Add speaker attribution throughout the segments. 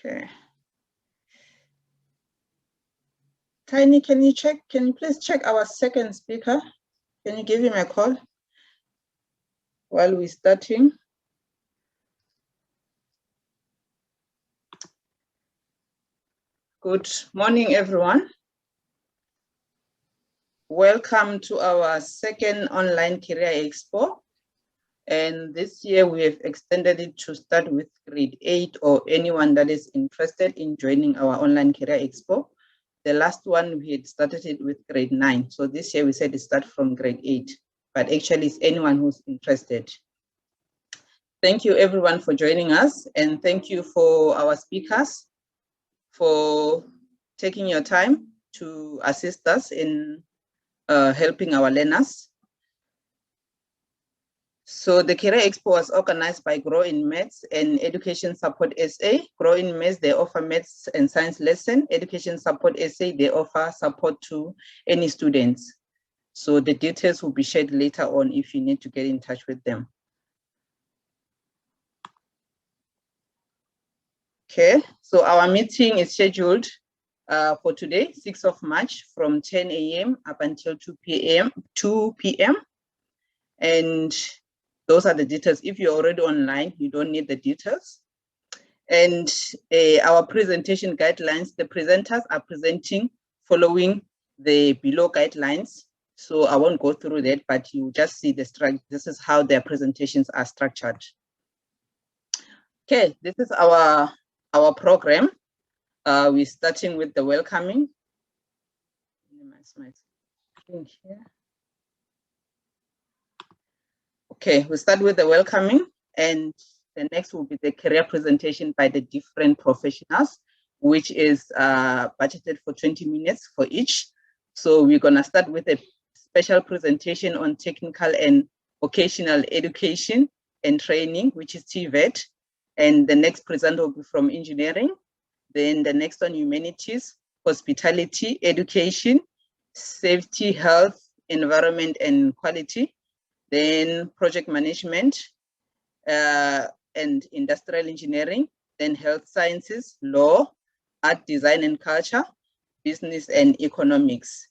Speaker 1: Okay. Tiny, can you please check our second speaker? Can you give him a call while we're starting? Good morning, everyone. Welcome to our second online career expo. And this year we have extended it to start with grade 8 or anyone that is interested in joining our online career expo. The last one we had started it with grade 9. So this year we said it start from grade 8, but actually it's anyone who's interested. Thank you everyone for joining us, and thank you for our speakers for taking your time to assist us in helping our learners. So the Career Expo was organized by Grow in Maths and Education Support SA. Grow in Maths, they offer maths and science lesson. Education Support SA, they offer support to any students. So the details will be shared later on if you need to get in touch with them. Okay, so our meeting is scheduled for today, 6th of March, from 10 a.m. up until 2 p.m. And those are the details. If you're already online, you don't need the details. And our presentation guidelines, the presenters are presenting following the below guidelines. So I won't go through that, but you just see the structure. This is how their presentations are structured. Okay, this is our program. We're starting with the welcoming. Okay, we start with the welcoming, and the next will be the career presentation by the different professionals, which is budgeted for 20 minutes for each. So we're gonna start with a special presentation on technical and vocational education and training, which is TVET. And the next presenter will be from engineering. Then the next one, humanities, hospitality, education, safety, health, environment, and quality. Then project management and industrial engineering, then health sciences, law, art, design and culture, business and economics.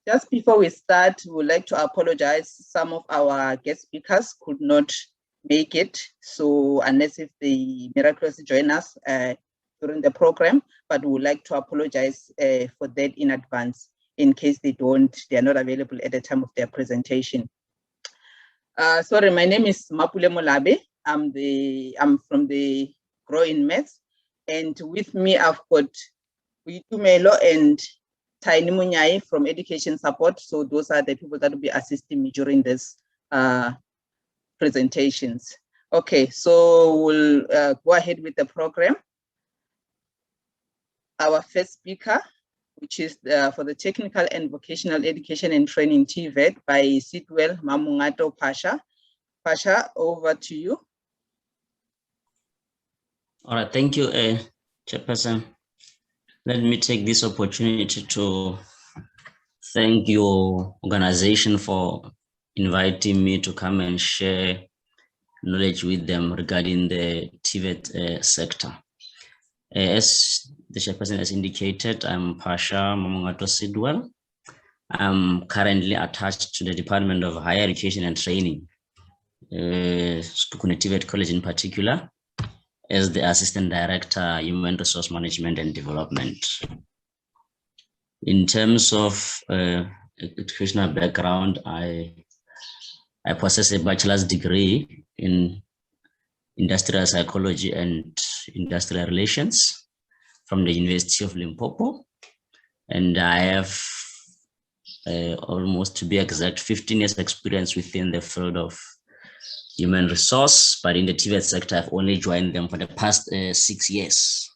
Speaker 1: Just before we start, we would like to apologize. Some of our guest speakers could not make it. So unless if they miraculously join us during the program, but we would like to apologize for that in advance in case they are not available at the time of their presentation. Sorry, my name is Mapule Molabe. I'm from the Grow in Maths, and with me I've got Witumelo and Tiny Munyai from Education Support. So those are the people that will be assisting me during this presentations. Okay, so we'll go ahead with the program. Our first speaker, which is for the Technical and Vocational Education and Training TVET by Sitwell Mamungato Pasha. Pasha, over to you.
Speaker 2: All right, thank you, Chairperson. Let me take this opportunity to thank your organization for inviting me to come and share knowledge with them regarding the TVET sector. As the Chairperson has indicated, I'm Pasha Mamungato Sidwell. I'm currently attached to the Department of Higher Education and Training, Stukune TVET College in particular, as the Assistant Director, Human Resource Management and Development. In terms of educational background, I possess a bachelor's degree in industrial psychology and industrial relations from the University of Limpopo. And I have almost, to be exact, 15 years experience within the field of human resource, but in the TVET sector, I've only joined them for the past 6 years.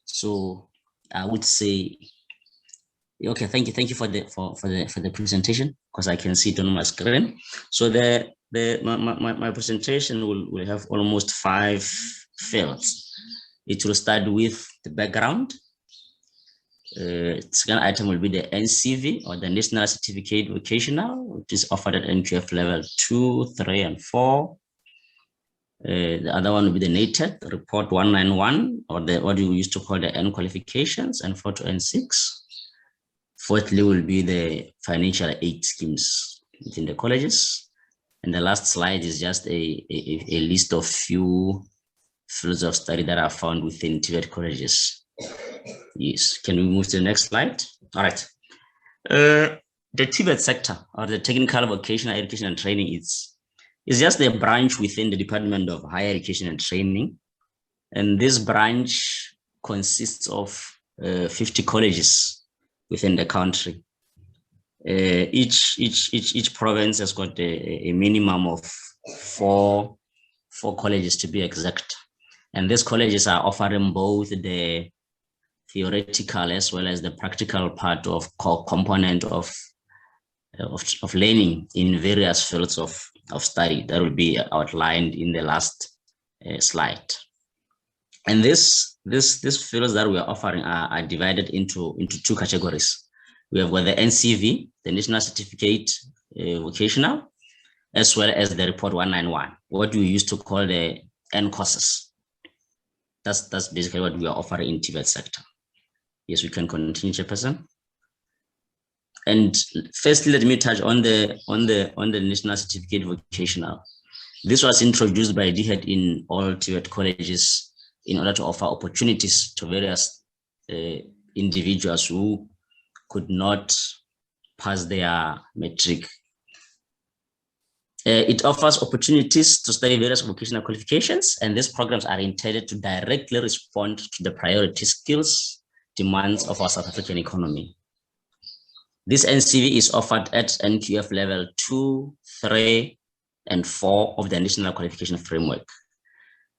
Speaker 2: So I would say, okay, thank you for the presentation, because I can see it on my screen. So my presentation will have almost 5 fields. It will start with the background. Second item will be the NCV, or the National Certificate Vocational, which is offered at NQF level 2, 3, and 4. The other one will be the NATED report 191, or what you used to call the N qualifications, N4 to N6. Fourthly will be the financial aid schemes within the colleges. And the last slide is just a list of few fields of study that are found within TVET colleges. Yes, can we move to the next slide? All right. The TVET sector, or the Technical Vocational Education and Training, is just a branch within the Department of Higher Education and Training. And this branch consists of 50 colleges within the country. Each province has got a minimum of four colleges, to be exact. And these colleges are offering both the theoretical as well as the practical part of component of learning in various fields of study that will be outlined in the last slide. And these fields that we are offering are divided into two categories. We have got the NCV, the National Certificate Vocational, as well as the Report 191, what we used to call the N courses. That's basically what we are offering in TVET sector. Yes, we can continue, Chairperson. And firstly, let me touch on the National Certificate Vocational. This was introduced by DHET in all TVET colleges in order to offer opportunities to various individuals who could not pass their matric. It offers opportunities to study various vocational qualifications, and these programs are intended to directly respond to the priority skills demands of our South African economy. This NCV is offered at NQF level 2, 3, and 4 of the National Qualification Framework.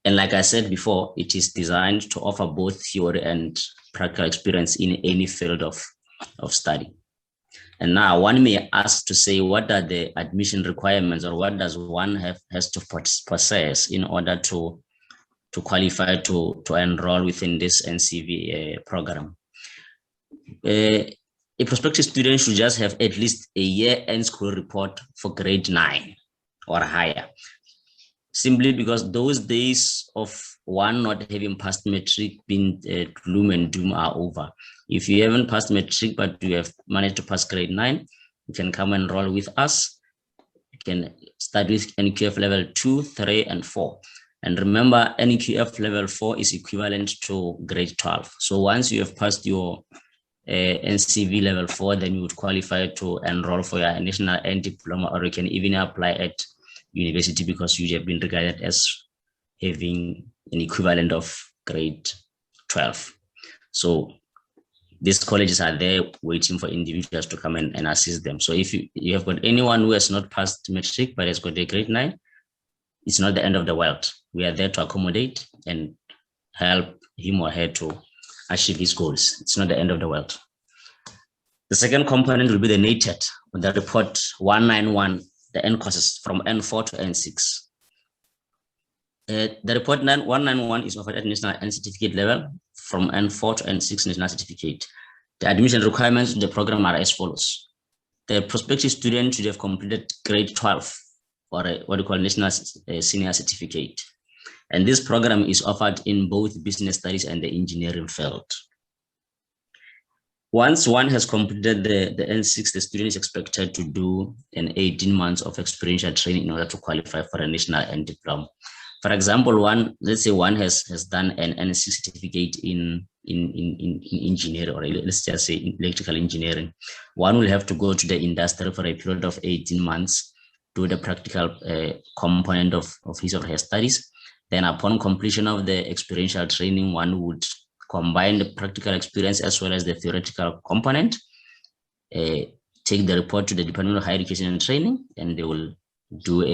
Speaker 2: And like I said before, it is designed to offer both theory and practical experience in any field of study. And now one may ask to say, what are the admission requirements, or what does one has to possess in order to qualify to enroll within this NCV program? A prospective student should just have at least a year-end school report for grade 9 or higher, simply because those days of one not having passed matric being gloom and doom are over. If you haven't passed matric but you have managed to pass grade 9, you can come and enroll with us. You can start with NQF level 2, 3, and 4. And remember, NQF level 4 is equivalent to grade 12. So once you have passed your NCV level 4, then you would qualify to enroll for your national end diploma, or you can even apply at university because you have been regarded as having an equivalent of grade 12. So these colleges are there waiting for individuals to come and assist them. So if you have got anyone who has not passed matric but has got a grade 9, it's not the end of the world. We are there to accommodate and help him or her to achieve his goals. It's not the end of the world. The second component will be the NATED, with the report 191, the N courses from N4 to N6. The report 191 is offered at national N certificate level from N4 to N6 national certificate. The admission requirements to the program are as follows. The prospective student should have completed grade 12 or what we call national senior certificate. And this program is offered in both business studies and the engineering field. Once one has completed the N6, the student is expected to do an 18 months of experiential training in order to qualify for a national N diploma. For example, let's say one has done an N6 certificate in engineering, or let's just say in electrical engineering. One will have to go to the industry for a period of 18 months, do the practical component of his or her studies. Then upon completion of the experiential training, one would combine the practical experience as well as the theoretical component, take the report to the Department of Higher Education and Training, and they will do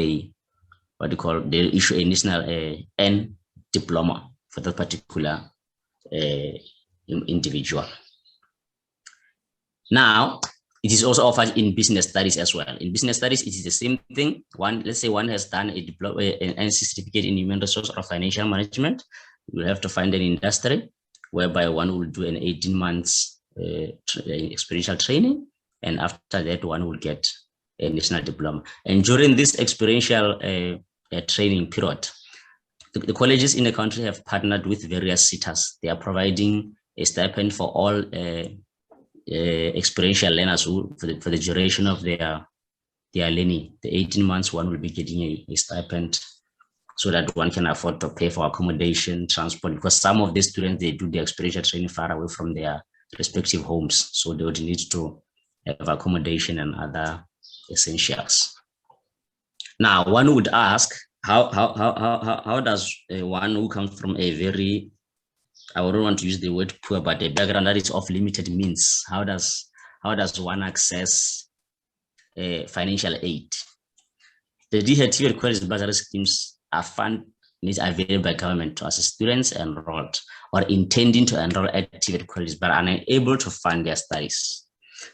Speaker 2: they'll issue a national N diploma for that particular individual. Now, it is also offered in business studies as well. In business studies, it is the same thing. Let's say one has done an NC certificate in human resource or financial management. You will have to find an industry whereby one will do an 18 months experiential training, and after that one will get a national diploma. And during this experiential training period, the colleges in the country have partnered with various sitters. They are providing a stipend for all experiential learners who, for the duration of their learning. The 18 months, one will be getting a stipend so that one can afford to pay for accommodation, transport, because some of the students, they do the experiential training far away from their respective homes. So they would need to have accommodation and other essentials. Now, one would ask, how does one who comes from a very, I don't want to use the word poor, but a background that is of limited means, how does one access financial aid? The DHT college bursary schemes are funded available by government to assist students enrolled or intending to enroll at TVET colleges but are unable to fund their studies.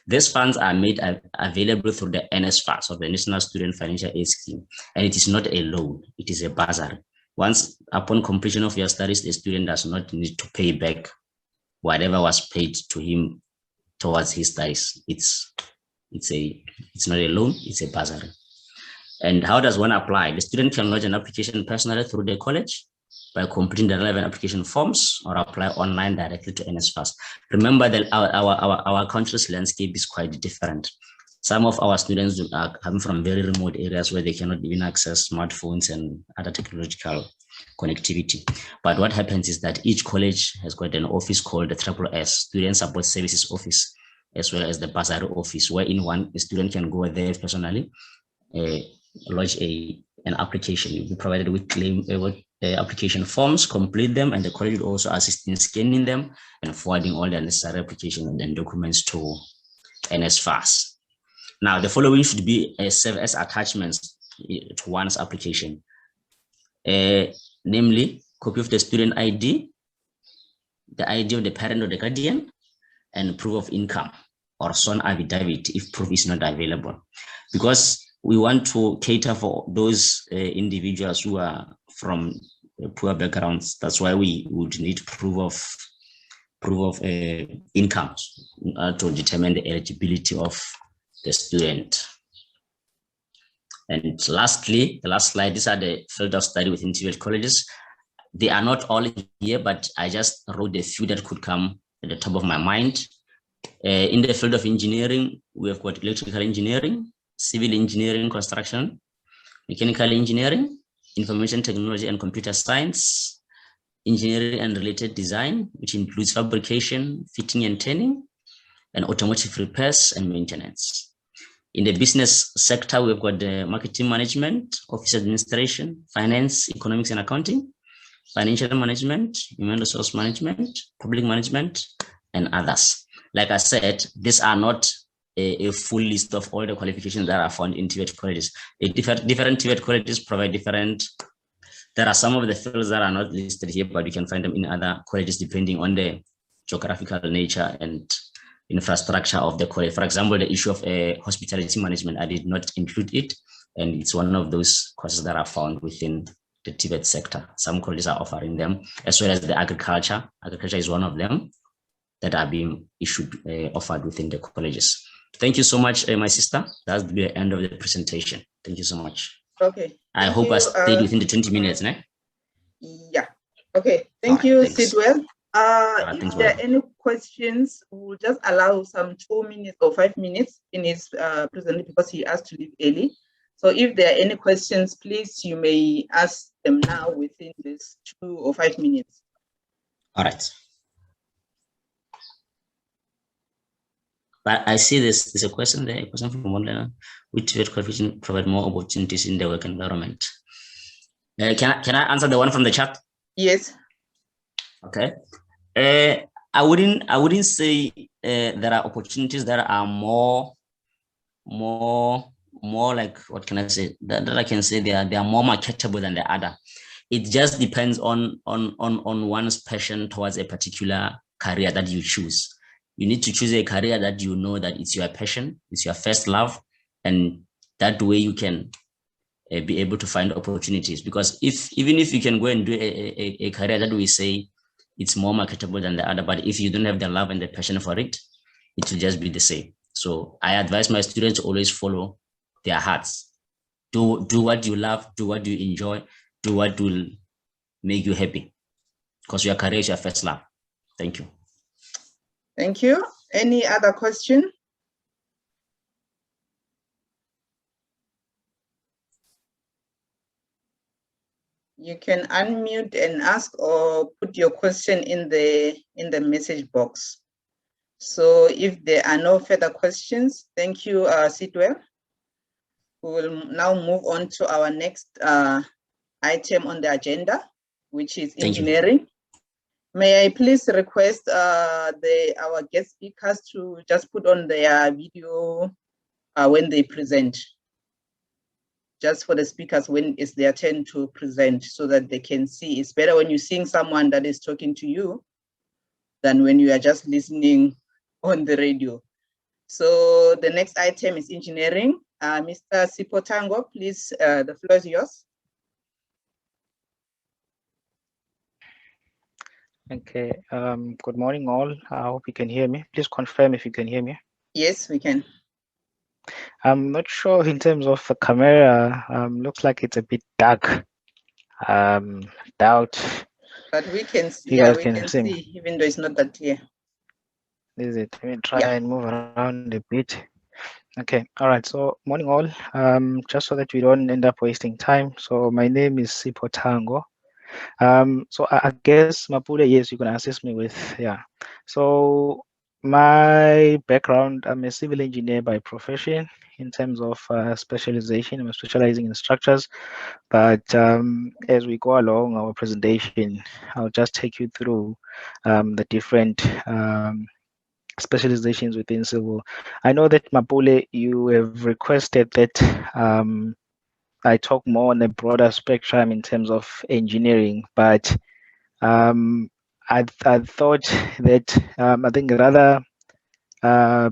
Speaker 2: These funds are made available through the NSFAS, of the National Student Financial Aid Scheme, and it is not a loan, it is a bursary. Once upon completion of your studies, the student does not need to pay back whatever was paid to him towards his studies. It's not a loan, it's a bursary. And how does one apply? The student can lodge an application personally through the college by completing the relevant application forms or apply online directly to NSFAS. Remember that our country's landscape is quite different. Some of our students are coming from very remote areas where they cannot even access smartphones and other technological connectivity. But what happens is that each college has got an office called the SSS, Student Support Services Office, as well as the bursary office, where in one a student can go there personally, lodge an application. You'll be provided with application forms, complete them, and the college will also assist in scanning them and forwarding all the necessary applications and documents to NSFAS. Now, the following should be serve as attachments to one's application, namely, copy of the student ID, the ID of the parent or the guardian, and proof of income or sworn affidavit if proof is not available. Because we want to cater for those individuals who are from poor backgrounds. That's why we would need proof of income to determine the eligibility of the student. And lastly, the last slide, these are the field of study within TVET colleges. They are not all here, but I just wrote a few that could come at the top of my mind. In the field of engineering, we have got electrical engineering, civil engineering, construction, mechanical engineering, information technology and computer science, engineering and related design, which includes fabrication, fitting and turning, and automotive repairs and maintenance. In the business sector, we've got the marketing management, office administration, finance, economics and accounting, financial management, human resource management, public management, and others. Like I said, these are not a full list of all the qualifications that are found in TVET colleges. Different TVET colleges provide different. There are some of the fields that are not listed here, but you can find them in other colleges depending on the geographical nature and infrastructure of the college. For example, the issue of hospitality management, I did not include it, and it's one of those courses that are found within the TVET sector. Some colleges are offering them, as well as the agriculture. Agriculture is one of them that are being offered within the colleges. Thank you so much, my sister. That's the end of the presentation. Thank you so much.
Speaker 1: Okay.
Speaker 2: I hope I stayed within the 20 minutes, né?
Speaker 1: Yeah. Okay. Thank you, Sidwell.
Speaker 2: If
Speaker 1: there are any questions, we'll just allow some 2 minutes or 5 minutes in his presentation because he asked to leave early. So if there are any questions, please, you may ask them now within this 2 or 5 minutes.
Speaker 2: All right. But I see there's a question there, a question from one learner. Which TVET qualification provide more opportunities in the work environment? Can I answer the one from the chat?
Speaker 1: Yes.
Speaker 2: Okay. I wouldn't say there are opportunities that are more like, what can I say? That I can say they are more marketable than the other. It just depends on one's passion towards a particular career that you choose. You need to choose a career that you know that it's your passion, it's your first love, and that way you can be able to find opportunities. Because even if you can go and do a career that we say it's more marketable than the other, but if you don't have the love and the passion for it, it will just be the same. So I advise my students to always follow their hearts. Do what you love, do what you enjoy, do what will make you happy, because your career is your first love. Thank you.
Speaker 1: Thank you. Any other question? You can unmute and ask or put your question in the message box. So if there are no further questions, thank you, Sitwell. We will now move on to our next item on the agenda, which is engineering. May I please request our guest speakers to just put on their video when they present, just for the speakers when it's their turn to present, so that they can see. It's better when you're seeing someone that is talking to you than when you are just listening on the radio. So the next item is engineering. Mr. Sipotango, please, the floor is yours.
Speaker 3: Okay, good morning all. I hope you can hear me. Please confirm if you can hear me.
Speaker 1: Yes, we can.
Speaker 3: I'm not sure in terms of the camera, looks like it's a bit dark. Doubt.
Speaker 1: But we can see,
Speaker 3: you
Speaker 1: yeah,
Speaker 3: guys
Speaker 1: we
Speaker 3: can
Speaker 1: can
Speaker 3: see
Speaker 1: see,
Speaker 3: me.
Speaker 1: even though it's not that clear.
Speaker 3: Is it? Let me try and move around a bit. Okay, all right, so morning all. Just so that we don't end up wasting time. So my name is Sipotango. So I guess Mapule, yes, you can assist me with, yeah. So my background, I'm a civil engineer by profession. In terms of specialization, I'm specializing in structures. But as we go along our presentation, I'll just take you through the different specializations within civil. I know that Mapule, you have requested that I talk more on a broader spectrum in terms of engineering, but I thought that I think rather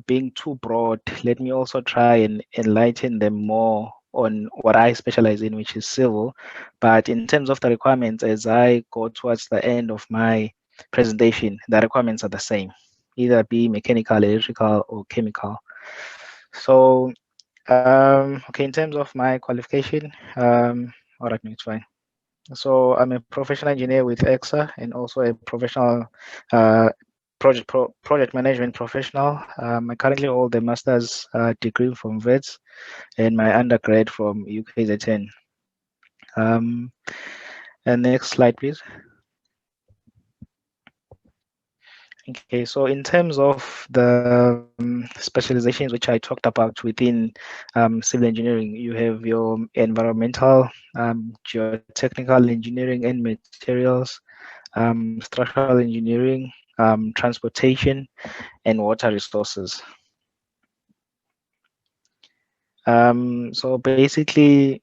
Speaker 3: being too broad, let me also try and enlighten them more on what I specialize in, which is civil. But in terms of the requirements, as I go towards the end of my presentation, the requirements are the same, either be mechanical, electrical, or chemical. So, okay, in terms of my qualification, all right, no, it's fine. So I'm a professional engineer with EXA and also a professional project management professional. I currently hold a master's degree from VETS and my undergrad from UKZN. And next slide, please. Okay, so in terms of the specializations which I talked about within civil engineering, you have your environmental, geotechnical engineering and materials, structural engineering, transportation, and water resources. So basically,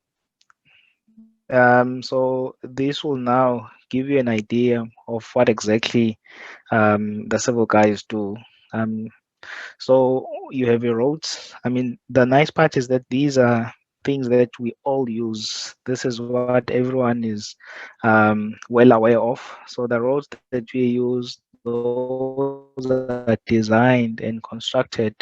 Speaker 3: so this will now give you an idea of what exactly the civil guys do. So you have your roads. I mean, the nice part is that these are things that we all use. This is what everyone is well aware of. So the roads that we use, those are designed and constructed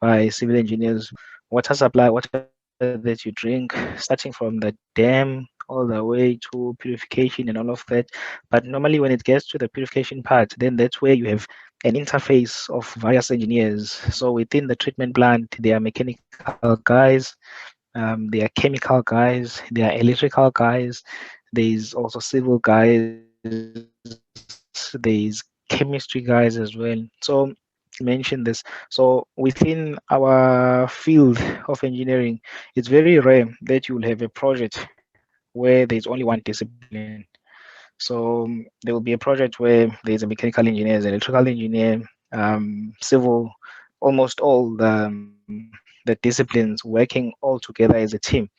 Speaker 3: by civil engineers. Water supply, water that you drink, starting from the dam all the way to purification and all of that. But normally when it gets to the purification part, then that's where you have an interface of various engineers. So within the treatment plant, there are mechanical guys, there are chemical guys, there are electrical guys, there's also civil guys, there's chemistry guys as well. So mention this. So within our field of engineering, it's very rare that you'll have a project where there's only one discipline. So there will be a project where there's a mechanical engineer, there's an electrical engineer, civil, almost all the disciplines working all together as a team.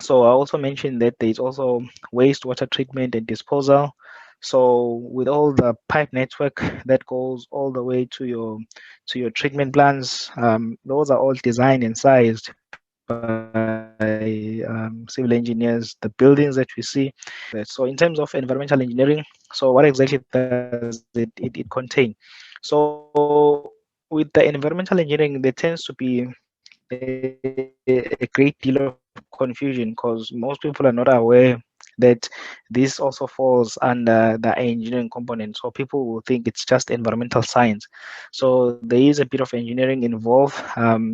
Speaker 3: So I also mentioned that there's also wastewater treatment and disposal. So with all the pipe network that goes all the way to your treatment plants, those are all designed and sized by civil engineers. The buildings that we see. So in terms of environmental engineering, so what exactly does it contain? So with the environmental engineering, there tends to be a great deal of confusion because most people are not aware that this also falls under the engineering component. So people will think it's just environmental science. So there is a bit of engineering involved.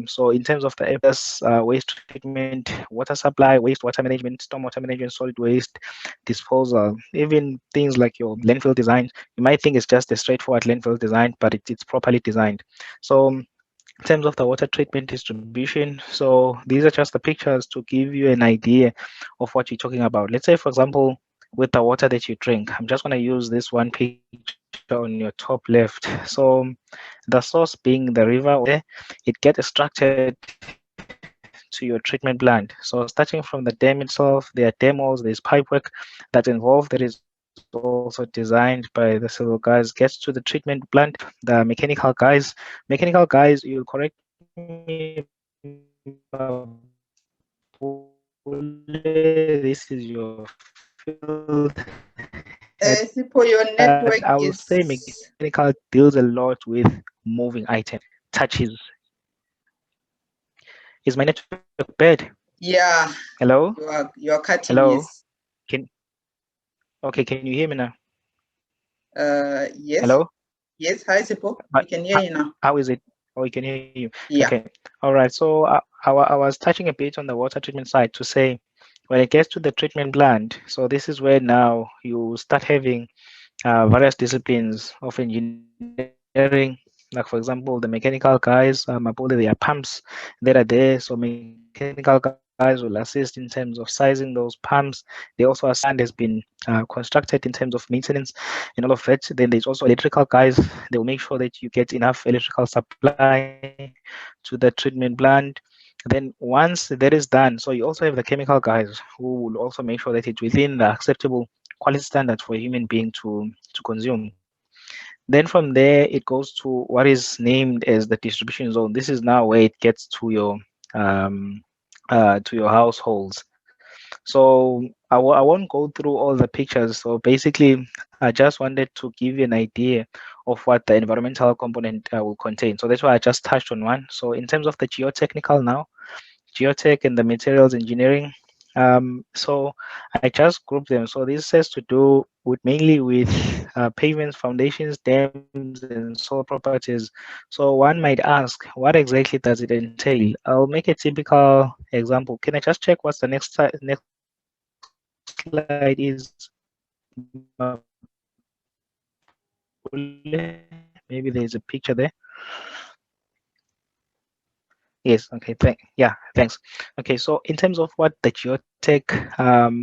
Speaker 3: So in terms of the areas, waste treatment, water supply, wastewater management, stormwater management, solid waste disposal, even things like your landfill design, you might think it's just a straightforward landfill design, but it's properly designed. So in terms of the water treatment distribution, so these are just the pictures to give you an idea of what you're talking about. Let's say, for example, with the water that you drink, I'm just going to use this one picture on your top left. So the source being the river, there, it gets extracted to your treatment plant. So starting from the dam itself, there are demos, there's pipework that's involved, that is also designed by the civil guys, gets to the treatment plant, the mechanical guys, you'll correct me if this is your field.
Speaker 1: Sipho, your network
Speaker 3: I will
Speaker 1: is.
Speaker 3: say mechanical deals a lot with moving items, touches. Is my network bad?
Speaker 1: Yeah.
Speaker 3: Hello?
Speaker 1: You are cutting.
Speaker 3: Hello?
Speaker 1: Yes.
Speaker 3: Okay, can you hear me now?
Speaker 1: Yes.
Speaker 3: Hello?
Speaker 1: Yes. Hi, Sipho. We can hear you now.
Speaker 3: How is it? Oh, we can hear you.
Speaker 1: Yeah.
Speaker 3: Okay. All right. So I was touching a bit on the water treatment side to say when it gets to the treatment plant, so this is where now you start having various disciplines of engineering. Like for example, the mechanical guys, I believe there are pumps that are there. So mechanical guys will assist in terms of sizing those pumps. They also assist has been constructed in terms of maintenance and all of that. Then there's also electrical guys. They will make sure that you get enough electrical supply to the treatment plant. Then once that is done, so you also have the chemical guys who will also make sure that it's within the acceptable quality standards for a human being to consume. Then from there, it goes to what is named as the distribution zone. This is now where it gets um, to your households. So I won't go through all the pictures. So basically, I just wanted to give you an idea of what the environmental component will contain. So that's why I just touched on one. So in terms of the geotechnical now, geotech and the materials engineering. So I just grouped them. So this has to do with mainly with pavements, foundations, dams, and soil properties. So one might ask, what exactly does it entail? I'll make a typical example. Can I just check what's the next slide is? Maybe there's a picture there. Yes, okay, thanks. Okay, so in terms of what the geotech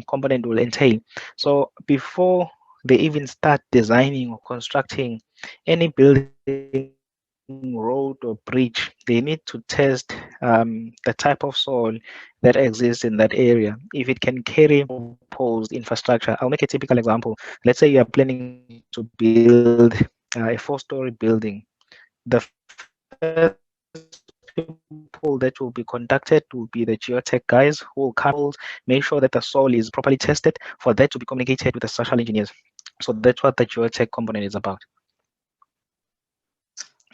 Speaker 3: component will entail, so before they even start designing or constructing any building, road or bridge, they need to test the type of soil that exists in that area, if it can carry proposed infrastructure. I'll make a typical example. Let's say you are planning to build a 4-story building. The first people that will be contacted will be the geotech guys who will come in, make sure that the soil is properly tested for that to be communicated with the structural engineers. So that's what the geotech component is about.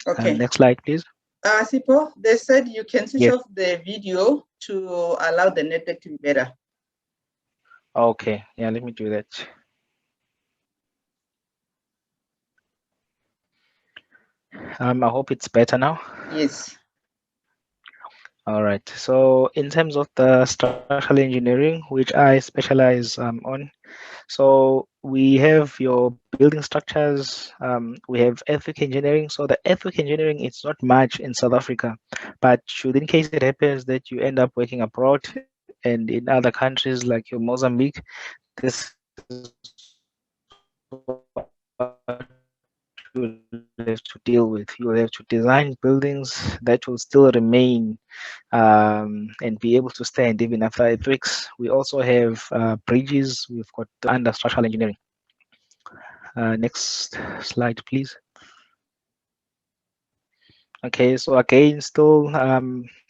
Speaker 1: Okay.
Speaker 3: Next slide, please.
Speaker 1: Sipho, they said you can switch
Speaker 3: Yes.
Speaker 1: off the video to allow the network to be better.
Speaker 3: Okay. Yeah, let me do that. I hope it's better now.
Speaker 1: Yes.
Speaker 3: All right. So in terms of the structural engineering, which I specialize on, so we have your building structures. We have earthquake engineering. So the earthquake engineering, it's not much in South Africa, but should in case it happens that you end up working abroad and in other countries like your Mozambique, this is what you'll have to deal with. You'll have to design buildings that will still remain and be able to stand even after earthquakes. We also have bridges. We've got under structural engineering. Next slide, please. Okay, so again, still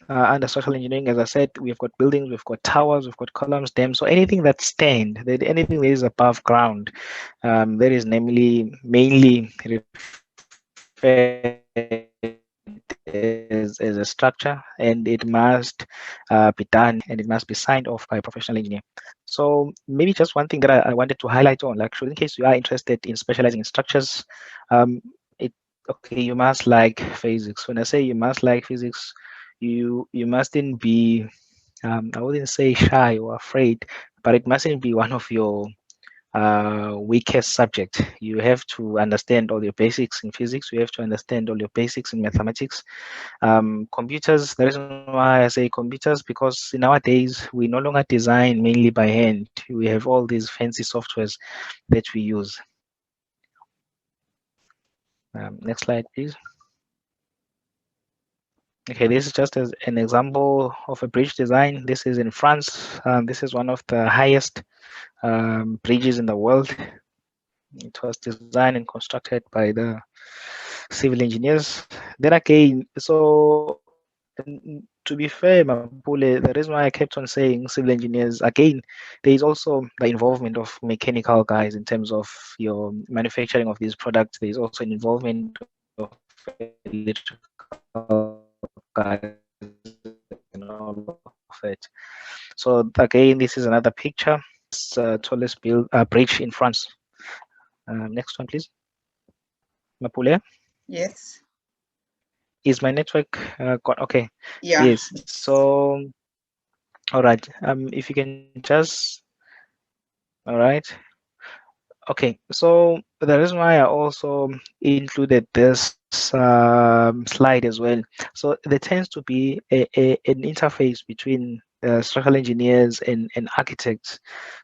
Speaker 3: under social engineering, as I said, we've got buildings, we've got towers, we've got columns, dams. So anything that anything that is above ground, that is mainly referred as as a structure, and it must be done, and it must be signed off by a professional engineer. So maybe just one thing that I wanted to highlight on, like, in case you are interested in specializing in structures, it okay, you must like physics. When I say you must like physics, you mustn't be I wouldn't say shy or afraid, but it mustn't be one of your weakest subject. You have to understand all your basics in physics. You have to understand all your basics in mathematics. Computers, the reason why I say computers, because in our days, we no longer design mainly by hand. We have all these fancy softwares that we use. Next slide, please. Okay, this is just as an example of a bridge design. This is in France. This is one of the highest bridges in the world. It was designed and constructed by the civil engineers. Then again, so to be fair, Mapule, the reason why I kept on saying civil engineers, again, there is also the involvement of mechanical guys in terms of your manufacturing of these products. There is also an involvement of electrical guys and all of it. So again, this is another picture. It's tallest bridge in France. Next one, please. Mapule?
Speaker 1: Yes.
Speaker 3: Is my network got okay?
Speaker 1: Yeah.
Speaker 3: Yes. So, all right. If you can just, all right. Okay. So the reason why I also included this slide as well. So there tends to be an interface between structural engineers and architects.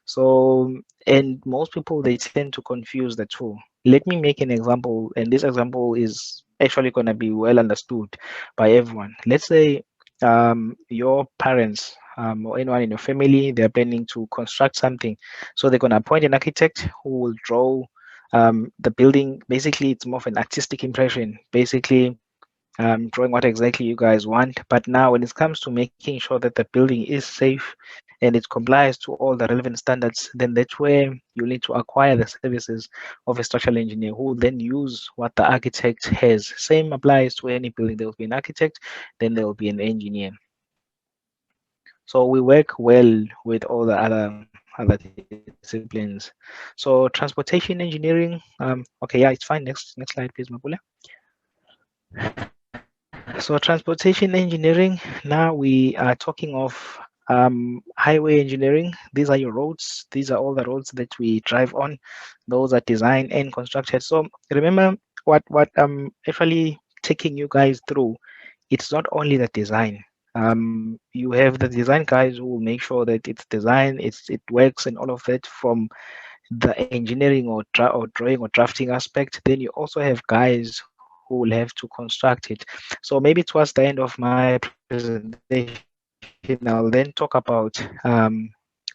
Speaker 3: So, and most people, they tend to confuse the two. Let me make an example, and this example is actually going to be well understood by everyone. Let's say your parents or anyone in your family, they're planning to construct something. So they're going to appoint an architect who will draw the building. Basically, it's more of an artistic impression. Basically, drawing what exactly you guys want. But now, when it comes to making sure that the building is safe and it complies to all the relevant standards, then that's where you need to acquire the services of a structural engineer who will then use what the architect has. Same applies to any building. There will be an architect, then there will be an engineer. So we work well with all the other disciplines. So transportation engineering. Okay, yeah, it's fine. Next slide, please, Mapule. So transportation engineering, now we are talking of highway engineering. These are your roads. These are all the roads that we drive on. Those are designed and constructed. So remember what I'm actually taking you guys through. It's not only the design. You have the design guys who will make sure that it's designed, it works, and all of that from the engineering or drawing or drafting aspect. Then you also have guys who will have to construct it. So maybe towards the end of my presentation, I'll then talk about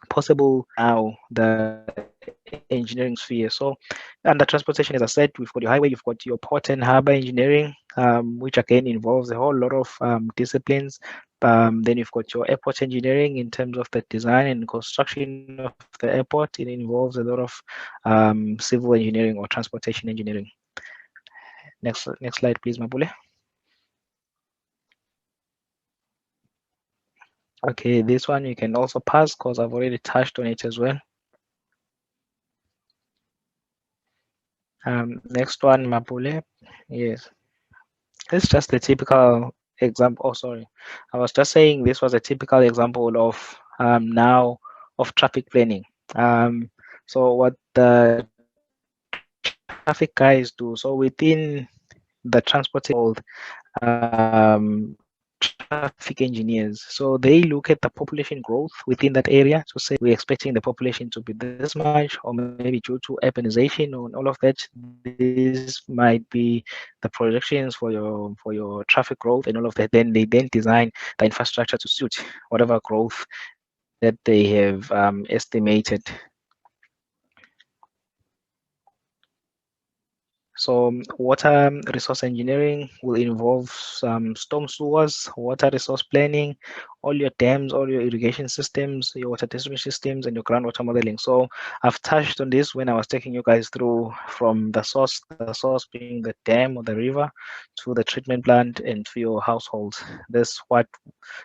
Speaker 3: possible now the engineering sphere. So under transportation, as I said, we've got your highway, you've got your port and harbor engineering, which again involves a whole lot of disciplines. Then you've got your airport engineering in terms of the design and construction of the airport. It involves a lot of civil engineering or transportation engineering. Next slide, please, Mapule. Okay, this one you can also pass because I've already touched on it as well. Next one, Mapule. Yes, it's just a typical example. Oh, sorry, I was just saying this was a typical example of now of traffic planning. So what the traffic guys do. So within the transport world, traffic engineers. So they look at the population growth within that area to say we're expecting the population to be this much, or maybe due to urbanization and all of that, this might be the projections for your traffic growth and all of that. Then they design the infrastructure to suit whatever growth that they have estimated. So water resource engineering will involve some storm sewers, water resource planning, all your dams, all your irrigation systems, your water distribution systems, and your groundwater modeling. So I've touched on this when I was taking you guys through from the source being the dam or the river, to the treatment plant and to your household. That's what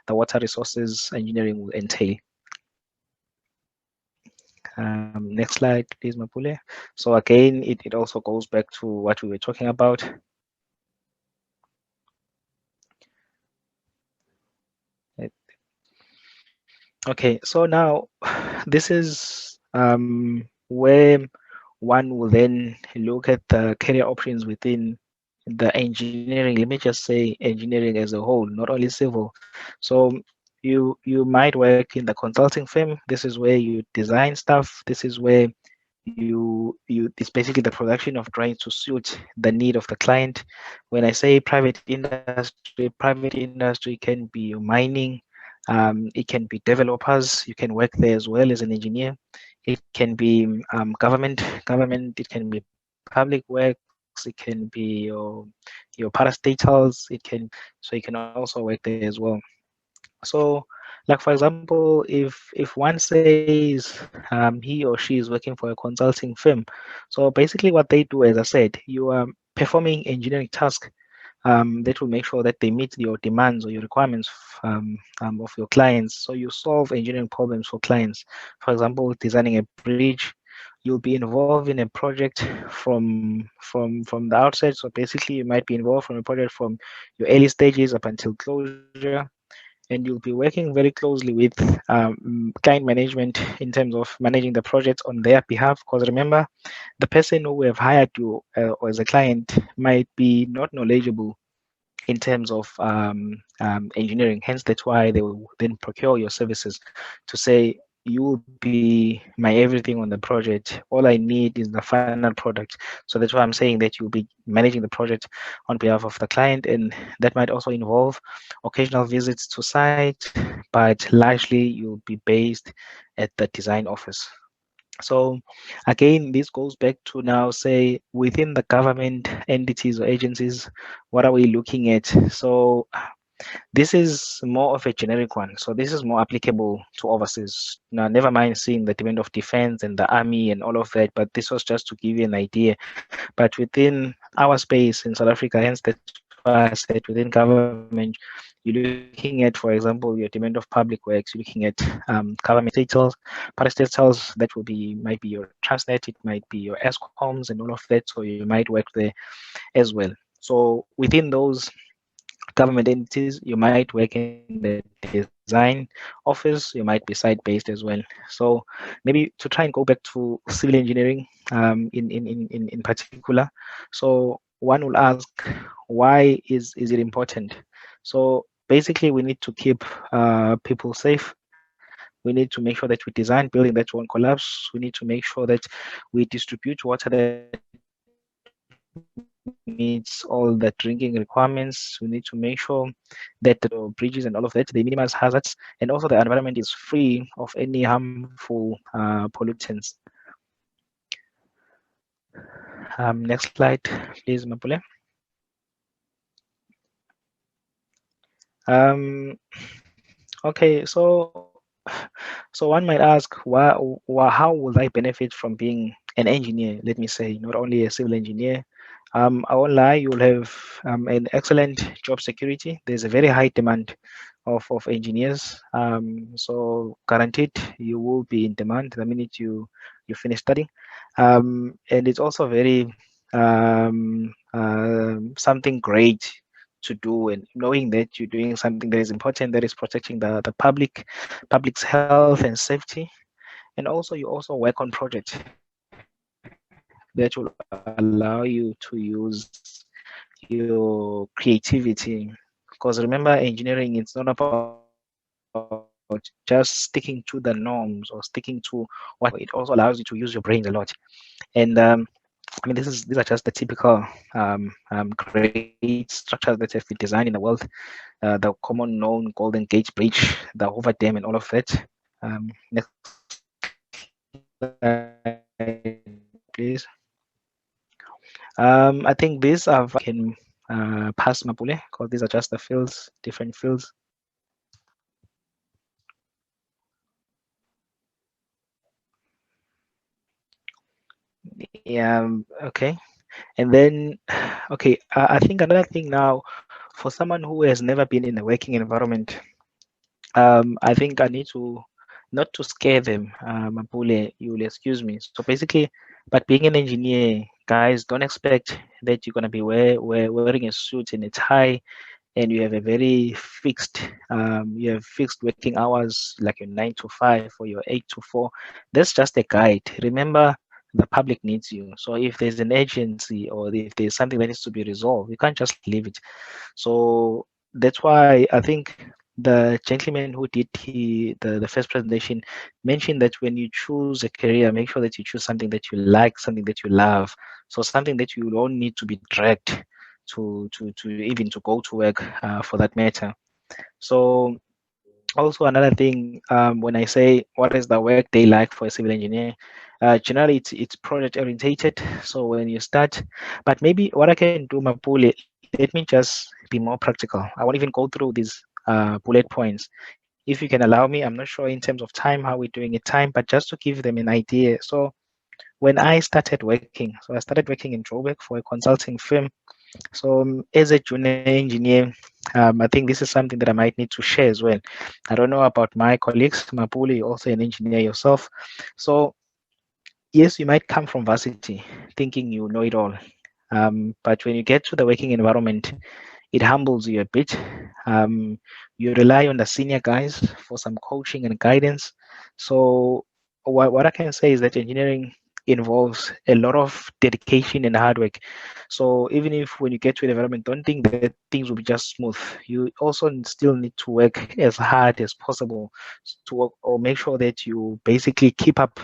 Speaker 3: the water resources engineering will entail. Next slide, please, Mapule. So again, it also goes back to what we were talking about. Okay, so now this is where one will then look at the career options within the engineering. Let me just say engineering as a whole, not only civil. So you might work in the consulting firm. This is where you design stuff. This is where it's basically the production of drawings to suit the need of the client. When I say private industry can be mining, it can be developers. You can work there as well as an engineer. It can be government. It can be public works. It can be your parastatals. So you can also work there as well. So, like for example, if one says he or she is working for a consulting firm, so basically what they do, as I said, you are performing engineering tasks that will make sure that they meet your demands or your requirements of your clients. So you solve engineering problems for clients. For example, designing a bridge, you'll be involved in a project from the outset. So basically, you might be involved from a project from your early stages up until closure, and you'll be working very closely with client management in terms of managing the project on their behalf. Because remember, the person who have hired you as a client might be not knowledgeable in terms of engineering. Hence, that's why they will then procure your services to say, you will be my everything on the project. All I need is the final product. So that's why I'm saying that you'll be managing the project on behalf of the client, and that might also involve occasional visits to site, but largely you'll be based at the design office. So again, this goes back to now say within the government entities or agencies, what are we looking at? So this is more of a generic one. So this is more applicable to overseas. Now, never mind seeing the Department of Defense and the Army and all of that, but this was just to give you an idea. But within our space in South Africa, hence that's why I said within government, you're looking at, for example, your Department of Public Works, you're looking at government parastatals, that will be might be your Transnet, it might be your ESCOMs and all of that. So you might work there as well. So within those government entities, you might work in the design office, you might be site-based as well. So maybe to try and go back to civil engineering in particular. So one will ask, why is it important? So basically, we need to keep people safe. We need to make sure that we design building that won't collapse. We need to make sure that we distribute water that meets all the drinking requirements. We need to make sure that bridges and all of that, they minimize hazards, and also the environment is free of any harmful pollutants. Next slide, please, Mapule. Okay, so one might ask, how will I benefit from being an engineer? Let me say, not only a civil engineer. I won't lie, you'll have an excellent job security. There's a very high demand of engineers. So guaranteed you will be in demand the minute you finish studying. And it's also very something great to do, and knowing that you're doing something that is important, that is protecting the public's health and safety. And also you also work on projects that will allow you to use your creativity, because remember, engineering, it's not about just sticking to the norms or sticking to what you know. It also allows you to use your brains a lot. And I mean, these are just the typical great structures that have been designed in the world. The common known Golden Gate Bridge, the Hoover Dam, and all of that. Next slide, please. I think these are can pass Mapule because these are just the fields, different fields. Yeah, okay. And then, okay, I think another thing now, for someone who has never been in a working environment, I think I need to not to scare them, Mapule, you will excuse me. So basically, but being an engineer, guys, don't expect that you're gonna be wearing a suit and a tie and you have a very fixed you have fixed working hours like your 9 to 5 or your 8 to 4. That's just a guide. Remember, the public needs you. So if there's an agency or if there's something that needs to be resolved, you can't just leave it. So that's why I think the gentleman who did the first presentation mentioned that when you choose a career, make sure that you choose something that you like, something that you love. So something that you don't need to be dragged to even to go to work for that matter. So also another thing, when I say what is the work day like for a civil engineer, generally it's project orientated. So when you start, but maybe what I can do, Mapule, let me just be more practical. I won't even go through these bullet points. If you can allow me, I'm not sure in terms of time how we're doing it time, but just to give them an idea. So when I started working, so I started working in Joburg for a consulting firm. So as a junior engineer, I think this is something that I might need to share as well. I don't know about my colleagues. Mapuli, you're also an engineer yourself. So yes, you might come from varsity thinking you know it all. But when you get to the working environment, it humbles you a bit. You rely on the senior guys for some coaching and guidance. So what I can say is that engineering involves a lot of dedication and hard work. So even if when you get to an environment, don't think that things will be just smooth. You also still need to work as hard as possible to work or make sure that you basically keep up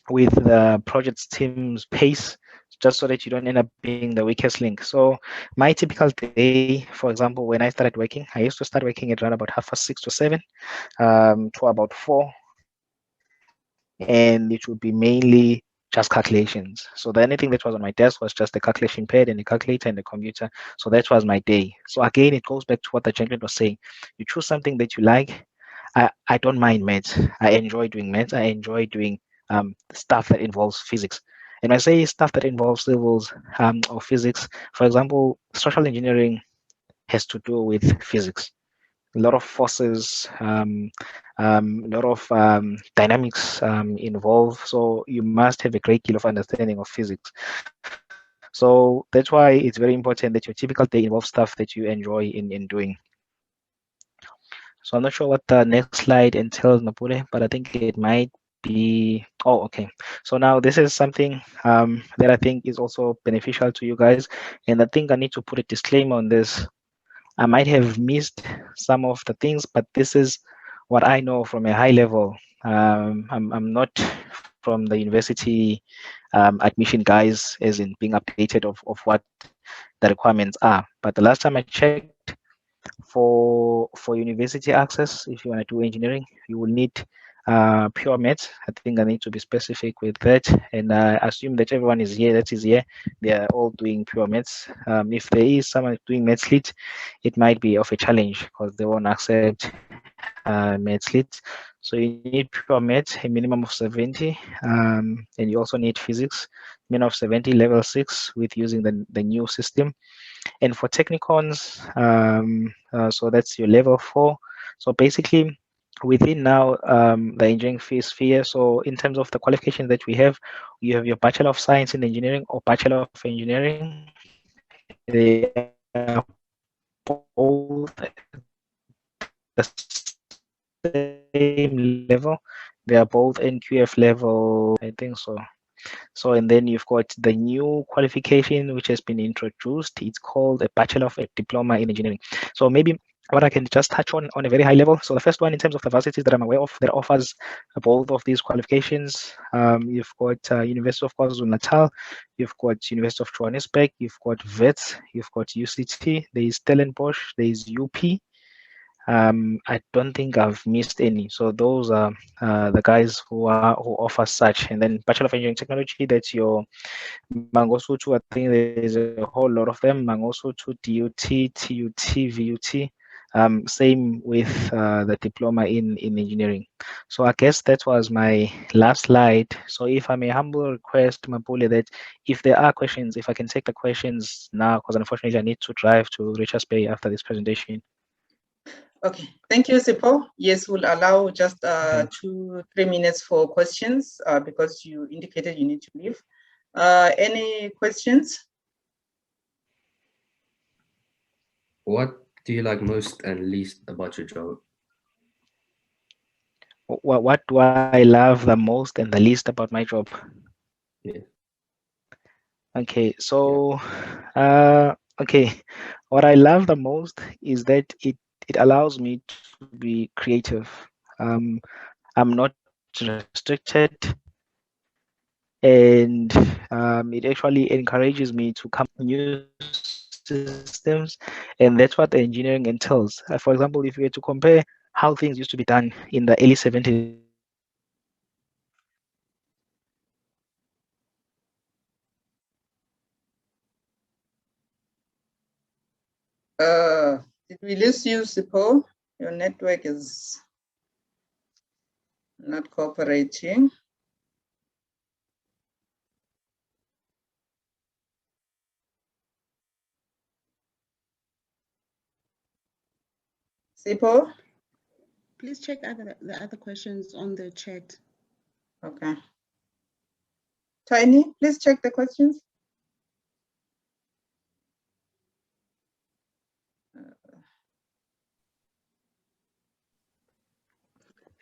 Speaker 3: with the project's team's pace, just so that you don't end up being the weakest link. So my typical day, for example, when I started working, I used to start working at around about 6:30 to 7 to about 4, and it would be mainly just calculations. So the only thing that was on my desk was just the calculation pad and the calculator and the computer. So that was my day. So again, it goes back to what the gentleman was saying. You choose something that you like. I don't mind maths. I enjoy doing maths. I enjoy doing stuff that involves physics. And when I say stuff that involves civils or physics, for example, structural engineering has to do with physics. A lot of forces, a lot of dynamics involved. So you must have a great deal of understanding of physics. So that's why it's very important that your typical day involves stuff that you enjoy in doing. So I'm not sure what the next slide entails, Mapule, but I think it might be, oh, okay. So now this is something that I think is also beneficial to you guys. And I think I need to put a disclaimer on this. I might have missed some of the things, but this is what I know from a high level. I'm not from the university admission guys, as in being updated of what the requirements are. But the last time I checked, for university access, if you want to do engineering, you will need pure maths. I think I need to be specific with that, and I assume that everyone is here. That is here. They are all doing pure maths. If there is someone doing maths lit, it might be of a challenge because they won't accept maths lit. So you need pure maths, a minimum of 70, and you also need physics, minimum of 70, level 6 with using the new system. And for technicons, so that's your level 4. So basically, within now the engineering sphere, so in terms of the qualifications that we have, you have your Bachelor of Science in Engineering or Bachelor of Engineering. They are both the same level. They are both NQF level, I think so. So, and then you've got the new qualification which has been introduced. It's called a Bachelor of a Diploma in Engineering. So maybe what I can just touch on a very high level. So the first one in terms of the varsities that I'm aware of that offers both of these qualifications. You've got University of KwaZulu-Natal, you've got University of Johannesburg, you've got VETS, you've got UCT, there is Stellenbosch, there is UP. I don't think I've missed any. So those are the guys who offer such. And then Bachelor of Engineering Technology, that's your Mangosuthu. I think there's a whole lot of them. Mangosuthu, DUT, TUT, VUT. Same with the diploma in engineering. So I guess that was my last slide. So if I may humble request, Mapule, that if there are questions, if I can take the questions now, because unfortunately I need to drive to Richards Bay after this presentation.
Speaker 1: Okay, thank you, Sipho. Yes, we'll allow just 2-3 minutes for questions because you indicated you need to leave. Any questions?
Speaker 4: What do you like most and least about your job?
Speaker 3: What do I love the most and the least about my job?
Speaker 4: Yeah.
Speaker 3: Okay, so okay, what I love the most is that it allows me to be creative. I'm not restricted, and it actually encourages me to come up with new systems, and that's what the engineering entails. For example, if we were to compare how things used to be done in the early 70s,
Speaker 1: Did we lose you, Sipho? Your network is not cooperating. Sipho?
Speaker 5: Please check the other questions on the chat.
Speaker 1: Okay. Tiny, please check the questions.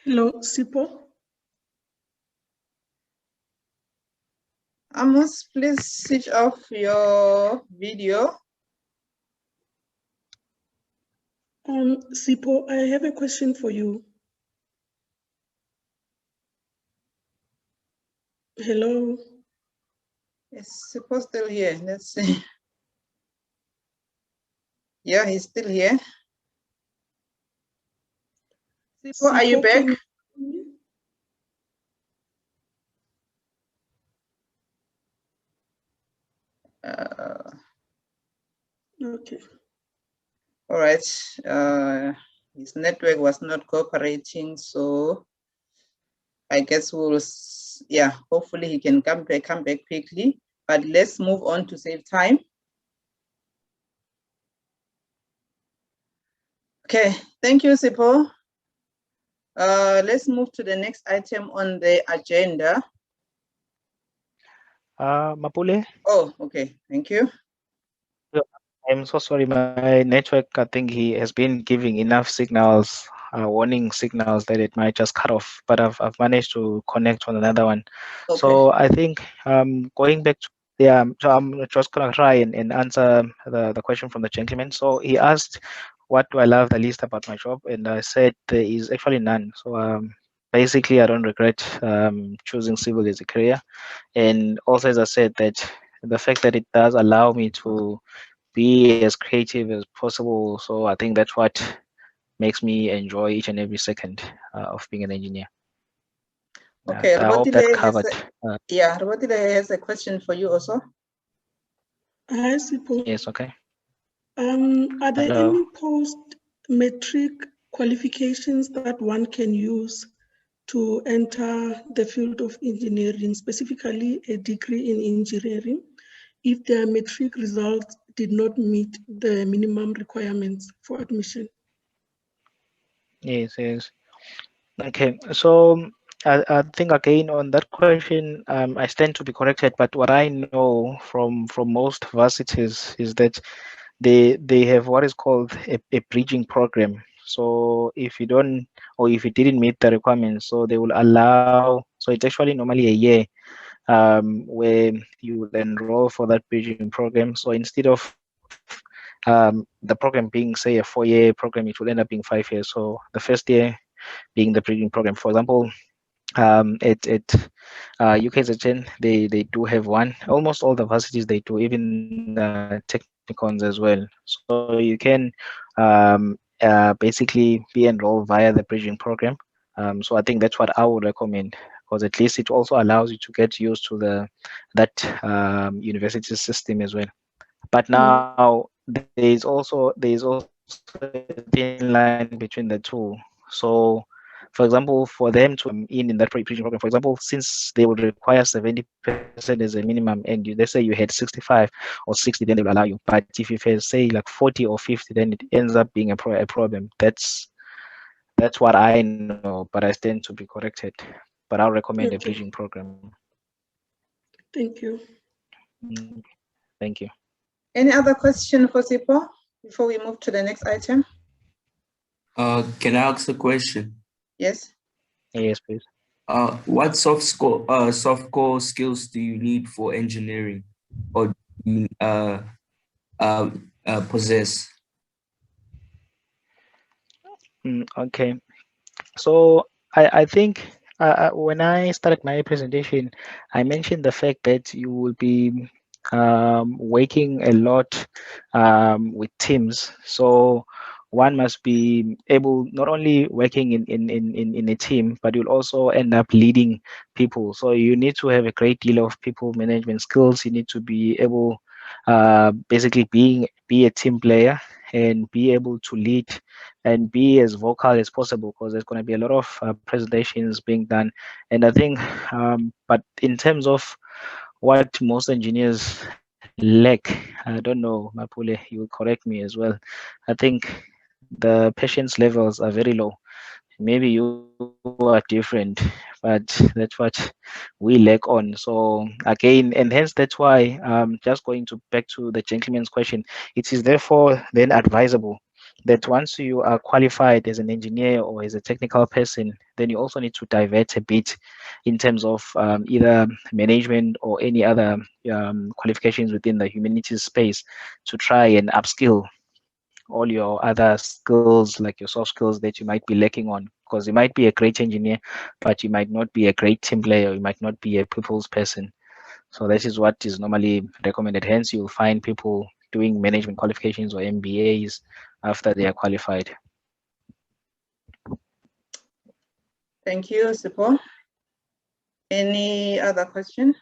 Speaker 6: Hello, Sipho.
Speaker 1: Amos, please switch off your video.
Speaker 6: Sipho, I have a question for you. Hello.
Speaker 1: Is Sipho still here? Let's see. Yeah, he's still here. Sipho, are you back?
Speaker 6: Okay.
Speaker 1: All right. His network was not cooperating, so I guess we'll, yeah, hopefully he can come back quickly. But let's move on to save time. Okay, thank you, Sipho. Let's move to the next item on the agenda.
Speaker 3: Mapule?
Speaker 1: Oh, okay, thank you.
Speaker 3: I'm so sorry, my network, I think he has been giving enough signals, warning signals that it might just cut off, but I've managed to connect on another one.
Speaker 1: Okay.
Speaker 3: So I think going back to, yeah, so I'm just gonna try and answer the question from the gentleman. So he asked, what do I love the least about my job? And I said there is actually none. So basically I don't regret choosing civil as a career. And also, as I said, that the fact that it does allow me to be as creative as possible. So I think that's what makes me enjoy each and every second of being an engineer.
Speaker 1: Okay,
Speaker 3: I hope that covered.
Speaker 1: Yeah, Robotile has a question for you also.
Speaker 6: Hi, Sipho.
Speaker 3: Yes, okay.
Speaker 6: Are there any post-matric qualifications that one can use to enter the field of engineering, specifically a degree in engineering, if their matric results did not meet the minimum requirements for admission?
Speaker 3: Yes, yes. Okay, so I think again on that question, I stand to be corrected. But what I know from most varsities is that they have what is called a bridging program. So if you don't, or if you didn't meet the requirements, so they will allow. So it's actually normally a year where you will enroll for that bridging program. So instead of the program being, say, a 4-year program, it will end up being 5 years. So the first year being the bridging program. For example, at UKZN, they do have one. Almost all the varsities they do, even technicons as well. So you can basically be enrolled via the bridging program. So I think that's what I would recommend, because at least it also allows you to get used to that university system as well. But now there's also a thin line between the two. So for example, for them to in that pre-bridging program, for example, since they would require 70% as a minimum, and let's say you had 65 or 60, then they will allow you. But if you have, say, like 40 or 50, then it ends up being a problem. That's what I know, but I stand to be corrected. But I'll recommend a bridging program.
Speaker 6: Thank you.
Speaker 3: Thank you.
Speaker 1: Any other question for Sipho before we move to the next item?
Speaker 7: Can I ask a question?
Speaker 1: Yes.
Speaker 3: Yes, please.
Speaker 7: What soft core skills do you need for engineering, or do you possess?
Speaker 3: Okay. So I think when I started my presentation, I mentioned the fact that you will be working a lot with teams. So one must be able not only working in a team, but you'll also end up leading people. So you need to have a great deal of people management skills. You need to be able basically be a team player and be able to lead and be as vocal as possible, because there's going to be a lot of presentations being done. And I think, but in terms of what most engineers lack, I don't know, Mapule, you will correct me as well. I think the patience levels are very low. Maybe you are different, but that's what we lack on. So again, and hence that's why just going to back to the gentleman's question, it is therefore then advisable that once you are qualified as an engineer or as a technical person, then you also need to divert a bit in terms of either management or any other qualifications within the humanities space to try and upskill all your other skills, like your soft skills that you might be lacking on, because you might be a great engineer, but you might not be a great team player, or you might not be a people's person. So this is what is normally recommended. Hence, you'll find people doing management qualifications or MBAs after they are qualified.
Speaker 1: Thank you, Sipho. Any other question?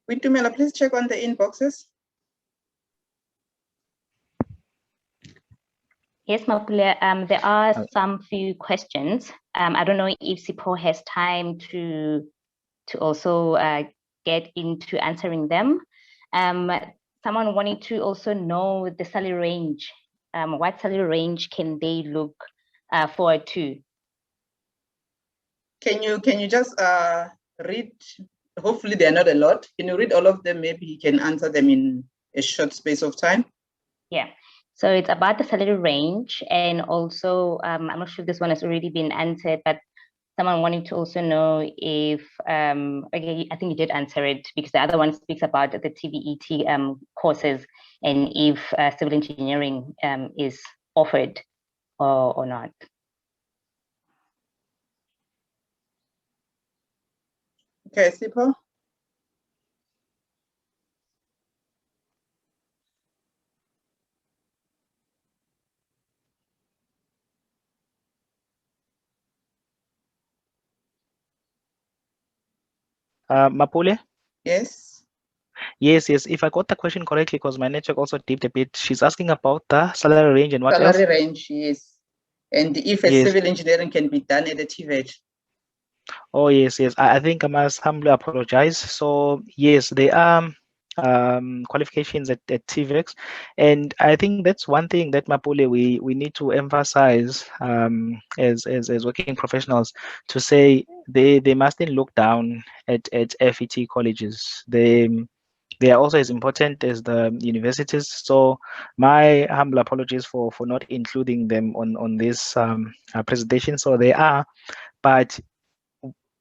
Speaker 1: Witumela, please check on the inboxes.
Speaker 8: Yes, Mapule, there are some few questions. I don't know if Sipho has time to also get into answering them. Someone wanting to also know the salary range. What salary range can they look forward to?
Speaker 1: Can you just read? Hopefully they're not a lot. Can you read all of them? Maybe he can answer them in a short space of time. Yeah.
Speaker 8: So it's about the salary range, and also I'm not sure if this one has already been answered, but someone wanting to also know if okay, I think you did answer it, because the other one speaks about the TVET courses and if civil engineering is offered or not.
Speaker 1: Okay, Sipho.
Speaker 3: Mapule?
Speaker 1: Yes.
Speaker 3: Yes. If I got the question correctly, because my network also dipped a bit, she's asking about the salary range and what else?
Speaker 1: Salary range, yes. And if a civil engineering can be done at the TVET.
Speaker 3: Oh, yes. I think I must humbly apologize. So yes, there are qualifications at TVEX, and I think that's one thing that Mapule we need to emphasize as working professionals, to say they mustn't look down at FET colleges. They are also as important as the universities. So my humble apologies for not including them on this presentation. So they are, but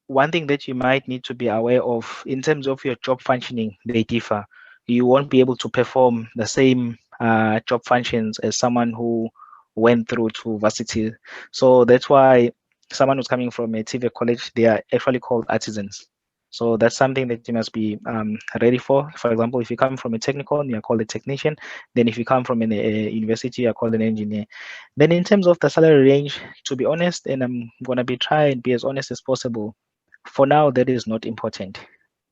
Speaker 3: one thing that you might need to be aware of in terms of your job functioning, they differ. You won't be able to perform the same job functions as someone who went through to varsity. So that's why someone who's coming from a TV college, they are actually called artisans. So that's something that you must be ready for. For example, if you come from a technical, you are called a technician. Then if you come from a university, you are called an engineer. Then in terms of the salary range, to be honest, and I'm gonna be trying to be as honest as possible. For now, that is not important.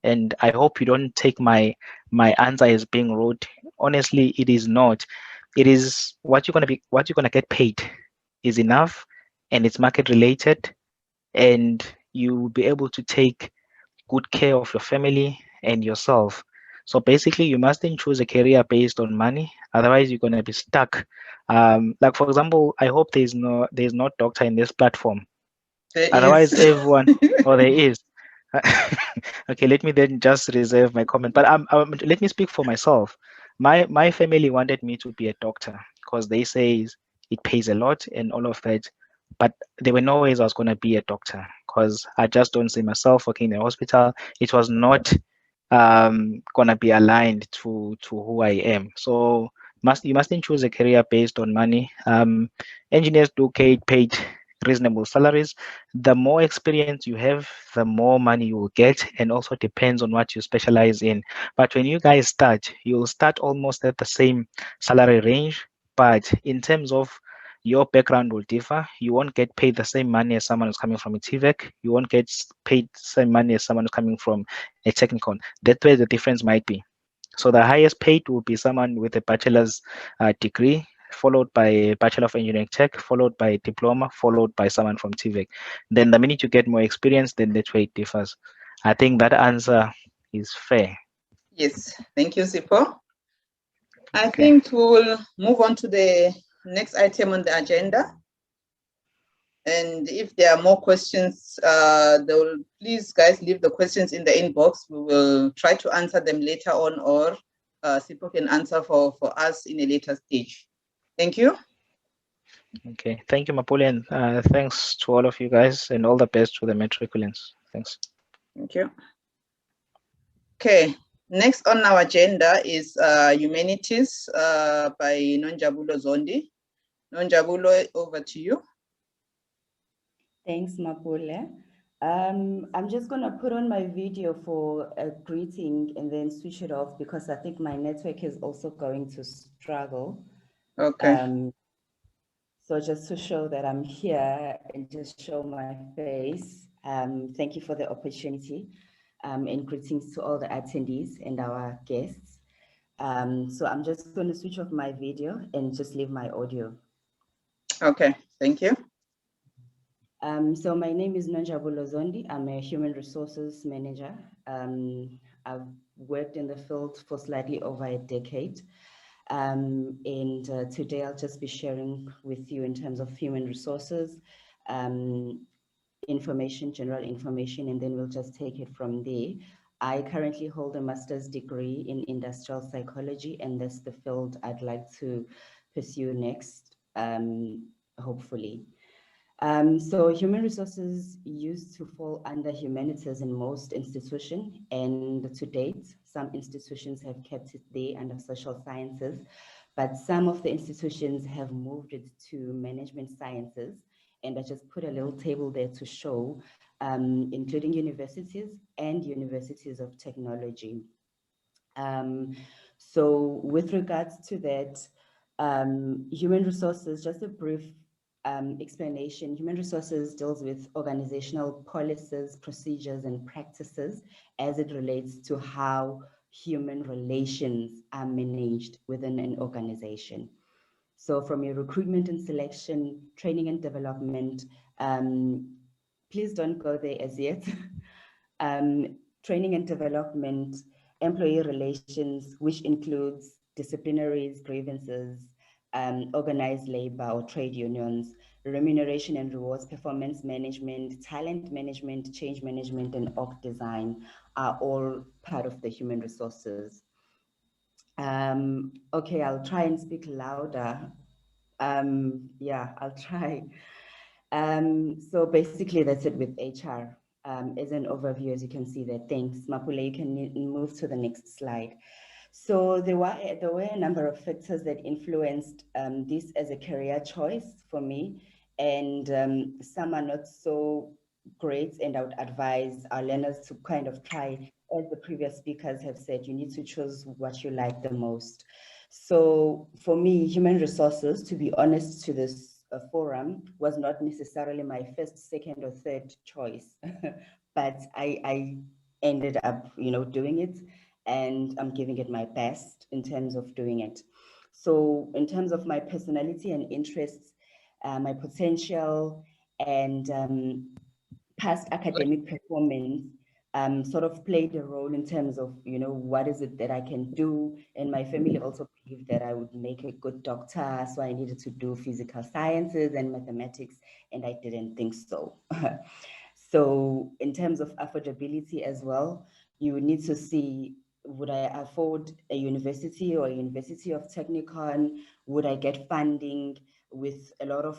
Speaker 3: And I hope you don't take my answer as being rude. Honestly, it is not. It is what you're gonna get paid is enough, and it's market related, and you'll be able to take good care of your family and yourself. So basically, you mustn't choose a career based on money. Otherwise, you're gonna be stuck. Like for example, I hope there's not doctor in this platform.
Speaker 1: There
Speaker 3: Otherwise,
Speaker 1: is.
Speaker 3: everyone, or there is. Okay, let me then just reserve my comment. But let me speak for myself. My family wanted me to be a doctor because they say it pays a lot and all of that. But there were no ways I was going to be a doctor because I just don't see myself working in a hospital. It was not gonna be aligned to who I am. So you mustn't choose a career based on money. Engineers do get paid reasonable salaries. The more experience you have, the more money you will get, and also depends on what you specialize in. But when you guys start, you'll start almost at the same salary range. But in terms of your background will differ. You won't get paid the same money as someone who's coming from a TVEC. You won't get paid the same money as someone who's coming from a technical. That's where the difference might be. So the highest paid will be someone with a bachelor's degree, followed by a Bachelor of Engineering Tech, followed by a diploma, followed by someone from TVEC. Then the minute you get more experience, then that's where it differs. I think that answer is fair.
Speaker 1: Yes, thank you, Sipho. I
Speaker 3: Okay.
Speaker 1: think we'll move on to the next item on the agenda. And if there are more questions, please guys leave the questions in the inbox. We will try to answer them later on, or Sipho can answer for us in a later stage. Thank you.
Speaker 3: Okay, thank you, Mapule, and thanks to all of you guys, and all the best to the matriculants. Thanks.
Speaker 1: Thank you. Okay, next on our agenda is Humanities by Nonjabulo Zondi. Nonjabulo, over to you.
Speaker 9: Thanks, Mapule. I'm just going to put on my video for a greeting and then switch it off because I think my network is also going to struggle.
Speaker 1: Okay.
Speaker 9: So just to show that I'm here and just show my face, thank you for the opportunity, and greetings to all the attendees and our guests. So I'm just going to switch off my video and just leave my audio.
Speaker 1: Okay, thank you.
Speaker 9: So my name is Nonja Bulazondi. I'm a human resources manager. I've worked in the field for slightly over a decade. And today I'll just be sharing with you in terms of human resources, information, general information, and then we'll just take it from there. I currently hold a master's degree in industrial psychology, and that's the field I'd like to pursue next, hopefully. So human resources used to fall under humanities in most institutions, and to date, some institutions have kept it there under social sciences, but some of the institutions have moved it to management sciences, and I just put a little table there to show, including universities and universities of technology. So with regards to that, human resources, just a brief explanation. Human resources deals with organizational policies, procedures, and practices as it relates to how human relations are managed within an organization. So from your recruitment and selection, training and development, please don't go there as yet. Training and development, employee relations, which includes disciplinaries, grievances, organized labor or trade unions, remuneration and rewards, performance management, talent management, change management, and org design are all part of the human resources. Okay, I'll try and speak louder. Yeah, I'll try. So basically that's it with HR. As an overview, as you can see there. Thanks, Mapule. You can move to the next slide. So there were a number of factors that influenced this as a career choice for me, and some are not so great, and I would advise our learners to kind of try, as the previous speakers have said, you need to choose what you like the most. So for me, human resources, to be honest to this forum, was not necessarily my first, second, or third choice, but I ended up, doing it, and I'm giving it my best in terms of doing it. So in terms of my personality and interests, my potential, and past academic performance sort of played a role in terms of, what is it that I can do? And my family also believed that I would make a good doctor. So I needed to do physical sciences and mathematics, and I didn't think so. So in terms of affordability as well, you would need to see, would I afford a university or a university of Technicon? Would I get funding? With a lot of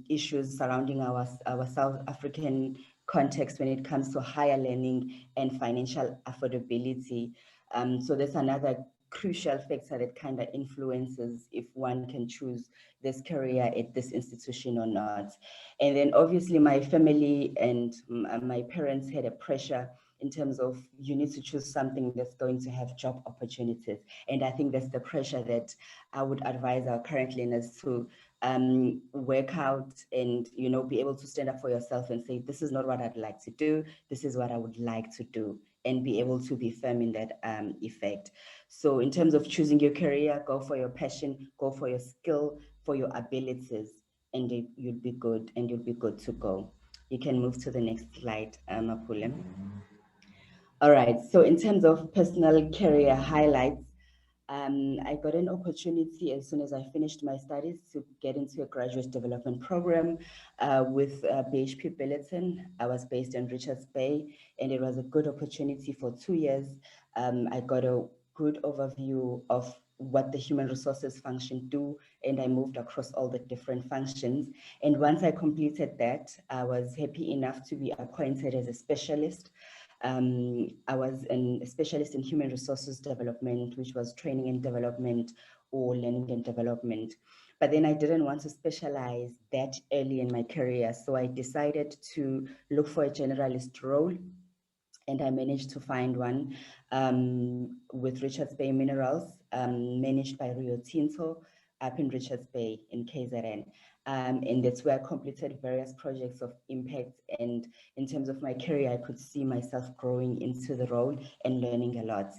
Speaker 9: issues surrounding our South African context when it comes to higher learning and financial affordability. So that's another crucial factor that kind of influences if one can choose this career at this institution or not. And then obviously my family and my parents had a pressure in terms of, you need to choose something that's going to have job opportunities. And I think that's the pressure that I would advise our current learners to work out and, be able to stand up for yourself and say, this is not what I'd like to do. This is what I would like to do, and be able to be firm in that effect. So in terms of choosing your career, go for your passion, go for your skill, for your abilities, and you'll be good, and you'll be good to go. You can move to the next slide, Mapule. All right, so in terms of personal career highlights, I got an opportunity as soon as I finished my studies to get into a graduate development program with BHP Billiton. I was based in Richards Bay, and it was a good opportunity for 2 years. I got a good overview of what the human resources function do, and I moved across all the different functions. And once I completed that, I was happy enough to be appointed as a specialist. I was a specialist in human resources development, which was training and development or learning and development. But then I didn't want to specialize that early in my career. So I decided to look for a generalist role, and I managed to find one with Richards Bay Minerals, managed by Rio Tinto up in Richards Bay in KZN. And that's where I completed various projects of impact. And in terms of my career, I could see myself growing into the role and learning a lot.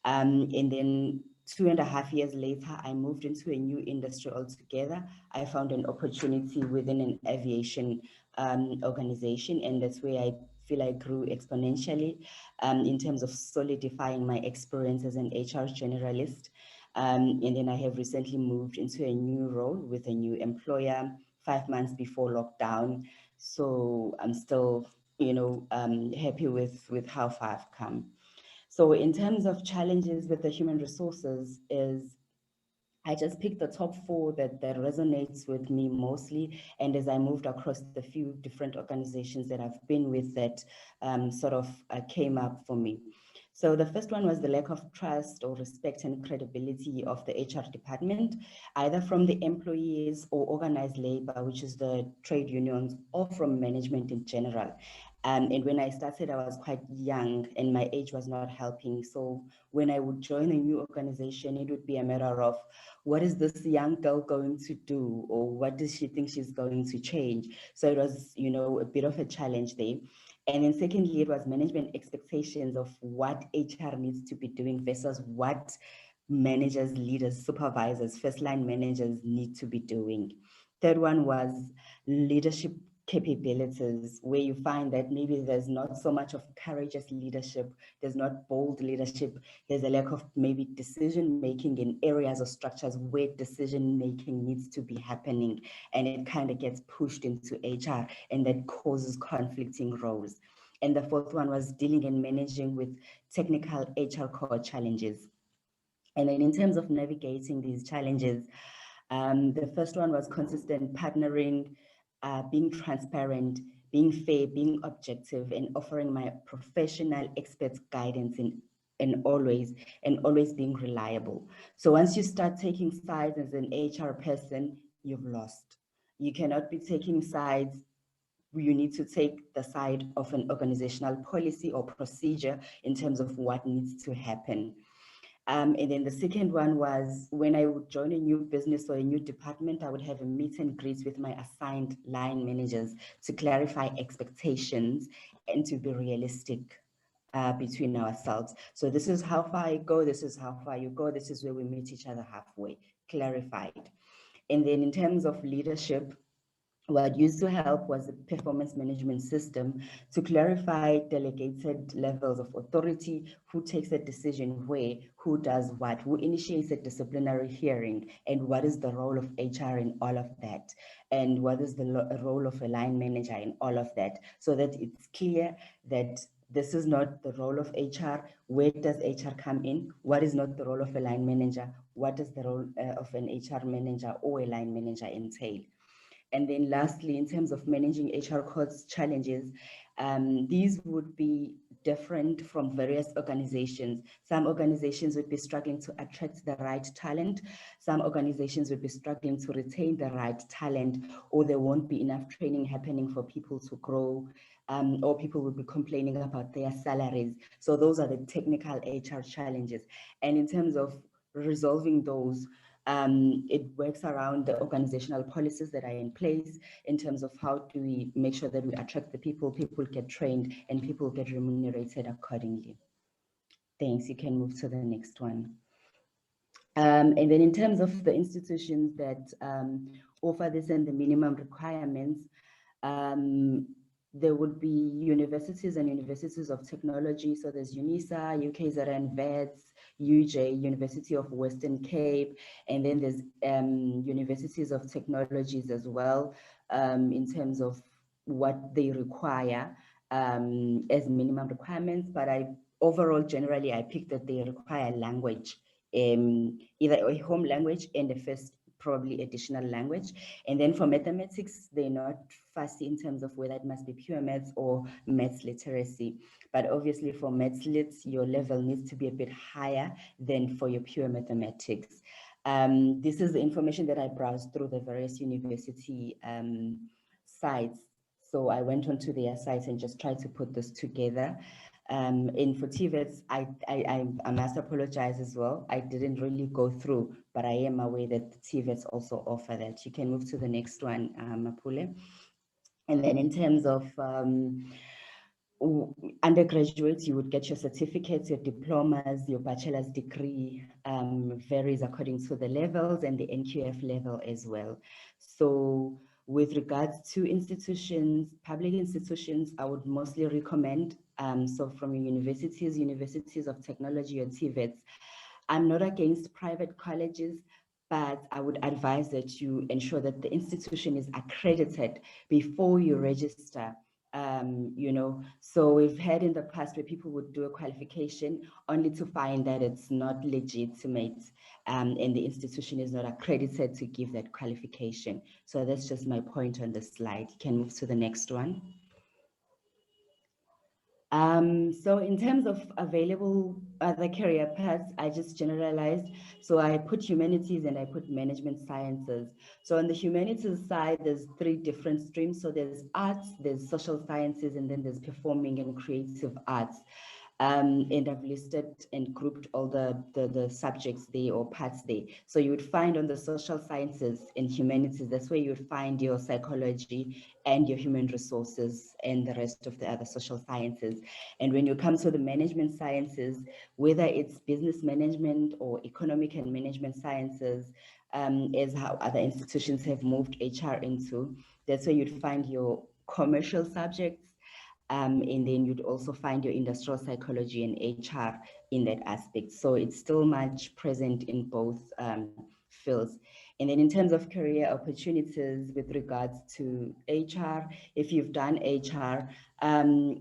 Speaker 9: And then 2.5 years later, I moved into a new industry altogether. I found an opportunity within an aviation organization, and that's where I feel I grew exponentially in terms of solidifying my experience as an HR generalist. And then I have recently moved into a new role with a new employer 5 months before lockdown. So I'm still, happy with how far I've come. So in terms of challenges with the human resources is, I just picked the top 4 that resonates with me mostly. And as I moved across the few different organizations that I've been with, that sort of came up for me. So the first one was the lack of trust or respect and credibility of the HR department, either from the employees or organized labor, which is the trade unions, or from management in general. And when I started, I was quite young and my age was not helping. So when I would join a new organization, it would be a matter of, what is this young girl going to do? Or what does she think she's going to change? So it was, a bit of a challenge there. And then secondly, it was management expectations of what HR needs to be doing versus what managers, leaders, supervisors, first line managers need to be doing. Third one was leadership capabilities, where you find that maybe there's not so much of courageous leadership, there's not bold leadership, there's a lack of maybe decision making in areas or structures where decision making needs to be happening, and it kind of gets pushed into HR, and that causes conflicting roles. And the fourth one was dealing and managing with technical HR core challenges. And then in terms of navigating these challenges, the first one was consistent partnering, being transparent, being fair, being objective, and offering my professional experts guidance and always being reliable. So once you start taking sides as an HR person, you've lost. You cannot be taking sides you need to take the side of an organizational policy or procedure in terms of what needs to happen. And then the second one was when I would join a new business or a new department, I would have a meet and greet with my assigned line managers to clarify expectations and to be realistic between ourselves. So this is how far I go, this is how far you go, this is where we meet each other halfway, clarified. And then in terms of leadership, what used to help was a performance management system to clarify delegated levels of authority, who takes a decision where, who does what, who initiates a disciplinary hearing, and what is the role of HR in all of that, and what is the role of a line manager in all of that, so that it's clear that this is not the role of HR. Where does HR come in? What is not the role of a line manager? What does the role of an HR manager or a line manager entail? And then lastly, in terms of managing HR cost challenges, these would be different from various organizations. Some organizations would be struggling to attract the right talent. Some organizations would be struggling to retain the right talent, or there won't be enough training happening for people to grow, or people will be complaining about their salaries. So those are the technical HR challenges. And in terms of resolving those, it works around the organizational policies that are in place in terms of how do we make sure that we attract the people get trained, and people get remunerated accordingly. Thanks. You can move to the next one. And then in terms of the institutions that offer this and the minimum requirements, there would be universities and universities of technology. So there's UNISA, UKZN, VETS, UJ, University of Western Cape, and then there's universities of technologies as well, in terms of what they require as minimum requirements. But overall, generally, I picked that they require language, either a home language and a first probably additional language. And then for mathematics, they're not fussy in terms of whether it must be pure maths or maths literacy. But obviously for maths lit, your level needs to be a bit higher than for your pure mathematics. This is the information that I browsed through the various university sites. So I went onto their sites and just tried to put this together. And for TVETs, I must apologize as well. I didn't really go through, but I am aware that the TVETs also offer that. You can move to the next one, Mapule. And then in terms of undergraduates, you would get your certificates, your diplomas, your bachelor's degree, varies according to the levels, and the NQF level as well. So with regards to institutions, public institutions, I would mostly recommend, so from universities of technology or TVETs. I'm not against private colleges, but I would advise that you ensure that the institution is accredited before you register. So we've had in the past where people would do a qualification only to find that it's not legitimate, and the institution is not accredited to give that qualification. So that's just my point on the slide. You can move to the next one. So in terms of available other career paths, I just generalized. So I put humanities and I put management sciences. So on the humanities side, there's 3 different streams. So there's arts, there's social sciences, and then there's performing and creative arts. And I've listed and grouped all the subjects there or parts there. So you would find on the social sciences and humanities, that's where you would find your psychology and your human resources and the rest of the other social sciences. And when you come to the management sciences, whether it's business management or economic and management sciences, as how other institutions have moved HR into, that's where you'd find your commercial subjects, and then you'd also find your industrial psychology and HR in that aspect. So it's still much present in both fields. And then in terms of career opportunities with regards to HR, if you've done HR,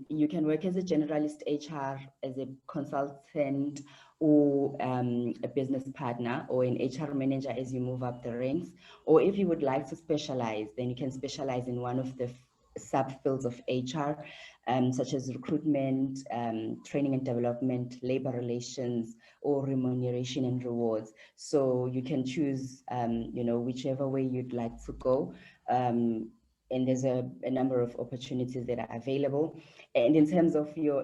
Speaker 9: you can work as a generalist HR, as a consultant, or a business partner, or an HR manager as you move up the ranks. Or if you would like to specialize, then you can specialize in one of the subfields of HR, such as recruitment, training and development, labor relations, or remuneration and rewards. So you can choose, whichever way you'd like to go. and there's a number of opportunities that are available. And in terms of your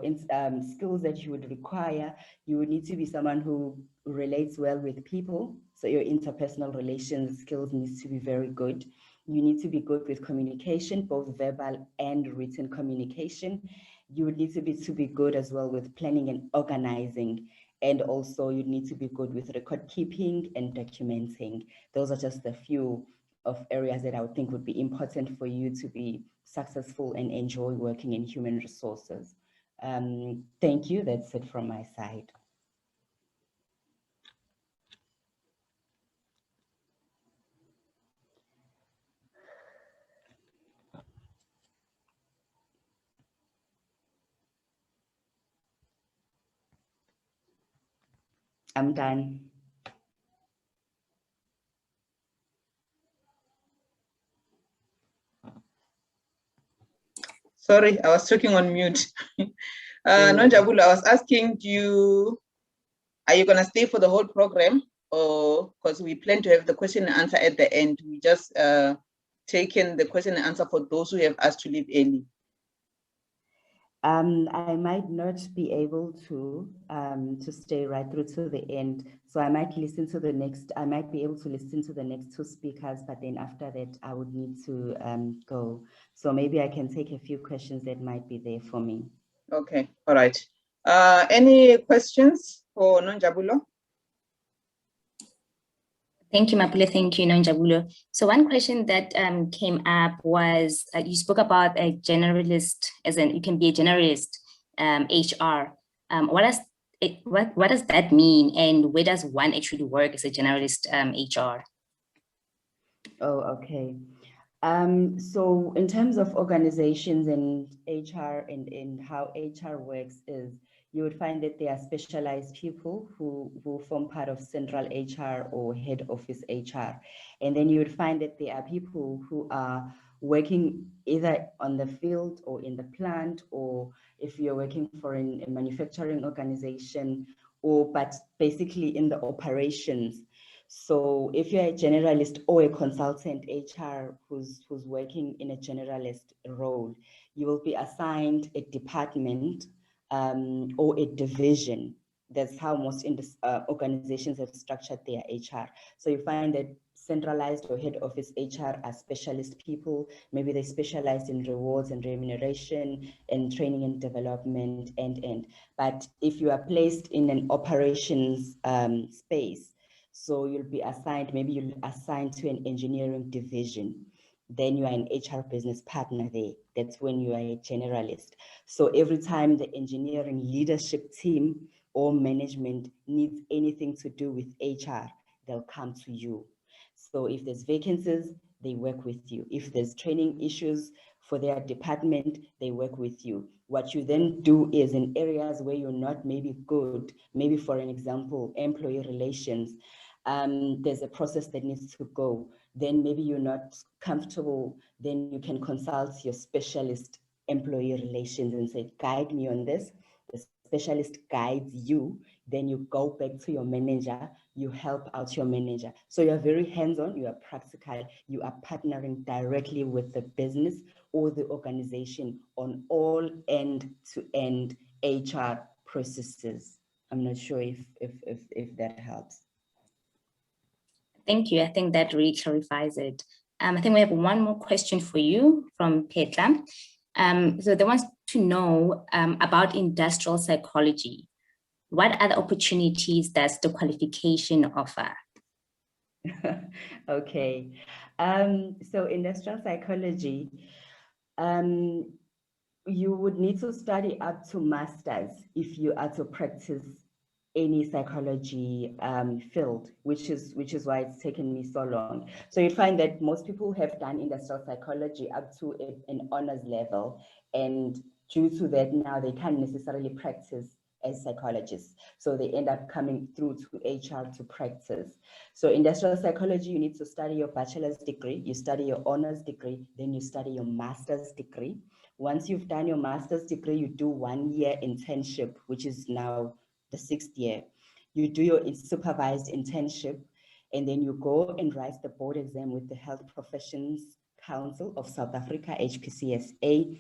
Speaker 9: skills that you would require, you would need to be someone who relates well with people. So your interpersonal relations skills needs to be very good. You need to be good with communication, both verbal and written communication. You would need to be good as well with planning and organizing. And also you need to be good with record keeping and documenting. Those are just a few of areas that I would think would be important for you to be successful and enjoy working in human resources. Thank you. That's it from my side. I'm done.
Speaker 1: Sorry, I was talking on mute. Nonjabulo, I was asking, are you gonna stay for the whole program, or because we plan to have the question and answer at the end? We just taken the question and answer for those who have asked to leave early.
Speaker 9: I might not be able to stay right through to the end. So I might listen to the next, I might be able to listen to the next two speakers, but then after that, I would need to go. So maybe I can take a few questions that might be there for me.
Speaker 1: Okay, all right. Any questions for Nonjabulo?
Speaker 8: Thank you, Mapule. Thank you, Nonjabulo. So one question that came up was, you spoke about a generalist, as in you can be a generalist HR. What does that mean, and where does one actually work as a generalist HR?
Speaker 9: Oh, okay. So in terms of organizations and HR and how HR works is, you would find that there are specialized people who form part of central HR or head office HR. And then you would find that there are people who are working either on the field or in the plant, or if you're working for a manufacturing organization, but basically in the operations. So if you're a generalist or a consultant HR who's working in a generalist role, you will be assigned a department or a division. That's how most organizations have structured their HR. So you find that centralized or head office HR are specialist people. Maybe they specialize in rewards and remuneration and training and development and. But if you are placed in an operations space, so you'll be assigned, maybe you'll assign to an engineering division. Then you are an HR business partner there. That's when you are a generalist. So every time the engineering leadership team or management needs anything to do with HR, they'll come to you. So if there's vacancies, they work with you. If there's training issues for their department, they work with you. What you then do is in areas where you're not maybe good, maybe for an example, employee relations, there's a process that needs to go. Then maybe you're not comfortable, then you can consult your specialist employee relations and say, guide me on this. The specialist guides you, then you go back to your manager, you help out your manager. So you're very hands-on, you are practical, you are partnering directly with the business or the organization on all end-to-end HR processes. I'm not sure if that helps.
Speaker 8: Thank you. I think that really clarifies it. I think we have one more question for you from Petra. So they want to know about industrial psychology. What other opportunities does the qualification offer?
Speaker 9: Okay. So industrial psychology, you would need to study up to masters if you are to practice any psychology field, which is why it's taken me so long. So you find that most people have done industrial psychology up to an honors level, and due to that now they can't necessarily practice as psychologists. So they end up coming through to HR to practice. So industrial psychology, you need to study your bachelor's degree, you study your honors degree, then you study your master's degree. Once you've done your master's degree, you do 1 year internship, which is now the 6th year. You do your supervised internship, and then you go and write the board exam with the Health Professions Council of South Africa, HPCSA.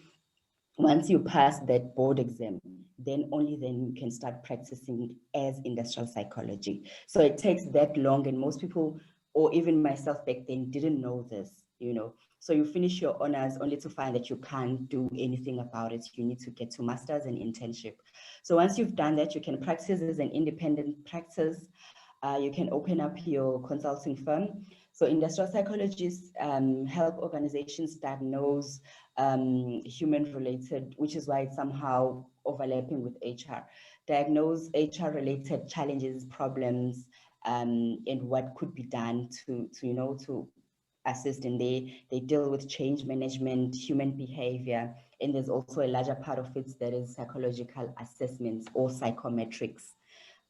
Speaker 9: Once you pass that board exam, then only then you can start practicing as industrial psychology. So it takes that long, and most people, or even myself back then, didn't know this, you know. So you finish your honors only to find that you can't do anything about it. You need to get to masters and internship. So once you've done that, you can practice as an independent practice. You can open up your consulting firm. So industrial psychologists help organizations diagnose human-related, which is why it's somehow overlapping with HR, diagnose HR-related challenges, problems, and what could be done to assist in they deal with change management, human behavior, and there's also a larger part of it that is psychological assessments or psychometrics.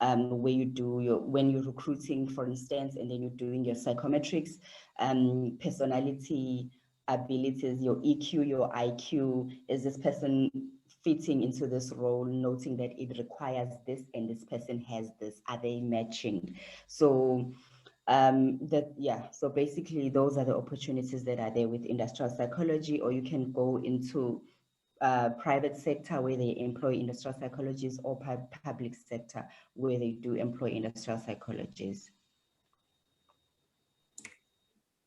Speaker 9: Where you do when you're recruiting, for instance, and then you're doing your psychometrics, personality, abilities, your EQ, your IQ, is this person fitting into this role, noting that it requires this and this person has this, are they matching? So so basically those are the opportunities that are there with industrial psychology, or you can go into private sector where they employ industrial psychologists, or public sector where they do employ industrial psychologists.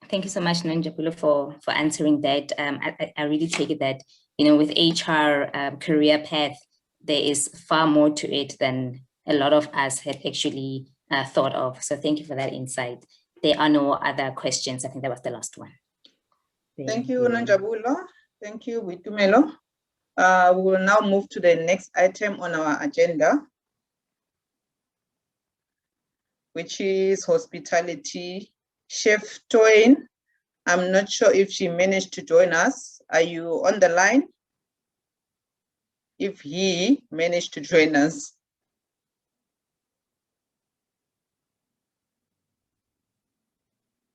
Speaker 8: Thank you so much, Nanjabulo, for answering that. I really take it that, you know, with HR career path, there is far more to it than a lot of us had actually thought of. So thank you for that insight. There are no other questions. I think that was the last one.
Speaker 1: Thank you, Nanjabulo. Thank you, Witumelo. We will now move to the next item on our agenda, which is hospitality. Chef Toyin, I'm not sure if she managed to join us. Are you on the line? If he managed to join us.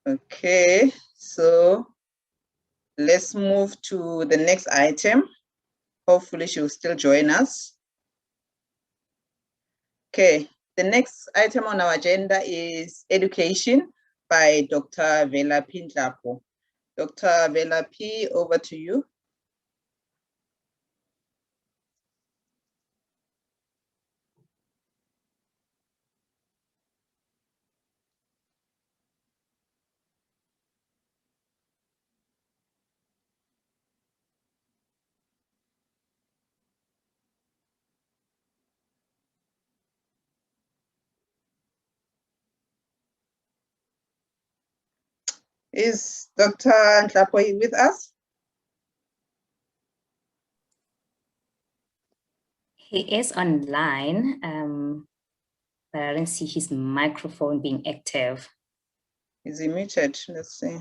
Speaker 1: Okay, so let's move to the next item. Hopefully she'll still join us. Okay, the next item on our agenda is education by Dr. Velaphi Ndlapo. Dr. Velaphi, over to you. Is Dr. Ndlapo with us?
Speaker 8: He is online, but I don't see his microphone being active.
Speaker 1: Is he muted? Let's see.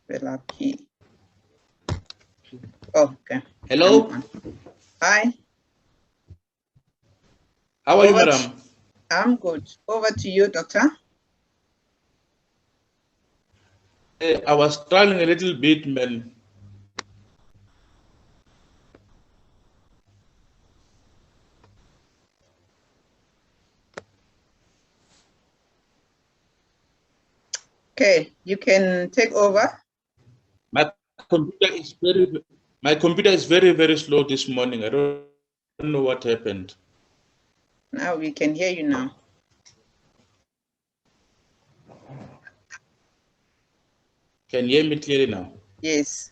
Speaker 1: Velaphi. Oh, okay.
Speaker 10: Hello.
Speaker 1: Hi.
Speaker 10: How are you, madam?
Speaker 1: I'm good. Over to you, doctor.
Speaker 10: I was struggling a little bit, man.
Speaker 1: Okay, you can take over.
Speaker 10: My computer is very, very slow this morning. I don't know what happened.
Speaker 1: Now we can hear you now.
Speaker 10: Can you hear me clearly now?
Speaker 1: Yes.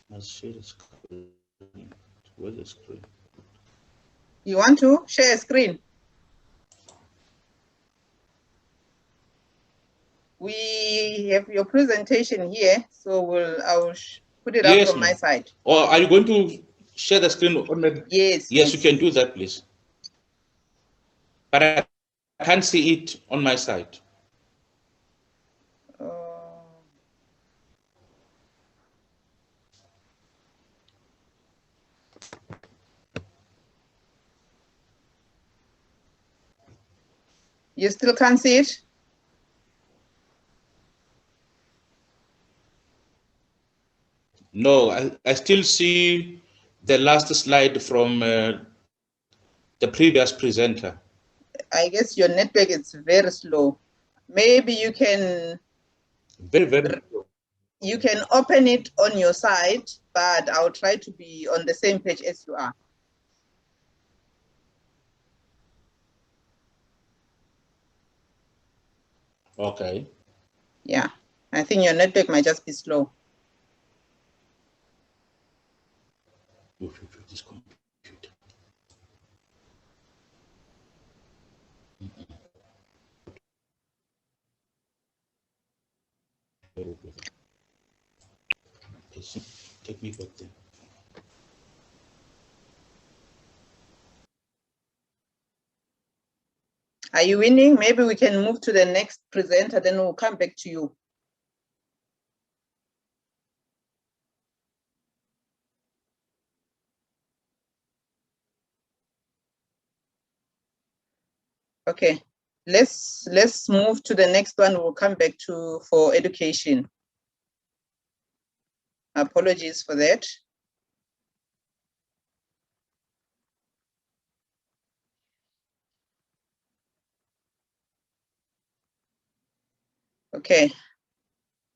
Speaker 10: Let's share the screen. Where's the screen?
Speaker 1: You want to share a screen? We have your presentation here, so I'll put it up from my side.
Speaker 10: Or are you going to share the screen on the?
Speaker 1: Yes.
Speaker 10: Yes, you can do that, please. But I can't see it on my side.
Speaker 1: You still can't see it?
Speaker 10: No, I still see the last slide from the previous presenter.
Speaker 1: I guess your network is very slow. Maybe you can
Speaker 10: Very slow.
Speaker 1: You can open it on your side, but I'll try to be on the same page as you are.
Speaker 10: Okay.
Speaker 1: Yeah, I think your network might just be slow.
Speaker 10: This computer. Take me back there.
Speaker 1: Are you winning? Maybe we can move to the next presenter, then we'll come back to you. Okay, let's move to the next one. We'll come back to for education. Apologies for that. Okay,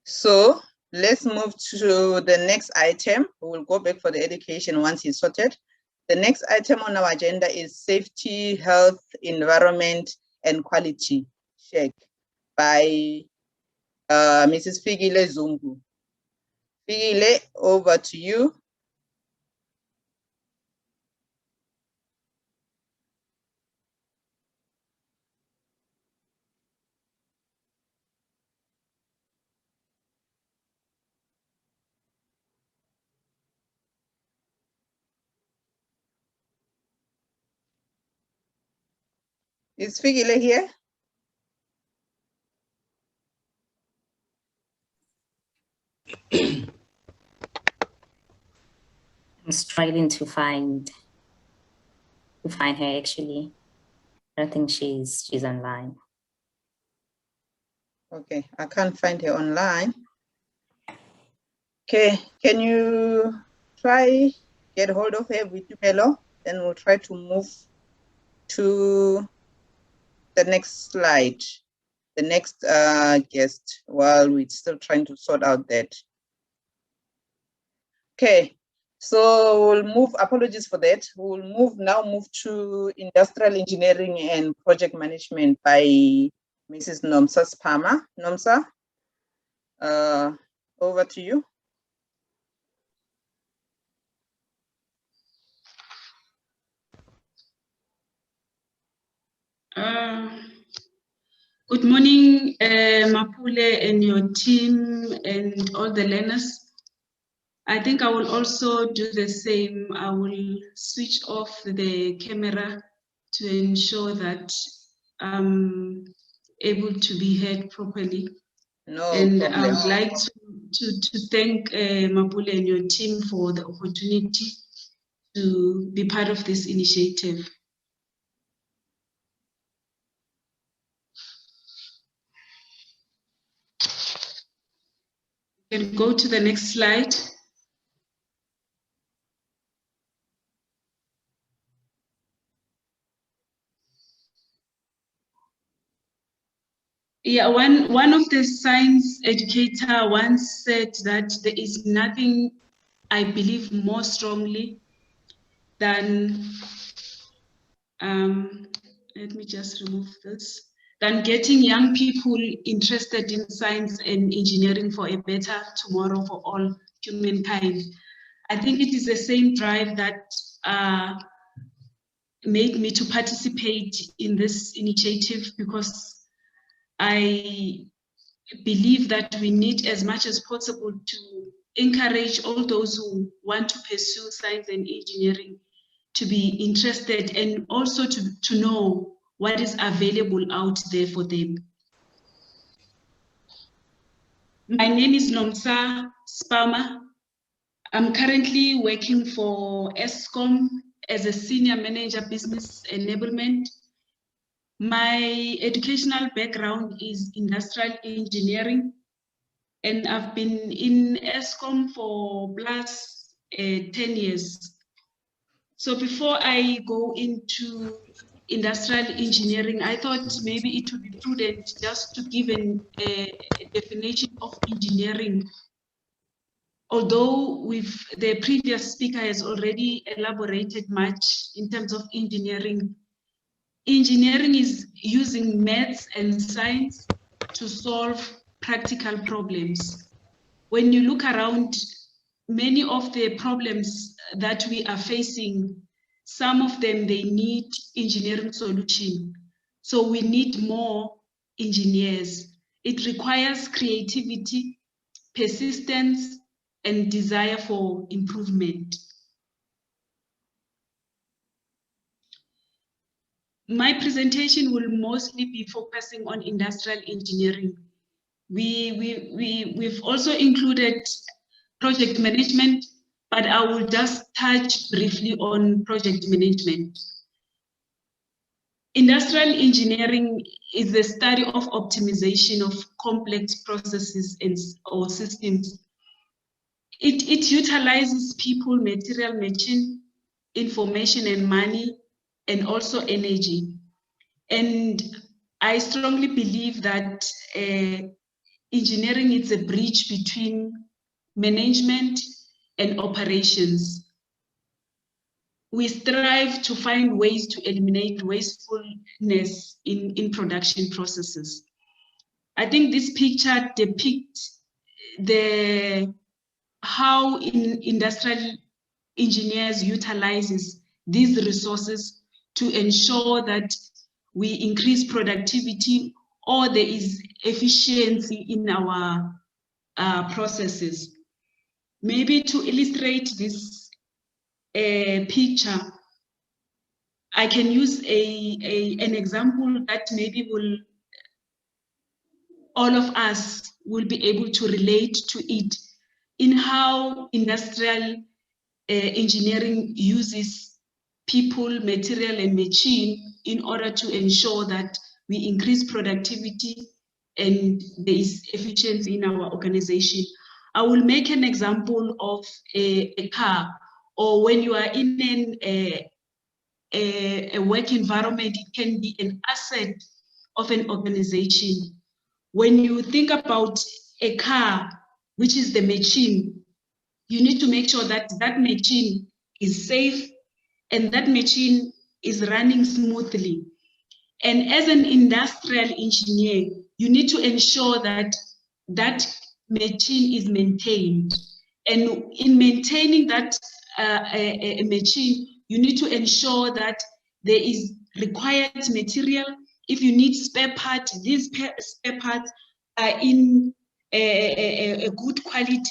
Speaker 1: so let's move to the next item. We'll go back for the education once it's sorted. The next item on our agenda is safety, health, environment, and quality check by Mrs. Figile Zungu. Figile, over to you. Is Figile here?
Speaker 11: I'm struggling to find her actually. I don't think she's online.
Speaker 1: Okay, I can't find her online. Okay, can you try get hold of her with Tumelo? Then we'll try to move to the next slide, the next guest, while we're still trying to sort out that. Okay, so we'll move, apologies for that. We'll move to industrial engineering and project management by Mrs. Nomsa Spama. Nomsa, over to you.
Speaker 12: Good morning, Mapule and your team and all the learners. I think I will also do the same. I will switch off the camera to ensure that I'm able to be heard properly.
Speaker 1: No
Speaker 12: and
Speaker 1: problem.
Speaker 12: I would like to thank Mapule and your team for the opportunity to be part of this initiative. You can go to the next slide. Yeah, one of the science educator once said that there is nothing I believe more strongly than, let me just remove this, than getting young people interested in science and engineering for a better tomorrow for all humankind. I think it is the same drive that made me to participate in this initiative, because I believe that we need as much as possible to encourage all those who want to pursue science and engineering to be interested, and also to know what is available out there for them. My name is Nomsa Spama. I'm currently working for Eskom as a senior manager business enablement. My educational background is industrial engineering, and I've been in Eskom for plus 10 years. So before I go into industrial engineering, I thought maybe it would be prudent just to give a definition of engineering. Although the previous speaker has already elaborated much in terms of engineering. Engineering is using maths and science to solve practical problems. When you look around, many of the problems that we are facing, some of them, they need engineering solution. So we need more engineers. It requires creativity, persistence, and desire for improvement. My presentation will mostly be focusing on industrial engineering. We've also included project management, but I will just touch briefly on project management. Industrial engineering is the study of optimization of complex processes or systems. It utilizes people, material, machine, information and money, and also energy. And I strongly believe that engineering is a bridge between management and operations. We strive to find ways to eliminate wastefulness in production processes. I think this picture depicts how industrial engineers utilizes these resources to ensure that we increase productivity or there is efficiency in our processes. Maybe to illustrate this picture, I can use an example that maybe all of us will be able to relate to it in how industrial engineering uses people, material, and machine in order to ensure that we increase productivity and there is efficiency in our organization. I will make an example of a car, or when you are in a work environment, it can be an asset of an organization. When you think about a car, which is the machine, you need to make sure that that machine is safe and that machine is running smoothly. And as an industrial engineer, you need to ensure that that machine is maintained. And in maintaining that a machine, you need to ensure that there is required material. If you need spare parts, these spare parts are in a good quality,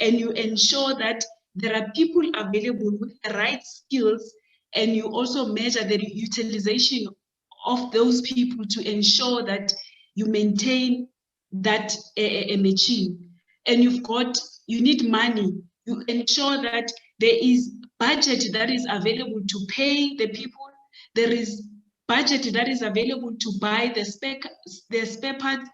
Speaker 12: and you ensure that there are people available with the right skills, and you also measure the utilization of those people to ensure that you maintain that a machine. And you need money. You ensure that there is budget that is available to pay the people. There is budget that is available to buy the spare parts,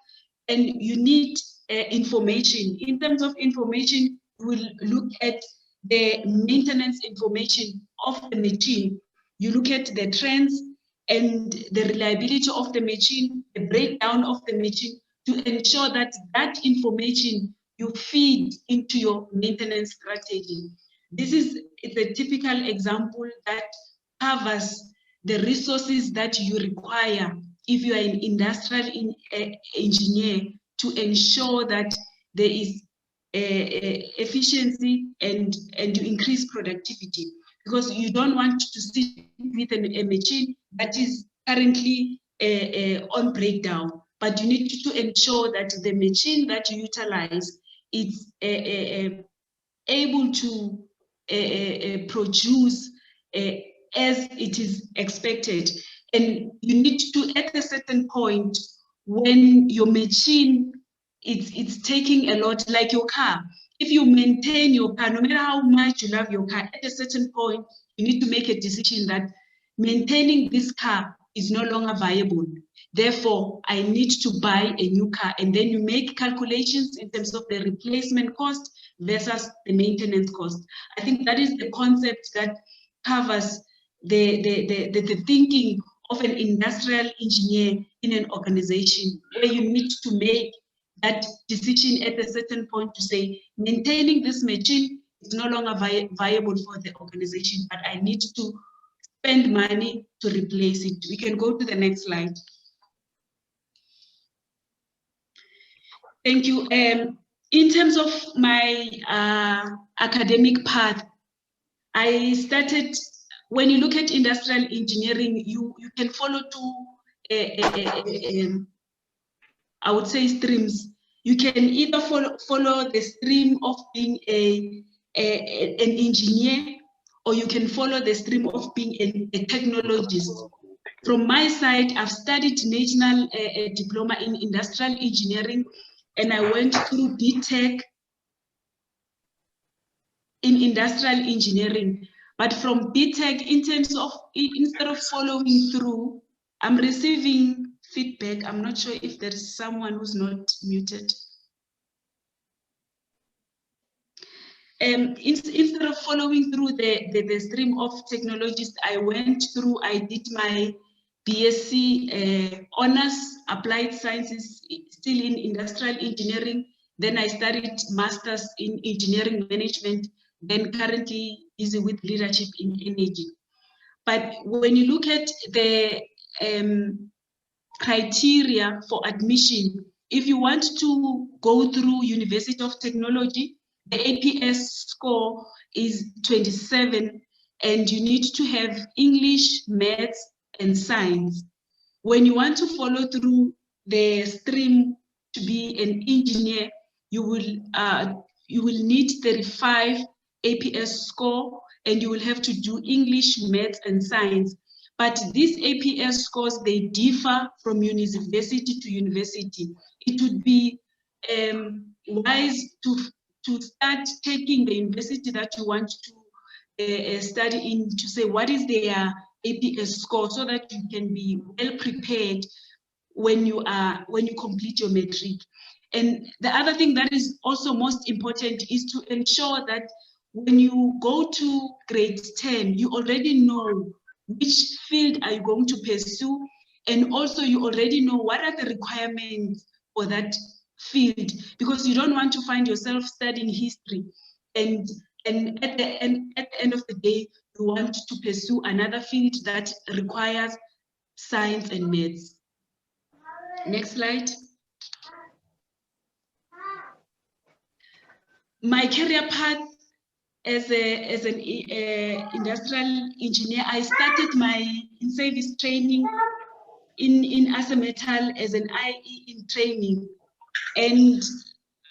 Speaker 12: and you need information. In terms of information, we'll look at the maintenance information of the machine. You look at the trends and the reliability of the machine, the breakdown of the machine, to ensure that that information you feed into your maintenance strategy. It's a typical example that covers the resources that you require if you are an industrial engineer to ensure that there is efficiency and to increase productivity, because you don't want to sit with a machine that is currently on breakdown, but you need to ensure that the machine that you utilize is able to produce as it is expected. And you need to, at a certain point, when your machine it's taking a lot, like your car. If you maintain your car, no matter how much you love your car, at a certain point, you need to make a decision that maintaining this car is no longer viable. Therefore, I need to buy a new car. And then you make calculations in terms of the replacement cost versus the maintenance cost. I think that is the concept that covers the thinking of an industrial engineer in an organization, where you need to make that decision at a certain point to say, maintaining this machine is no longer viable for the organization, but I need to spend money to replace it. We can go to the next slide. Thank you. In terms of my academic path, I started, when you look at industrial engineering, you can follow two, I would say, streams. You can either follow the stream of being an engineer, or you can follow the stream of being a technologist. From my side, I've studied national diploma in industrial engineering, and I went through BTech in industrial engineering. But from BTech, in terms of, instead of following through, I'm receiving feedback. I'm not sure if there is someone who's not muted. Instead of following through the stream of technologists, I did my BSc honors, applied sciences, still in industrial engineering. Then I studied masters in engineering management, then currently busy with leadership in energy. But when you look at the criteria for admission, if you want to go through University of Technology, the APS score is 27, and you need to have English, maths, and science. When you want to follow through the stream to be an engineer, you will need 35 APS score, and you will have to do English, maths, and science. But these APS scores, they differ from university to university. It would be wise to start taking the university that you want to study in, to say what is their APS score, so that you can be well prepared when you complete your matric. And the other thing that is also most important is to ensure that when you go to grade 10, you already know which field are you going to pursue, and also you already know what are the requirements for that field, because you don't want to find yourself studying history and at the end of the day you want to pursue another field that requires science and maths. Next slide. My career path as an industrial engineer, I started my in-service training in Asametal as an IE in training. And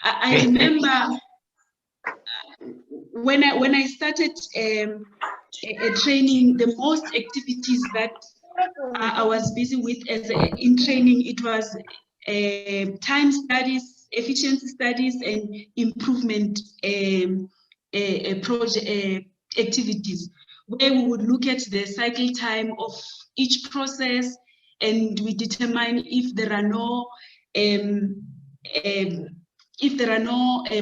Speaker 12: I remember when I started a training, the most activities that I was busy with in training, it was time studies, efficiency studies, and improvement project activities, where we would look at the cycle time of each process, and we determine if there are no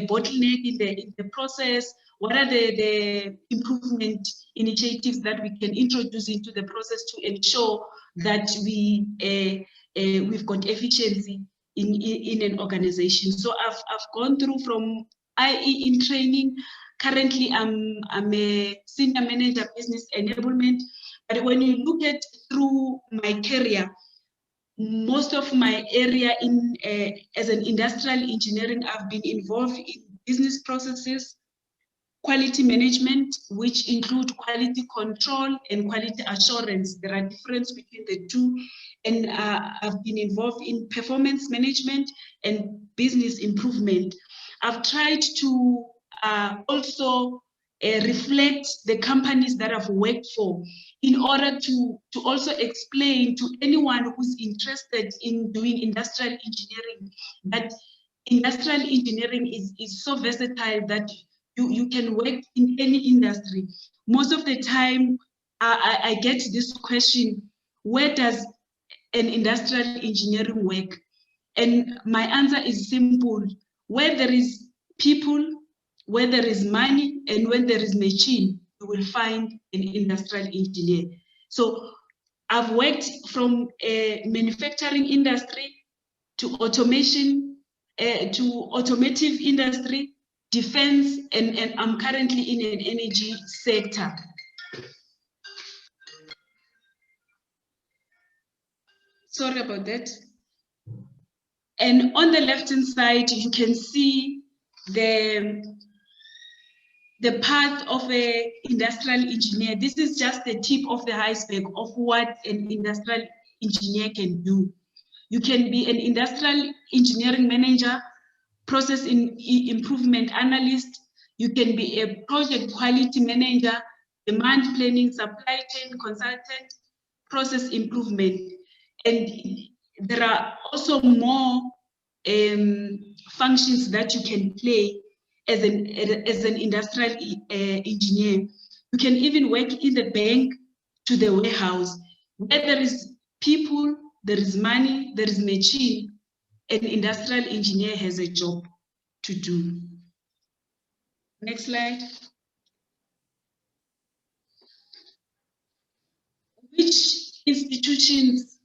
Speaker 12: bottleneck in the process. What are the improvement initiatives that we can introduce into the process to ensure that we've got efficiency in an organization? So I've gone through from IE in training. Currently, I'm a senior manager business enablement. But when you look at through my career, most of my area as an industrial engineering, I've been involved in business processes, quality management, which include quality control and quality assurance. There are differences between the two. And I've been involved in performance management and business improvement. I've tried to also reflect the companies that I've worked for, in order to also explain to anyone who's interested in doing industrial engineering that industrial engineering is so versatile that you can work in any industry. Most of the time, I get this question, where does an industrial engineering work? And my answer is simple: where there is people, where there is money, and when there is machine, you will find an industrial engineer. So I've worked from a manufacturing industry to automation, to automotive industry, defense, and I'm currently in an energy sector. Sorry about that. And on the left-hand side, you can see the path of an industrial engineer. This is just the tip of the iceberg of what an industrial engineer can do. You can be an industrial engineering manager, process improvement analyst. You can be a project quality manager, demand planning, supply chain consultant, process improvement. And there are also more functions that you can play as an industrial engineer. You can even work in the bank to the warehouse. Where there is people, there is money, there is machine, an industrial engineer has a job to do. Next slide. Which institutions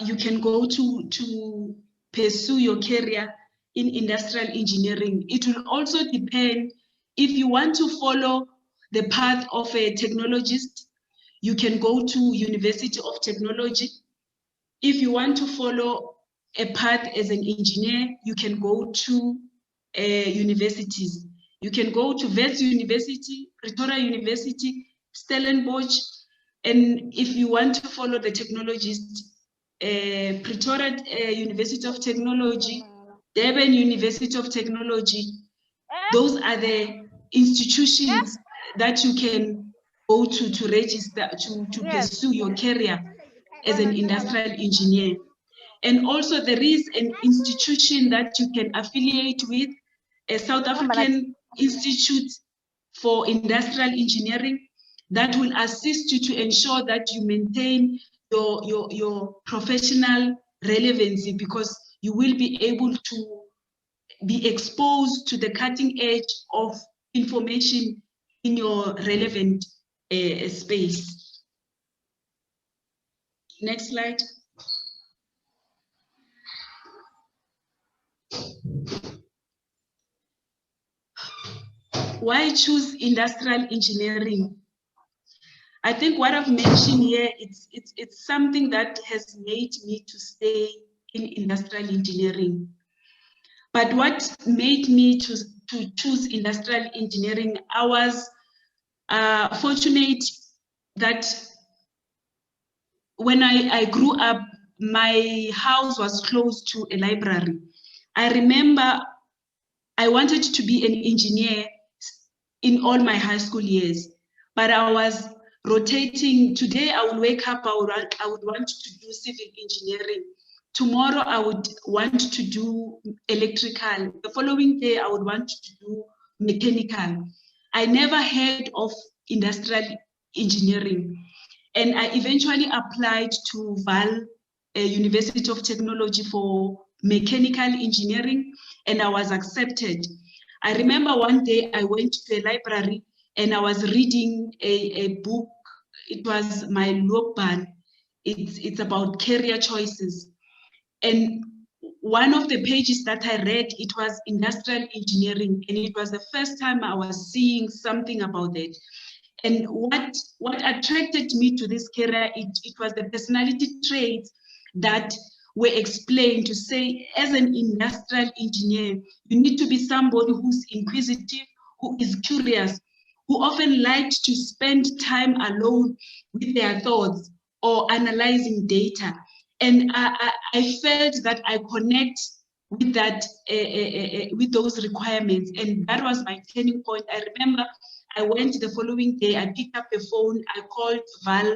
Speaker 12: you can go to pursue your career in industrial engineering? It will also depend. If you want to follow the path of a technologist, you can go to University of Technology. If you want to follow a path as an engineer, you can go to universities. You can go to Wits University, Pretoria University, Stellenbosch, and if you want to follow the technologist, Pretoria University of Technology, Durban University of Technology, those are the institutions that you can go to register, to pursue your career as an industrial engineer. And also there is an institution that you can affiliate with, a South African Institute for Industrial Engineering, that will assist you to ensure that you maintain your professional relevancy, because you will be able to be exposed to the cutting edge of information in your relevant space. Next slide. Why choose industrial engineering? I think what I've mentioned here, it's something that has made me to stay in industrial engineering. But what made me to choose industrial engineering, I was fortunate that when I grew up, my house was close to a library. I remember I wanted to be an engineer in all my high school years, but I was rotating. Today I would wake up, I would want to do civil engineering. Tomorrow I would want to do electrical. The following day I would want to do mechanical. I never heard of industrial engineering. And I eventually applied to University of Technology for mechanical engineering, and I was accepted. I remember one day I went to a library and I was reading a book. It was my Lokban. It's about career choices. And one of the pages that I read, it was industrial engineering. And it was the first time I was seeing something about it. And what attracted me to this career, it was the personality traits that were explained to say, as an industrial engineer, you need to be somebody who's inquisitive, who is curious, who often likes to spend time alone with their thoughts or analyzing data. And I felt that I connect with that, with those requirements. And that was my turning point. I remember I went the following day, I picked up the phone, I called Val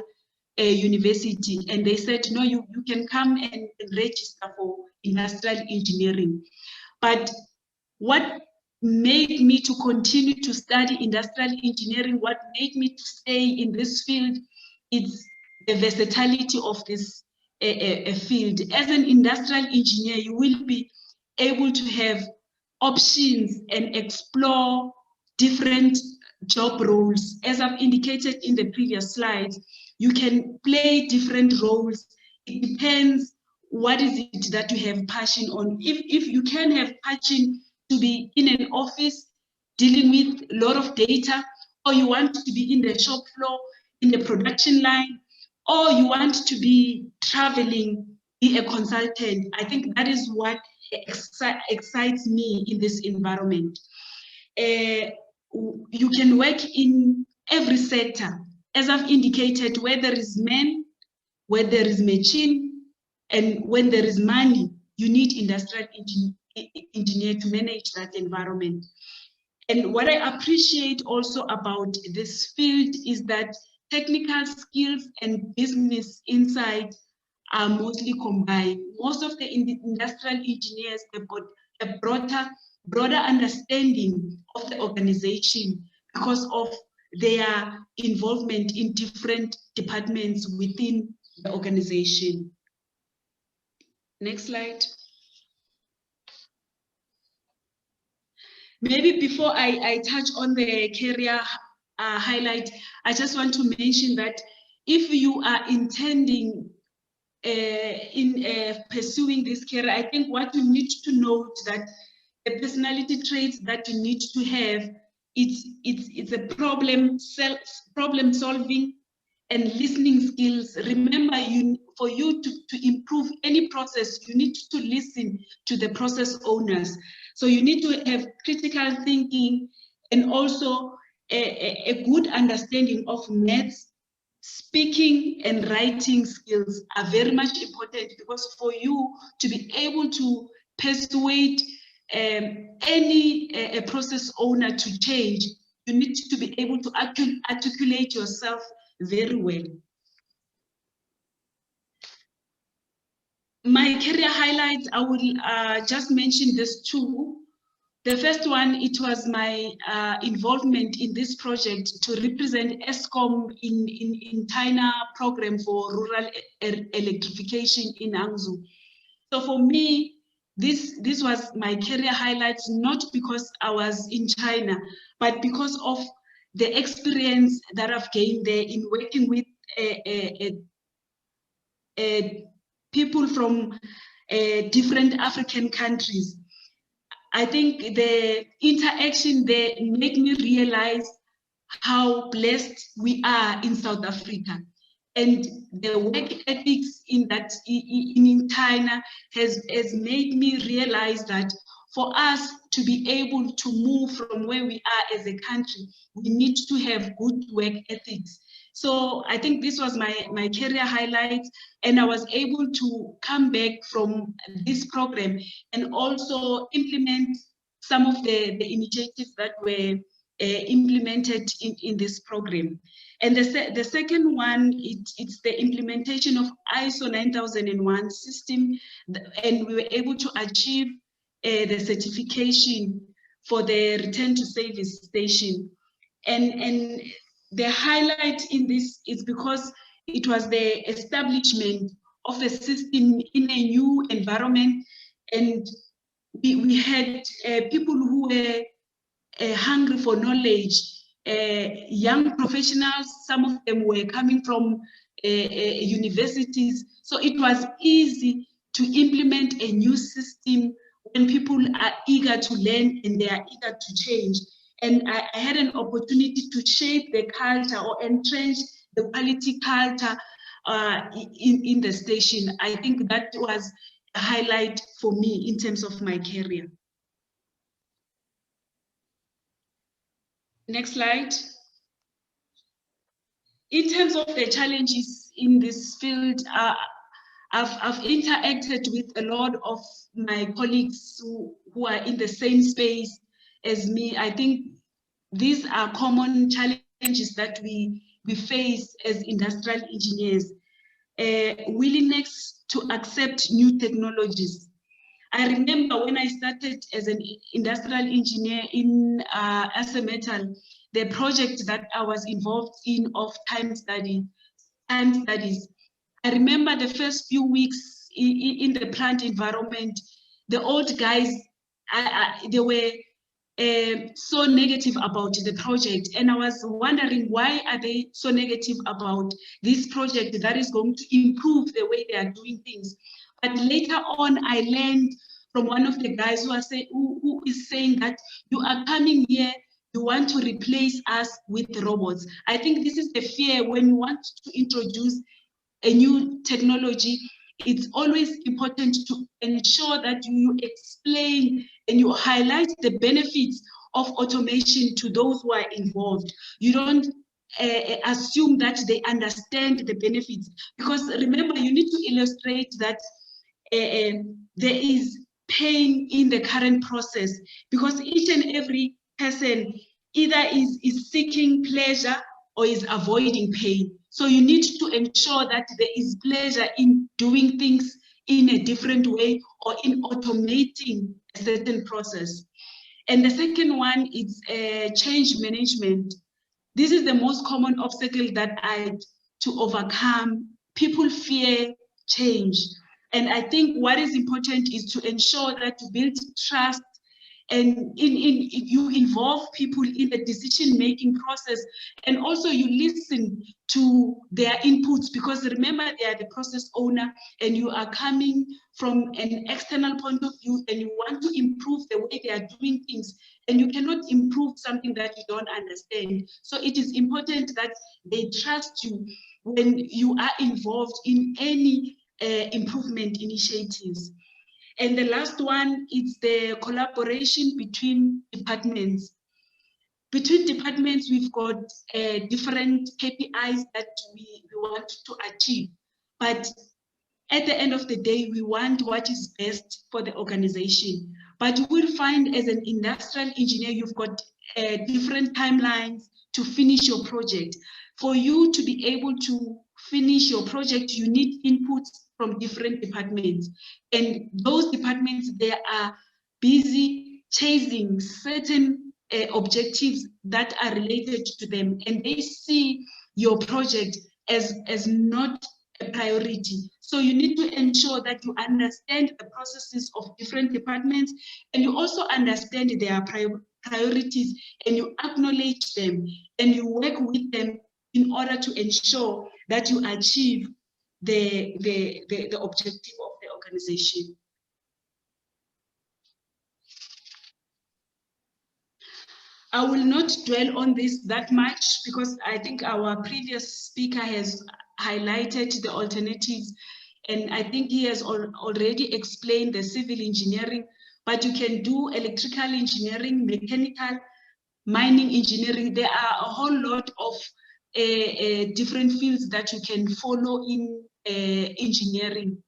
Speaker 12: University, and they said, no, you can come and register for industrial engineering. But what made me to continue to study industrial engineering, what made me to stay in this field, is the versatility of this field. As an industrial engineer, you will be able to have options and explore different job roles. As I've indicated in the previous slides, you can play different roles. It depends what is it that you have passion on. If you can have passion to be in an office dealing with a lot of data, or you want to be in the shop floor, in the production line, or you want to be traveling, be a consultant, I think that is what excites me in this environment. You can work in every sector. As I've indicated, where there is men, where there is machine, and when there is money, you need industrial engineer to manage that environment. And what I appreciate also about this field is that technical skills and business insight are mostly combined. Most of the industrial engineers have got a broader understanding of the organization because of their involvement in different departments within the organization. Next slide. Maybe before I touch on the career highlight, I just want to mention that if you are intending in pursuing this career, I think what you need to note that the personality traits that you need to have, it's a problem solving and listening skills. Remember, for you to improve any process, you need to listen to the process owners. So you need to have critical thinking and also a good understanding of maths. Speaking and writing skills are very much important because for you to be able to persuade any process owner to change, you need to be able to articulate yourself very well. My career highlights, I will just mention these two. The first one, it was my involvement in this project to represent Eskom in China program for rural electrification in Angzu. So for me, this was my career highlights, not because I was in China, but because of the experience that I've gained there in working with people from different African countries. I think the interaction there made me realize how blessed we are in South Africa. And the work ethics in China has made me realize that for us to be able to move from where we are as a country, we need to have good work ethics. So I think this was my career highlight, and I was able to come back from this program and also implement some of the initiatives that were implemented in this program. And the second one, it's the implementation of ISO 9001 system, and we were able to achieve the certification for the return to service station. And the highlight in this is because it was the establishment of a system in a new environment, and we had people who were hungry for knowledge, young professionals. Some of them were coming from universities. So it was easy to implement a new system when people are eager to learn and they are eager to change. And I had an opportunity to shape the culture or entrench the quality culture in the station. I think that was a highlight for me in terms of my career. Next slide. In terms of the challenges in this field, I've interacted with a lot of my colleagues who are in the same space as me. I think these are common challenges that we face as industrial engineers. Willingness to accept new technologies. I remember when I started as an industrial engineer in Metal, the project that I was involved in of time studies. I remember the first few weeks in the plant environment, the old guys, they were so negative about the project, and I was wondering why are they so negative about this project that is going to improve the way they are doing things. But later on, I learned from one of the guys who is saying that you are coming here, you want to replace us with robots. I think this is the fear when you want to introduce a new technology. It's always important to ensure that you explain and you highlight the benefits of automation to those who are involved. You don't assume that they understand the benefits, because remember, you need to illustrate that there is pain in the current process, because each and every person either is seeking pleasure or is avoiding pain. So you need to ensure that there is pleasure in doing things in a different way or in automating a certain process. And the second one is change management. This is the most common obstacle that I had to overcome. People fear change. And I think what is important is to ensure that you build trust and you involve people in the decision-making process, and also you listen to their inputs, because remember, they are the process owner and you are coming from an external point of view and you want to improve the way they are doing things, and you cannot improve something that you don't understand. So it is important that they trust you when you are involved in any improvement initiatives. And the last one is the collaboration between departments. Between departments, we've got different KPIs that we want to achieve. But at the end of the day, we want what is best for the organization. But you will find, as an industrial engineer, you've got different timelines to finish your project. For you to be able to finish your project, you need inputs from different departments. And those departments, they are busy chasing certain objectives that are related to them. And they see your project as not a priority. So you need to ensure that you understand the processes of different departments, and you also understand their priorities, and you acknowledge them, and you work with them in order to ensure that you achieve the objective of the organization. I will not dwell on this that much, because I think our previous speaker has highlighted the alternatives, and I think he has already explained the civil engineering, but you can do electrical engineering, mechanical, mining engineering. There are a whole lot of different fields that you can follow in engineering.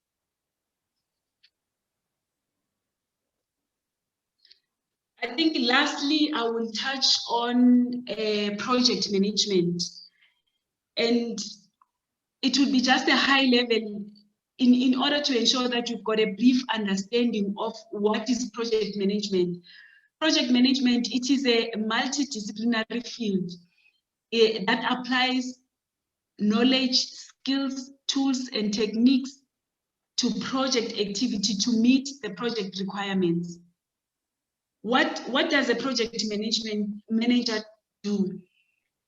Speaker 12: I think lastly, I will touch on project management. And it will be just a high level in order to ensure that you've got a brief understanding of what is project management. Project management, it is a multidisciplinary field that applies knowledge, skills, tools, and techniques to project activity to meet the project requirements. What does a project management manager do?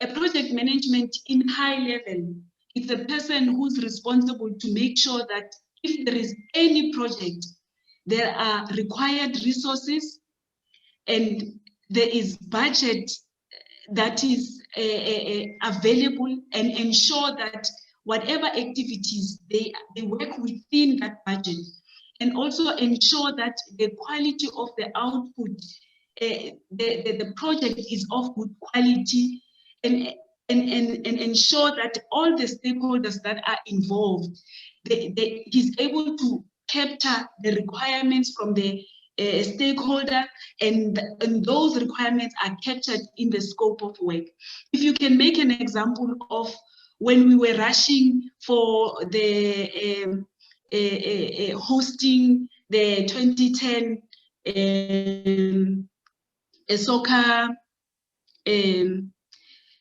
Speaker 12: A project management in high level, it's a person who's responsible to make sure that if there is any project, there are required resources and there is budget that is available, and ensure that whatever activities they work within that budget, and also ensure that the quality of the output, the project is of good quality, and ensure that all the stakeholders that are involved, he's able to capture the requirements from the stakeholder, and those requirements are captured in the scope of work. If you can make an example of when we were rushing for the hosting the 2010 soccer,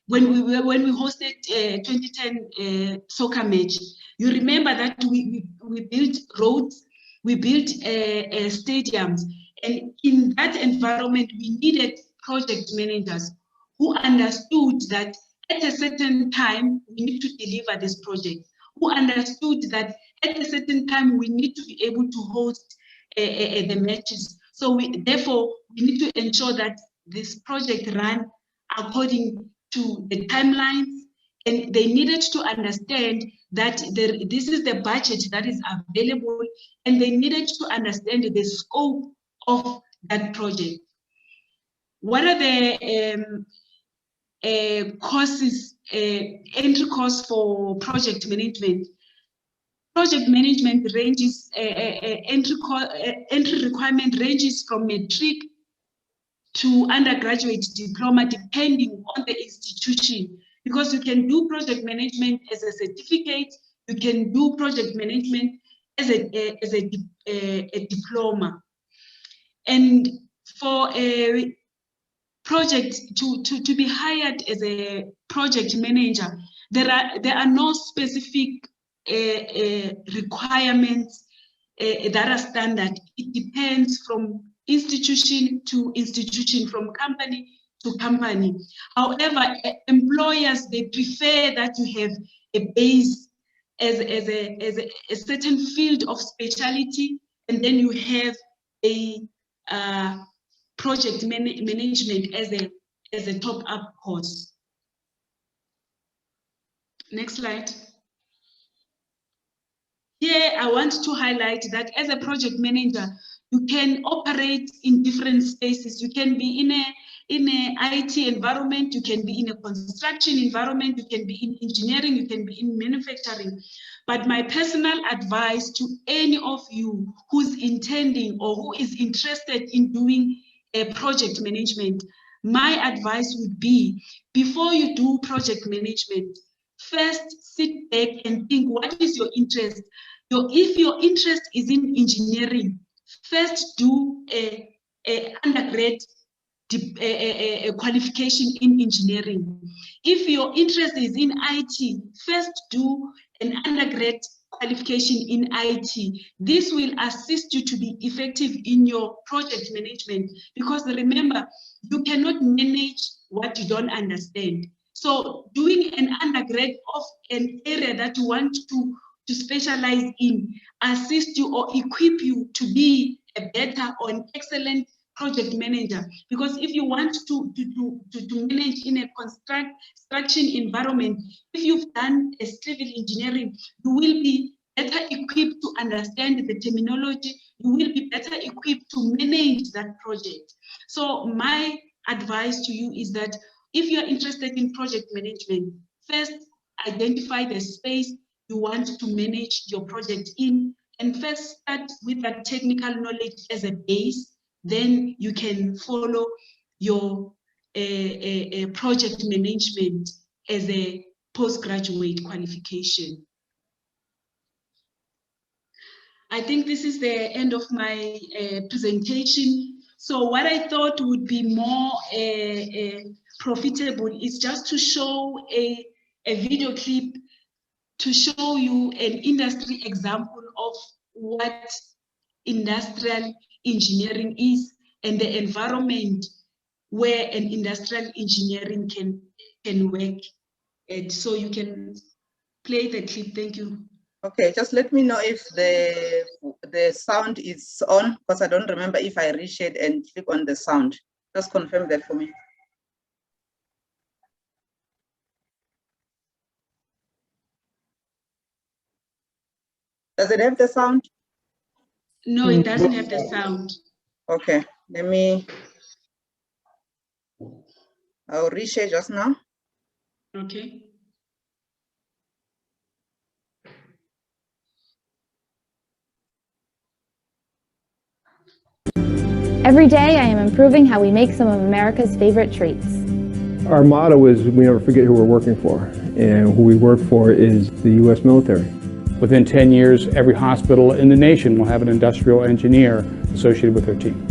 Speaker 12: when we hosted 2010 soccer match, you remember that we built roads, we built stadiums, and in that environment we needed project managers who understood that at a certain time we need to deliver this project, who understood that at a certain time we need to be able to host the matches. So therefore we need to ensure that this project ran according to the timelines, and they needed to understand that this is the budget that is available, and they needed to understand the scope of that project. What are the courses, entry course for project management? Project management ranges, entry requirement ranges from matric to undergraduate diploma, depending on the institution. Because you can do project management as a certificate, you can do project management as a diploma. And for a project to be hired as a project manager, there are no specific requirements that are standard. It depends from institution to institution, from company to company. However, employers, they prefer that you have a base as a certain field of specialty, and then you have a project management as a top-up course. Next slide. Here, I want to highlight that as a project manager, you can operate in different spaces. You can be in a IT environment, you can be in a construction environment, you can be in engineering, you can be in manufacturing. But my personal advice to any of you who's intending or who is interested in doing a project management, my advice would be, before you do project management, first sit back and think, what is your interest? If your interest is in engineering, first do a undergrad qualification in engineering. If your interest is in IT, first do an undergrad qualification in IT. This will assist you to be effective in your project management, because remember, you cannot manage what you don't understand. So doing an undergrad of an area that you want to specialize in assist you or equip you to be a better or an excellent project manager. Because if you want to manage in a construction environment, if you've done a civil engineering, you will be better equipped to understand the terminology, you will be better equipped to manage that project. So my advice to you is that if you're interested in project management, first identify the space you want to manage your project in, and first start with that technical knowledge as a base. Then you can follow your project management as a postgraduate qualification. I think this is the end of my presentation. So what I thought would be more profitable is just to show a video clip to show you an industry example of what industrial engineering is and the environment where an industrial engineering can work. And so you can play the clip. Thank you.
Speaker 1: Okay, just let me know if the sound is on, because I don't remember if I reshared and click on the sound. Just confirm that for me. Does it have the sound?
Speaker 12: No, it doesn't have the sound.
Speaker 1: Okay, I'll reshare just now.
Speaker 12: Okay.
Speaker 13: Every day I am improving how we make some of America's favorite treats.
Speaker 14: Our motto is we never forget who we're working for, and who we work for is the U.S. military.
Speaker 15: Within 10 years, every hospital in the nation will have an industrial engineer associated with their team.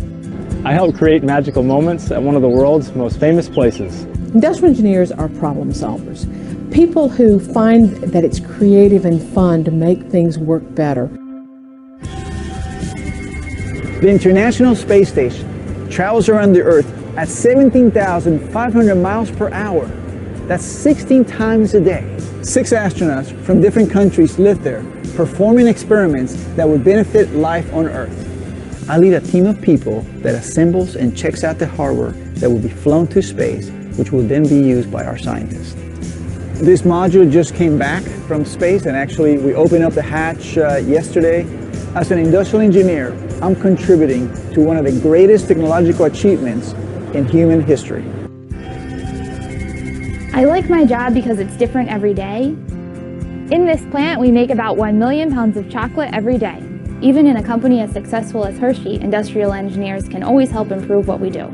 Speaker 16: I help create magical moments at one of the world's most famous places.
Speaker 17: Industrial engineers are problem solvers. People who find that it's creative and fun to make things work better.
Speaker 18: The International Space Station travels around the Earth at 17,500 miles per hour. That's 16 times a day. 6 astronauts from different countries live there, performing experiments that would benefit life on Earth. I lead a team of people that assembles and checks out the hardware that will be flown to space, which will then be used by our scientists. This module just came back from space, and actually we opened up the hatch yesterday. As an industrial engineer, I'm contributing to one of the greatest technological achievements in human history.
Speaker 13: I like my job because it's different every day. In this plant, we make about 1 million pounds of chocolate every day. Even in a company as successful as Hershey, industrial engineers can always help improve what we do.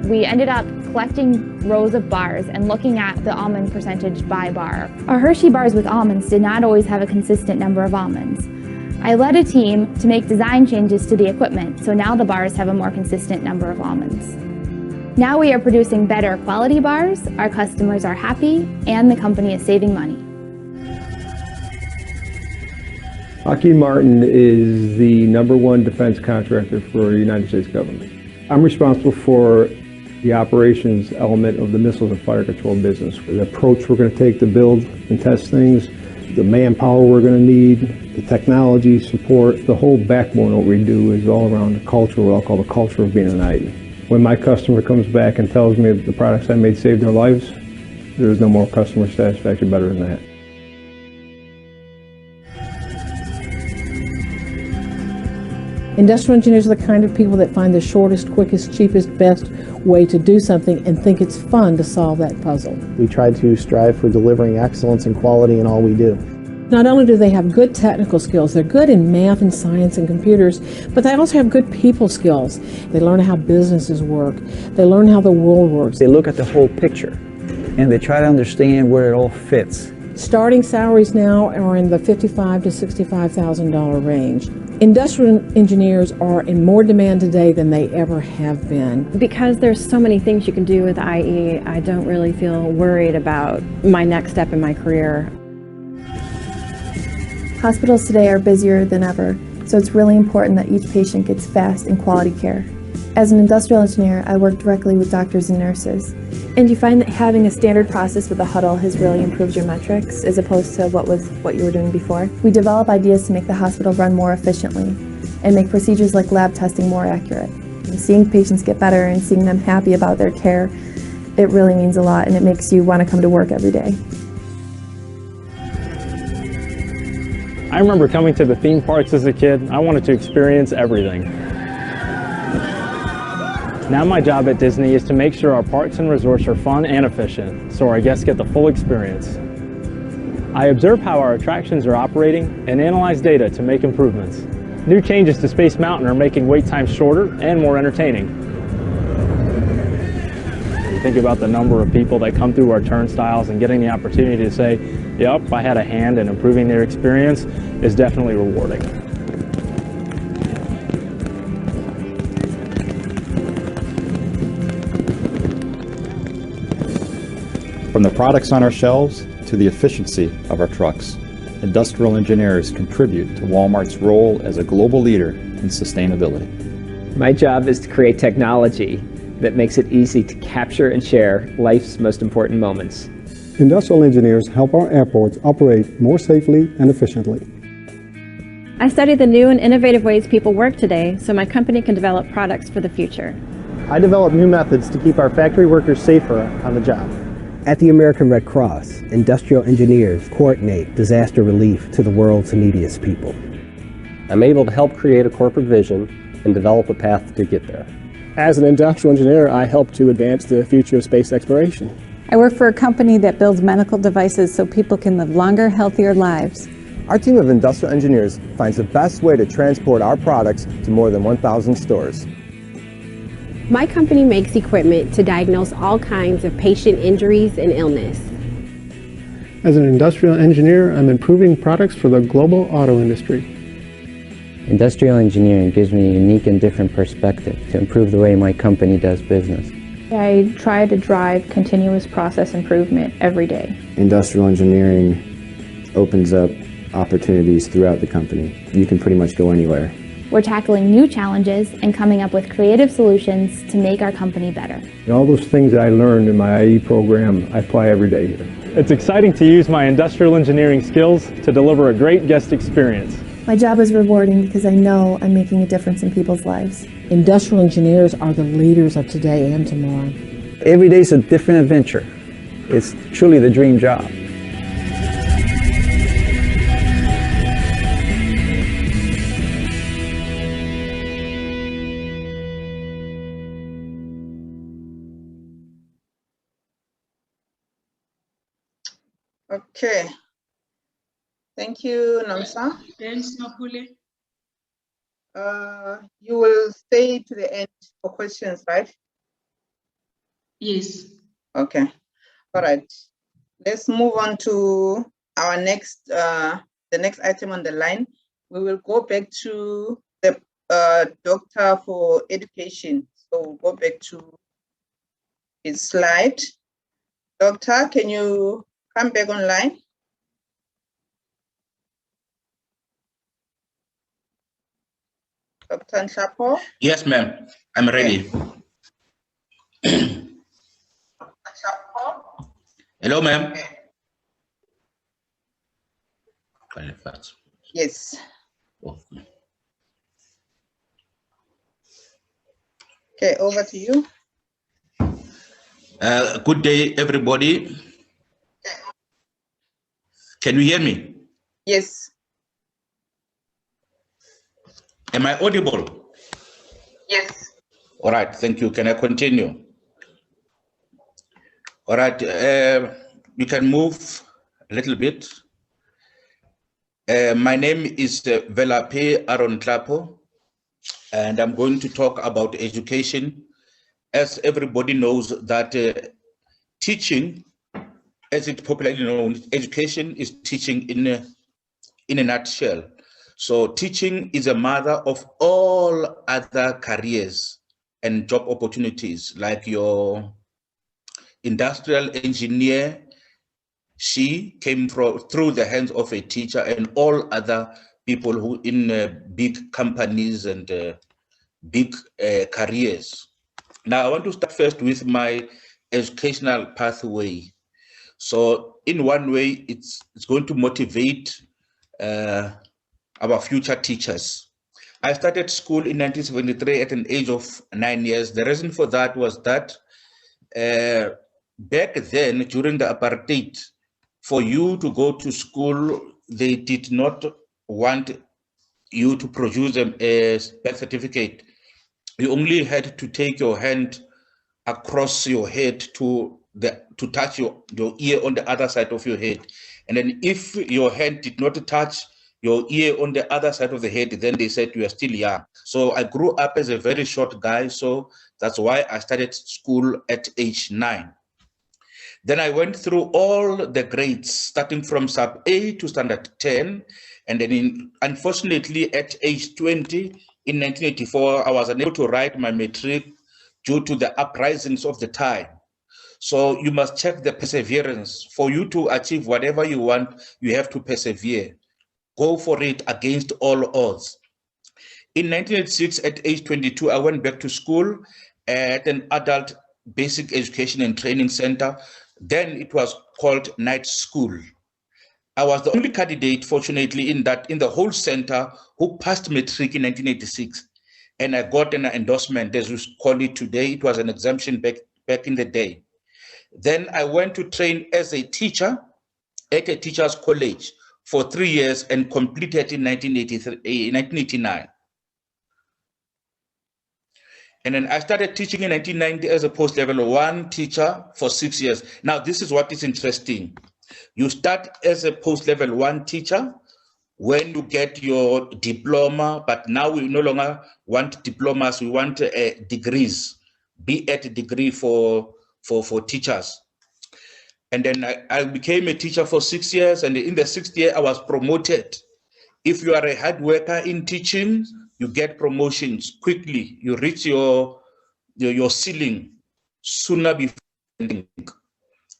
Speaker 13: We ended up collecting rows of bars and looking at the almond percentage by bar. Our Hershey bars with almonds did not always have a consistent number of almonds. I led a team to make design changes to the equipment, so now the bars have a more consistent number of almonds. Now we are producing better quality bars, our customers are happy, and the company is saving money.
Speaker 14: Lockheed Martin is the #1 defense contractor for the United States government. I'm responsible for the operations element of the missiles and fire control business. The approach we're going to take to build and test things, the manpower we're going to need, the technology support, the whole backbone of what we do is all around the culture, what I'll call the culture of being an IT. When my customer comes back and tells me that the products I made saved their lives, there's no more customer satisfaction better than that.
Speaker 17: Industrial engineers are the kind of people that find the shortest, quickest, cheapest, best way to do something and think it's fun to solve that puzzle.
Speaker 16: We try to strive for delivering excellence and quality in all we do.
Speaker 17: Not only do they have good technical skills, they're good in math and science and computers, but they also have good people skills. They learn how businesses work. They learn how the world works.
Speaker 18: They look at the whole picture and they try to understand where it all fits.
Speaker 17: Starting salaries now are in the $55,000 to $65,000 range. Industrial engineers are in more demand today than they ever have been.
Speaker 19: Because there's so many things you can do with IE, I don't really feel worried about my next step in my career.
Speaker 13: Hospitals today are busier than ever, so it's really important that each patient gets fast and quality care. As an industrial engineer, I work directly with doctors and nurses. And you find that having a standard process with a huddle has really improved your metrics as opposed to what you were doing before. We develop ideas to make the hospital run more efficiently and make procedures like lab testing more accurate. And seeing patients get better and seeing them happy about their care, it really means a lot, and it makes you want to come to work every day.
Speaker 16: I remember coming to the theme parks as a kid. I wanted to experience everything. Now my job at Disney is to make sure our parks and resorts are fun and efficient, so our guests get the full experience. I observe how our attractions are operating and analyze data to make improvements. New changes to Space Mountain are making wait times shorter and more entertaining. You think about the number of people that come through our turnstiles, and getting the opportunity to say, yep, I had a hand in improving their experience is definitely rewarding.
Speaker 20: From the products on our shelves to the efficiency of our trucks, industrial engineers contribute to Walmart's role as a global leader in sustainability.
Speaker 21: My job is to create technology that makes it easy to capture and share life's most important moments.
Speaker 14: Industrial engineers help our airports operate more safely and efficiently.
Speaker 19: I study the new and innovative ways people work today so my company can develop products for the future.
Speaker 16: I develop new methods to keep our factory workers safer on the job.
Speaker 22: At the American Red Cross, industrial engineers coordinate disaster relief to the world's neediest people.
Speaker 23: I'm able to help create a corporate vision and develop a path to get there.
Speaker 16: As an industrial engineer, I help to advance the future of space exploration.
Speaker 24: I work for a company that builds medical devices so people can live longer, healthier lives.
Speaker 25: Our team of industrial engineers finds the best way to transport our products to more than 1,000 stores.
Speaker 26: My company makes equipment to diagnose all kinds of patient injuries and illness.
Speaker 14: As an industrial engineer, I'm improving products for the global auto industry.
Speaker 27: Industrial engineering gives me a unique and different perspective to improve the way my company does business.
Speaker 13: I try to drive continuous process improvement every day.
Speaker 28: Industrial engineering opens up opportunities throughout the company. You can pretty much go anywhere.
Speaker 13: We're tackling new challenges and coming up with creative solutions to make our company better.
Speaker 14: And all those things that I learned in my IE program, I apply every day here.
Speaker 16: It's exciting to use my industrial engineering skills to deliver a great guest experience.
Speaker 2: My job is rewarding because I know I'm making a difference in people's lives.
Speaker 17: Industrial engineers are the leaders of today and tomorrow.
Speaker 18: Every day is a different adventure. It's truly the dream job.
Speaker 1: Okay. Thank you, Nomsa.
Speaker 12: Thanks, Mapule.
Speaker 1: You will stay to the end for questions, right?
Speaker 12: Yes.
Speaker 1: Okay. All right. Let's move on to our next, the next item on the line. We will go back to the Doctor for Education. So we'll go back to his slide. Doctor, can you come back online? Dr. Nhlapo?
Speaker 10: Yes, ma'am. I'm ready. Hello, ma'am.
Speaker 1: Yes. Okay, over to you.
Speaker 10: Good day, everybody. Can you hear me?
Speaker 1: Yes.
Speaker 10: Am I audible?
Speaker 1: Yes.
Speaker 10: All right, thank you. Can I continue? All right, you can move a little bit. My name is Velape Aaron Tlapo, and I'm going to talk about education. As everybody knows that teaching, as it's popularly known, education is teaching in a nutshell. So teaching is a mother of all other careers and job opportunities, like your industrial engineer. She came through the hands of a teacher, and all other people who in big companies and big careers. Now, I want to start first with my educational pathway. So in one way, it's going to motivate our future teachers. I started school in 1973 at an age of 9 years. The reason for that was that back then, during the apartheid, for you to go to school, they did not want you to produce a birth certificate. You only had to take your hand across your head to touch your ear on the other side of your head. And then if your hand did not touch your ear on the other side of the head, then they said you are still young. So I grew up as a very short guy, so that's why I started school at age 9. Then I went through all the grades, starting from sub A to standard 10. And then unfortunately at age 20, in 1984, I was unable to write my matric due to the uprisings of the time. So you must check the perseverance. For you to achieve whatever you want, you have to persevere. Go for it against all odds. In 1986, at age 22, I went back to school at an adult basic education and training center. Then it was called night school. I was the only candidate, fortunately, in the whole center who passed matric in 1986. And I got an endorsement, as we call it today. It was an exemption back in the day. Then I went to train as a teacher at a teacher's college for 3 years and completed in 1989. And then I started teaching in 1990 as a post-level 1 teacher for 6 years. Now, this is what is interesting. You start as a post-level 1 teacher when you get your diploma, but now we no longer want diplomas, we want degrees, B.Ed degree for teachers. And then I became a teacher for 6 years, and in the 6th year, I was promoted. If you are a hard worker in teaching, you get promotions quickly. You reach your ceiling sooner before you think.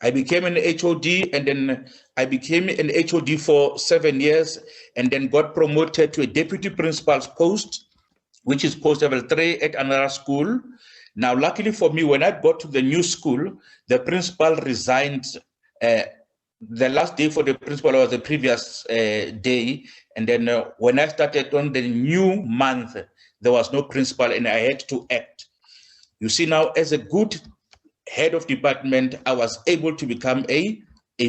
Speaker 10: I became an HOD, and then I became an HOD for 7 years, and then got promoted to a deputy principal's post which is post-level 3 at another school. Now, luckily for me, when I got to the new school, the principal resigned. The last day for the principal was the previous day. And then when I started on the new month, there was no principal and I had to act. You see, now as a good head of department, I was able to become a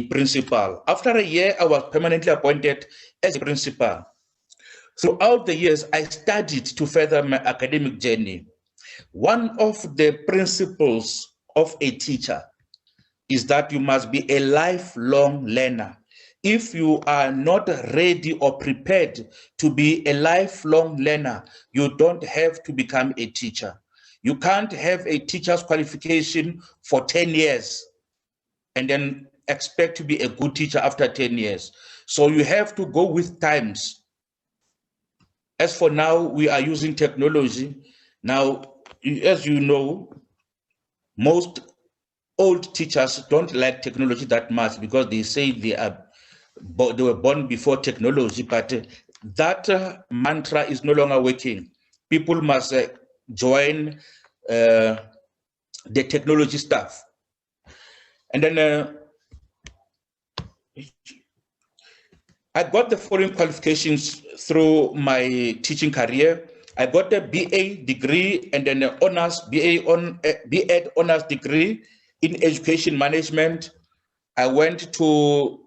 Speaker 10: principal. After a year, I was permanently appointed as a principal. Throughout the years, I studied to further my academic journey. One of the principles of a teacher is that you must be a lifelong learner. If you are not ready or prepared to be a lifelong learner, you don't have to become a teacher. You can't have a teacher's qualification for 10 years and then expect to be a good teacher after 10 years. So you have to go with times. As for now, we are using technology. Now, as you know, most old teachers don't like technology that much because they say they were born before technology, but that mantra is no longer working. People must join the technology stuff. And then I got the following qualifications through my teaching career. I got a BA degree and then an honors BEd honors degree in education management. I went to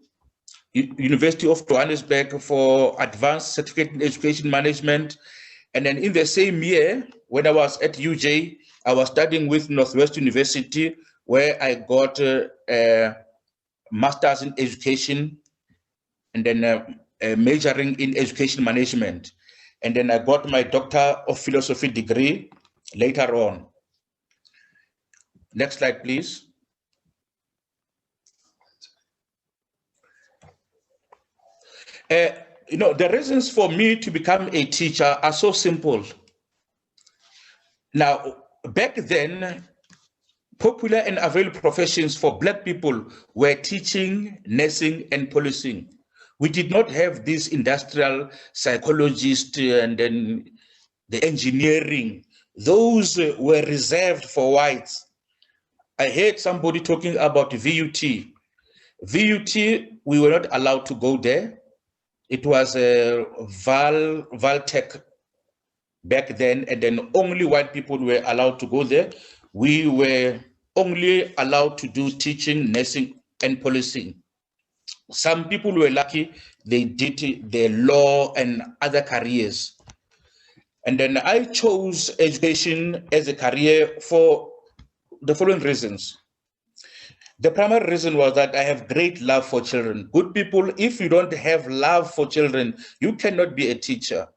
Speaker 10: University of Johannesburg for advanced certificate in education management. And then in the same year, when I was at UJ, I was studying with Northwest University, where I got a master's in education and then majoring in education management. And then I got my Doctor of Philosophy degree later on. Next slide, please. You know, the reasons for me to become a teacher are so simple. Now, back then, popular and available professions for Black people were teaching, nursing, and policing. We did not have these industrial psychologists and then the engineering. Those were reserved for whites. I heard somebody talking about VUT. VUT, we were not allowed to go there. It was a Valtech back then, and then only white people were allowed to go there. We were only allowed to do teaching, nursing, and policing. Some people were lucky, they did the law and other careers. And then I chose education as a career for the following reasons. The primary reason was that I have great love for children. Good people, if you don't have love for children, you cannot be a teacher.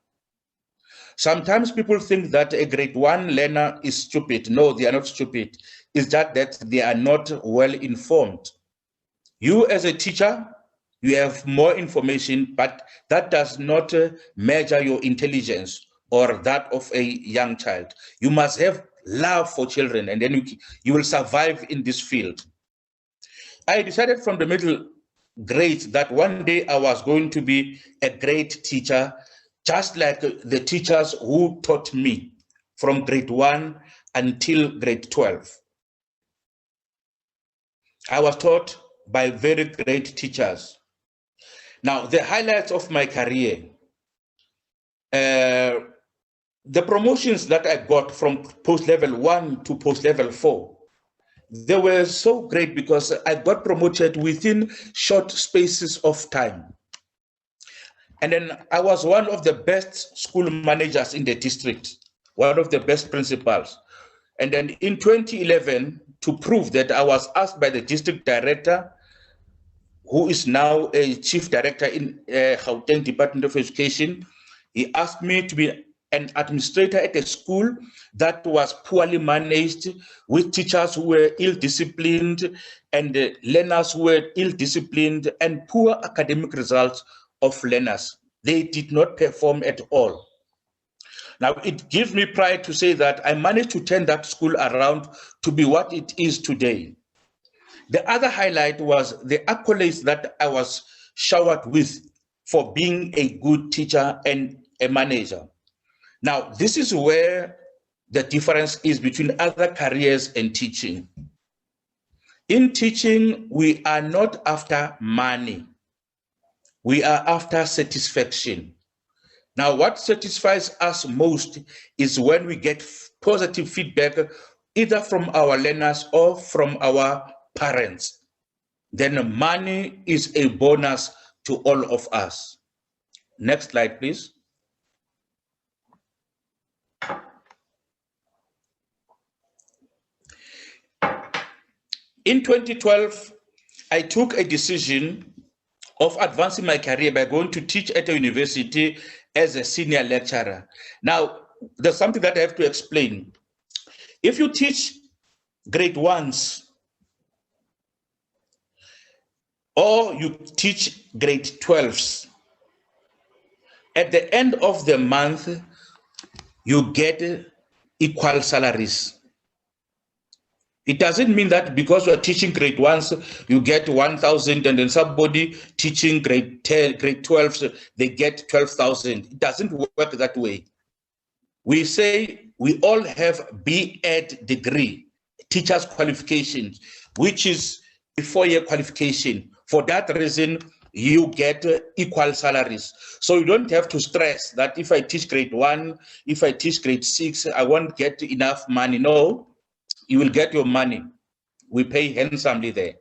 Speaker 10: Sometimes people think that a grade 1 learner is stupid. No, they are not stupid. It's that they are not well informed. You as a teacher, you have more information, but that does not measure your intelligence or that of a young child. You must have love for children, and then you will survive in this field. I decided from the middle grades that one day I was going to be a great teacher, just like the teachers who taught me from grade 1 until grade 12. I was taught by very great teachers. Now, the highlights of my career, the promotions that I got from post-level 1 to post-level 4, they were so great because I got promoted within short spaces of time. And then I was one of the best school managers in the district, one of the best principals. And then in 2011, to prove that, I was asked by the district director, who is now a chief director in Gauteng Department of Education. He asked me to be an administrator at a school that was poorly managed, with teachers who were ill-disciplined and learners who were ill-disciplined, and poor academic results of learners. They did not perform at all. Now, it gives me pride to say that I managed to turn that school around to be what it is today. The other highlight was the accolades that I was showered with for being a good teacher and a manager. Now, this is where the difference is between other careers and teaching. In teaching, we are not after money. We are after satisfaction. Now, what satisfies us most is when we get positive feedback, either from our learners or from our parents. Then money is a bonus to all of us. Next slide, please. In 2012, I took a decision of advancing my career by going to teach at a university as a senior lecturer. Now, there's something that I have to explain. If you teach grade 1s or you teach grade 12s, at the end of the month, you get equal salaries. It doesn't mean that because you are teaching grade 1s, you get 1,000, and then somebody teaching grade 10, grade 12s, they get 12,000. It doesn't work that way. We say we all have B.Ed degree, teacher's qualifications, which is a 4-year qualification. For that reason, you get equal salaries. So you don't have to stress that if I teach grade 1, if I teach grade 6, I won't get enough money. No. You will get your money. We pay handsomely there.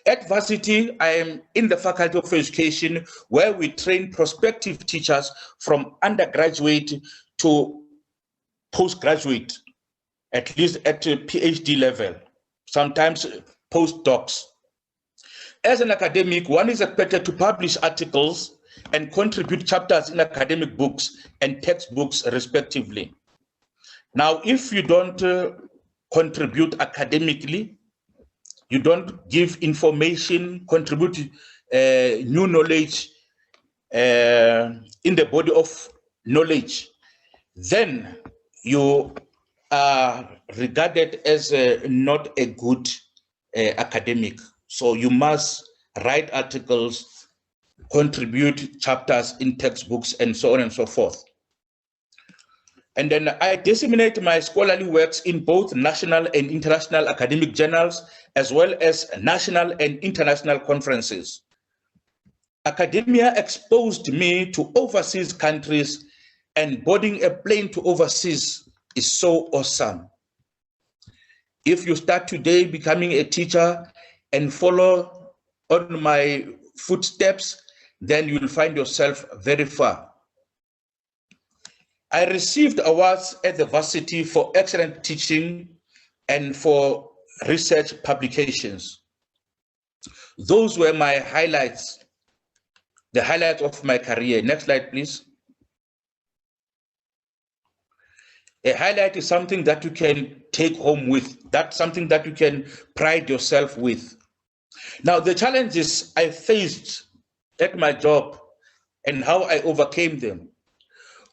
Speaker 10: At varsity, I am in the Faculty of Education, where we train prospective teachers from undergraduate to postgraduate, at least at a PhD level, sometimes postdocs. As an academic, one is expected to publish articles and contribute chapters in academic books and textbooks, respectively. Now, if you don't contribute academically, you don't give information, contribute new knowledge in the body of knowledge, then you are regarded as not a good academic. So you must write articles, contribute chapters in textbooks, and so on and so forth. And then I disseminate my scholarly works in both national and international academic journals, as well as national and international conferences. Academia exposed me to overseas countries, and boarding a plane to overseas is so awesome. If you start today becoming a teacher and follow on my footsteps, then you will find yourself very far. I received awards at the varsity for excellent teaching and for research publications. Those were my highlights, the highlights of my career. Next slide, please. A highlight is something that you can take home with. That's something that you can pride yourself with. Now, the challenges I faced at my job and how I overcame them.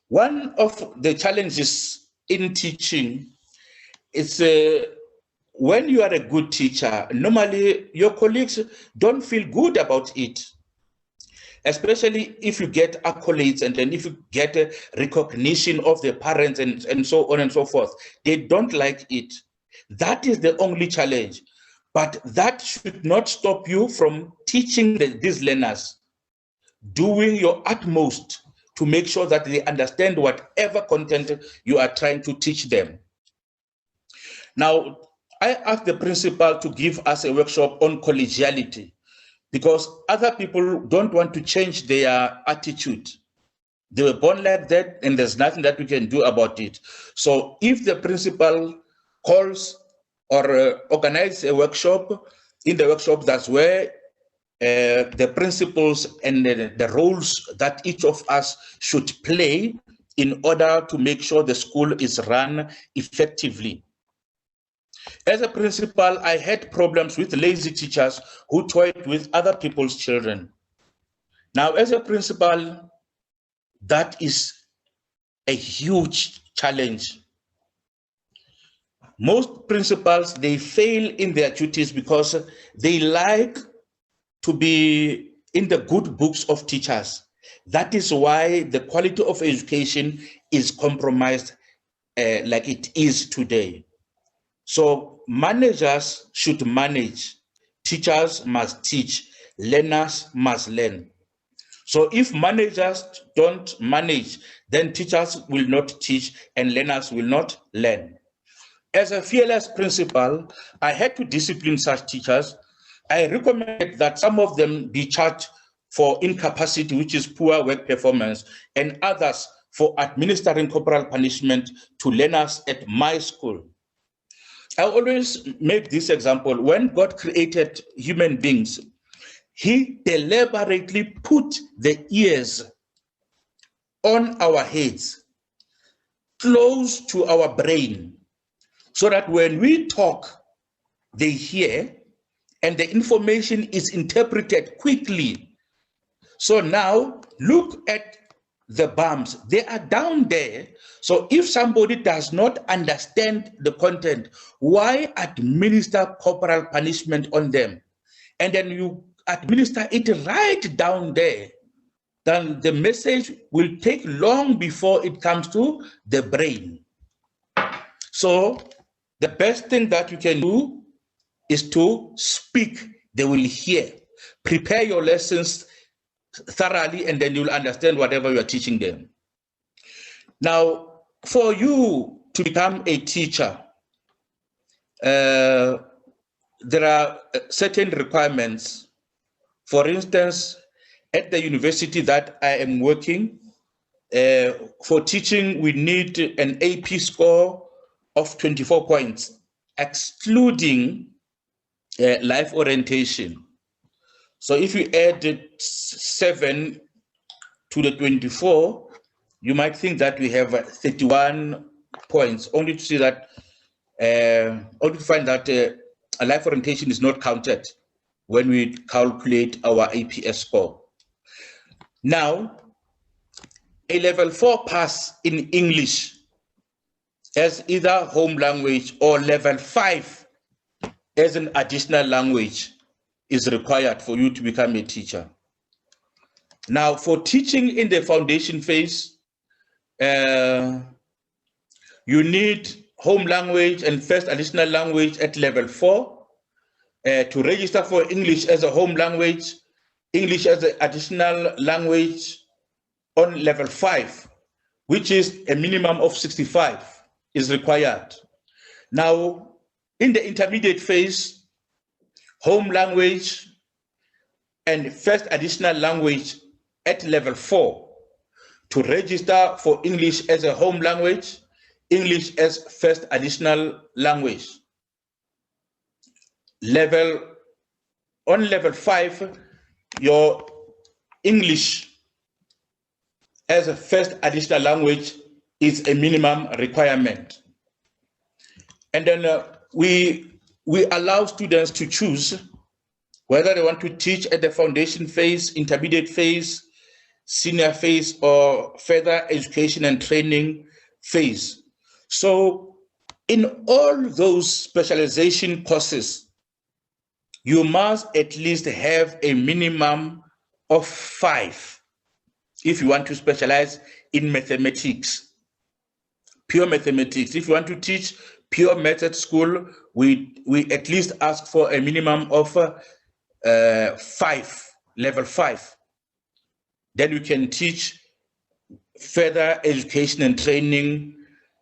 Speaker 10: One of the challenges in teaching is when you are a good teacher, normally your colleagues don't feel good about it, especially if you get accolades and then if you get a recognition of the parents and so on and so forth. They don't like it. That is the only challenge. But that should not stop you from teaching these learners, doing your utmost to make sure that they understand whatever content you are trying to teach them. Now, I asked the principal to give us a workshop on collegiality because other people don't want to change their attitude. They were born like that, and there's nothing that we can do about it. So if the principal calls or organizes a workshop, in the workshop, that's where the principles and the roles that each of us should play in order to make sure the school is run effectively. As a principal, I had problems with lazy teachers who toyed with other people's children. Now, as a principal, that is a huge challenge. Most principals, they fail in their duties because they like to be in the good books of teachers. That is why the quality of education is compromised like it is today. So managers should manage, teachers must teach, learners must learn. So if managers don't manage, then teachers will not teach and learners will not learn. As a fearless principal, I had to discipline such teachers. I recommend that some of them be charged for incapacity, which is poor work performance, and others for administering corporal punishment to learners at my school. I always make this example. When God created human beings, he deliberately put the ears on our heads, close to our brain, so that when we talk, they hear, and the information is interpreted quickly. So now look at the bumps. They are down there. So if somebody does not understand the content, why administer corporal punishment on them? And then you administer it right down there. Then the message will take long before it comes to the brain. So the best thing that you can do is to speak. They will hear. Prepare your lessons thoroughly, and then you'll understand whatever you are teaching them. Now, for you to become a teacher, there are certain requirements. For instance, at the university that I am working, for teaching, we need an AP score of 24 points, excluding life orientation. So if you add 7 to the 24, you might think that we have 31 points, only to see that, only to find that a life orientation is not counted when we calculate our APS score. Now, a level 4 pass in English as either home language or level 5 as an additional language is required for you to become a teacher. Now, for teaching in the foundation phase, you need home language and first additional language at level 4. To register for English as a home language, English as an additional language on level 5, which is a minimum of 65, is required. Now, in the intermediate phase, home language and first additional language at level 4. To register for English as a home language, English as first additional language. On level 5, your English as a first additional language is a minimum requirement. And then we allow students to choose whether they want to teach at the foundation phase, intermediate phase, senior phase, or further education and training phase. So in all those specialization courses, you must at least have a minimum of 5 if you want to specialize in mathematics, pure mathematics. If you want to teach pure math at school, we at least ask for a minimum of 5, level 5. Then you can teach further education and training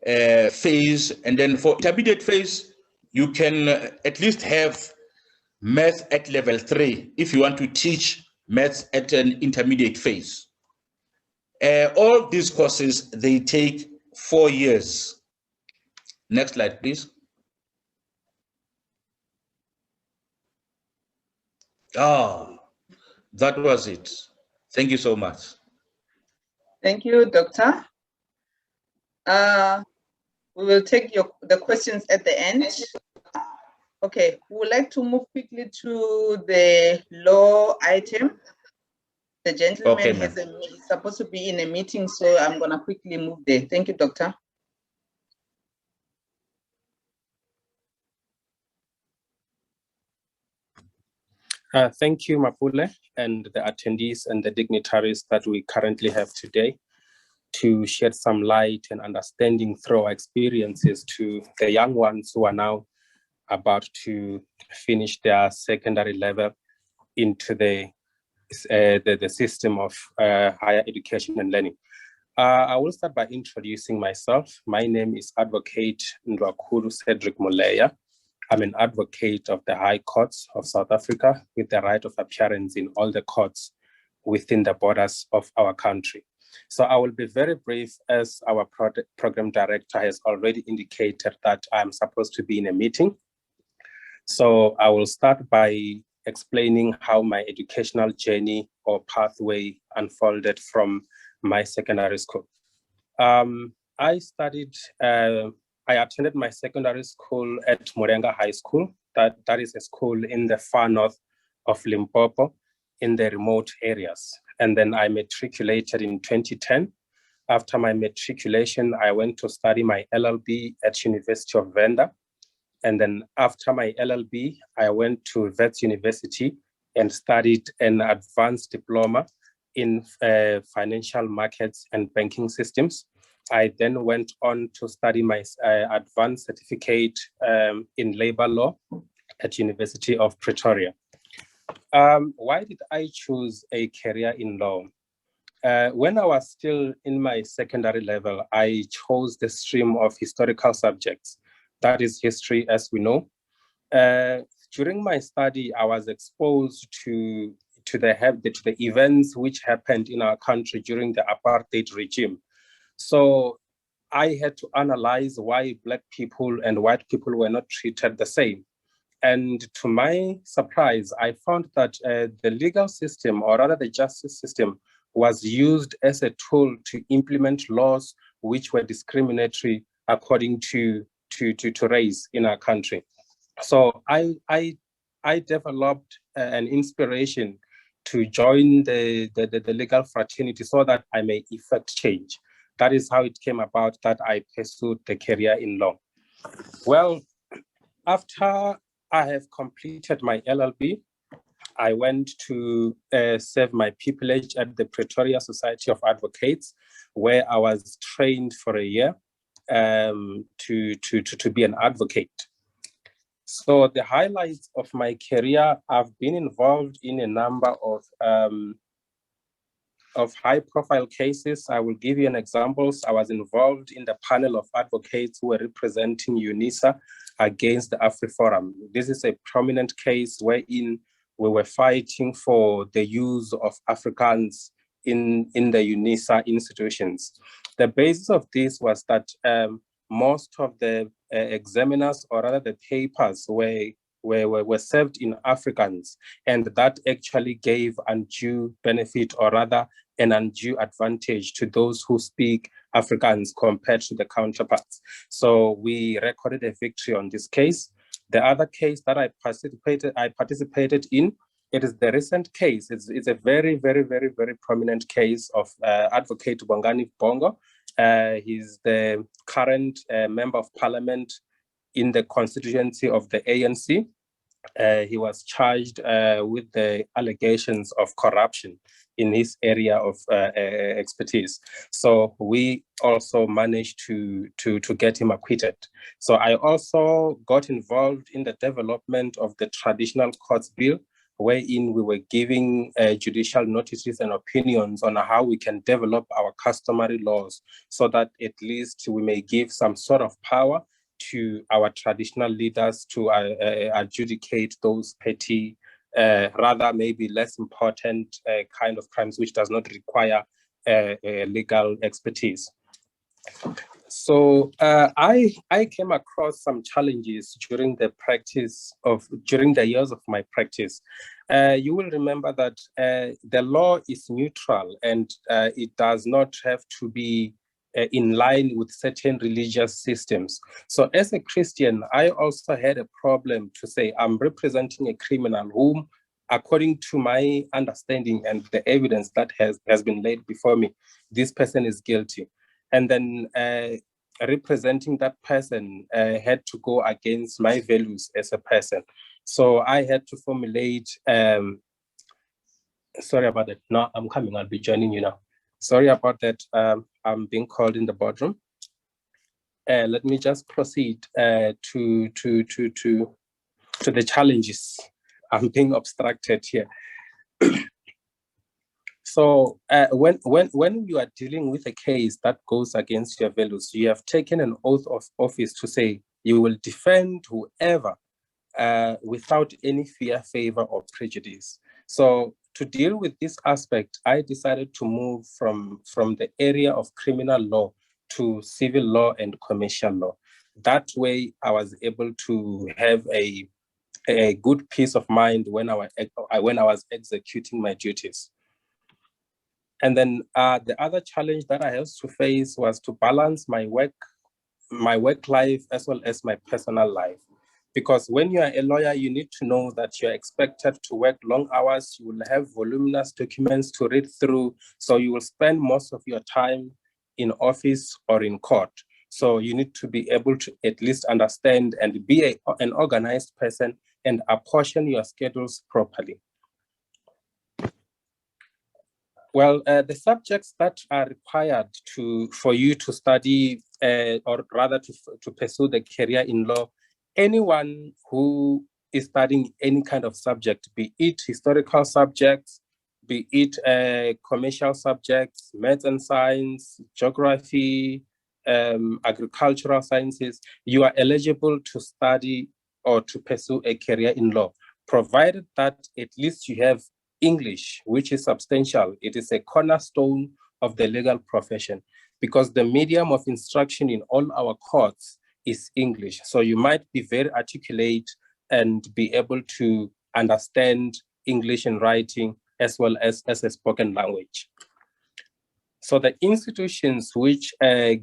Speaker 10: phase. And then for intermediate phase, you can at least have math at level 3 if you want to teach math at an intermediate phase. All these courses, they take 4 years. Next slide, please. Oh, that was it. Thank you so much.
Speaker 1: Thank you, Doctor. We will take the questions at the end. Okay, we would like to move quickly to the law item. The gentleman is supposed to be in a meeting, so I'm going to quickly move there. Thank you, Doctor.
Speaker 3: Thank you, Mapule, and the attendees and the dignitaries that we currently have today to shed some light and understanding through our experiences to the young ones who are now about to finish their secondary level into the system of higher education and learning. I will start by introducing myself. My name is Advocate Ndwakuru Cedric Moleya. I'm an advocate of the High Courts of South Africa with the right of appearance in all the courts within the borders of our country. So I will be very brief, as our program director has already indicated that I'm supposed to be in a meeting. So I will start by explaining how my educational journey or pathway unfolded from my secondary school. I attended my secondary school at Morenga High School. That is a school in the far north of Limpopo, in the remote areas. And then I matriculated in 2010. After my matriculation, I went to study my LLB at University of Venda. And then after my LLB, I went to Wits University and studied an advanced diploma in financial markets and banking systems. I then went on to study my advanced certificate in labor law at University of Pretoria. Why did I choose a career in law? When I was still in my secondary level, I chose the stream of historical subjects. That is history, as we know. During my study, I was exposed to the events which happened in our country during the apartheid regime. So I had to analyze why Black people and white people were not treated the same. And to my surprise, I found that the legal system, or rather the justice system, was used as a tool to implement laws which were discriminatory according to race in our country. So I developed an inspiration to join the legal fraternity so that I may effect change. That is how it came about that I pursued the career in law. Well, after I have completed my LLB, I went to serve my pupillage at the Pretoria Society of Advocates, where I was trained for a year to be an advocate. So the highlights of my career, I've been involved in a number of high-profile cases. I will give you an example. I was involved in the panel of advocates who were representing UNISA against the AfriForum. This is a prominent case wherein we were fighting for the use of Afrikaans in the UNISA institutions. The basis of this was that most of the examiners, or rather the papers, were served in Afrikaans, and that actually gave undue benefit, or rather an undue advantage to those who speak Afrikaans compared to the counterparts. So we recorded a victory on this case. The other case that I participated in, it is the recent case. It's a very, very, very, very prominent case of Advocate Bongani Bongo. He's the current member of parliament in the constituency of the ANC. He was charged with the allegations of corruption in his area of expertise. So we also managed to get him acquitted. So I also got involved in the development of the Traditional Courts Bill, wherein we were giving judicial notices and opinions on how we can develop our customary laws so that at least we may give some sort of power to our traditional leaders to adjudicate those petty, rather maybe less important kind of crimes which does not require legal expertise. So I came across some challenges during the years of my practice. You will remember that the law is neutral and it does not have to be in line with certain religious systems. So as a Christian, I also had a problem to say I'm representing a criminal whom, according to my understanding and the evidence that has been laid before me, this person is guilty. And then representing that person had to go against my values as a person. So I had to formulate, sorry about that. No, I'm coming, I'll be joining you now. Sorry about that, I'm being called in the boardroom. Let me just proceed to the challenges. I'm being obstructed here. So when you are dealing with a case that goes against your values, you have taken an oath of office to say you will defend whoever without any fear, favor, or prejudice. So to deal with this aspect, I decided to move from the area of criminal law to civil law and commercial law. That way, I was able to have a good peace of mind when I was executing my duties. And then the other challenge that I had to face was to balance my work life as well as my personal life. Because when you are a lawyer, you need to know that you're expected to work long hours. You will have voluminous documents to read through. So you will spend most of your time in office or in court. So you need to be able to at least understand and be an organized person and apportion your schedules properly. Well, the subjects that are required for you to study, or rather to pursue the career in law, anyone who is studying any kind of subject, be it historical subjects, be it commercial subjects, maths and science, geography, agricultural sciences, you are eligible to study or to pursue a career in law, provided that at least you have English, which is substantial. It is a cornerstone of the legal profession because the medium of instruction in all our courts is English. So you might be very articulate and be able to understand English in writing as well as a spoken language. So the institutions which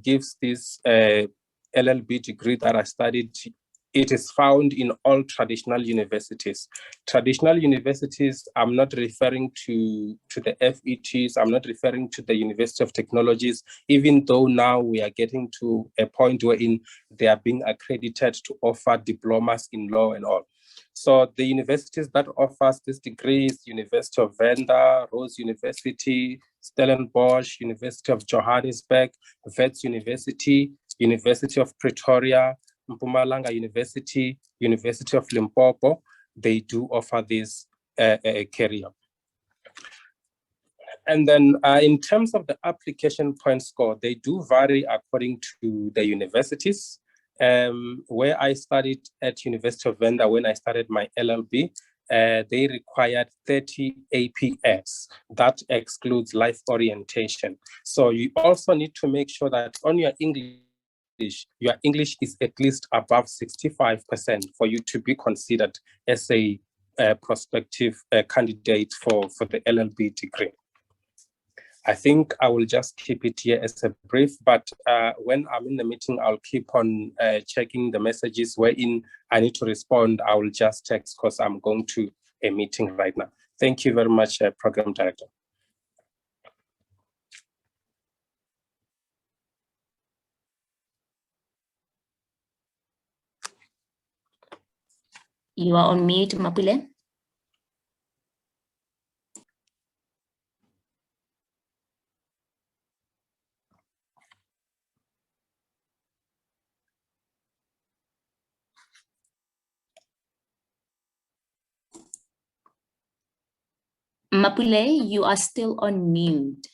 Speaker 3: gives this LLB degree that I studied, it is found in all traditional universities. Traditional universities, I'm not referring to the FETs, I'm not referring to the University of Technologies, even though now we are getting to a point wherein they are being accredited to offer diplomas in law and all. So the universities that offers this degree is University of Venda, Rose University, Stellenbosch, University of Johannesburg, Wits University, University of Pretoria, Mpumalanga University, University of Limpopo. They do offer this career. And then in terms of the application point score, they do vary according to the universities. Where I studied at University of Venda, when I started my LLB, they required 30 APS. That excludes life orientation. So you also need to make sure that on your English is at least above 65% for you to be considered as a prospective candidate for the LLB degree. I think I will just keep it here as a brief, but when I'm in the meeting, I'll keep on checking the messages wherein I need to respond. I will just text because I'm going to a meeting right now. Thank you very much, Program Director.
Speaker 4: You are on mute, Mapule. Mapule, you are still on mute.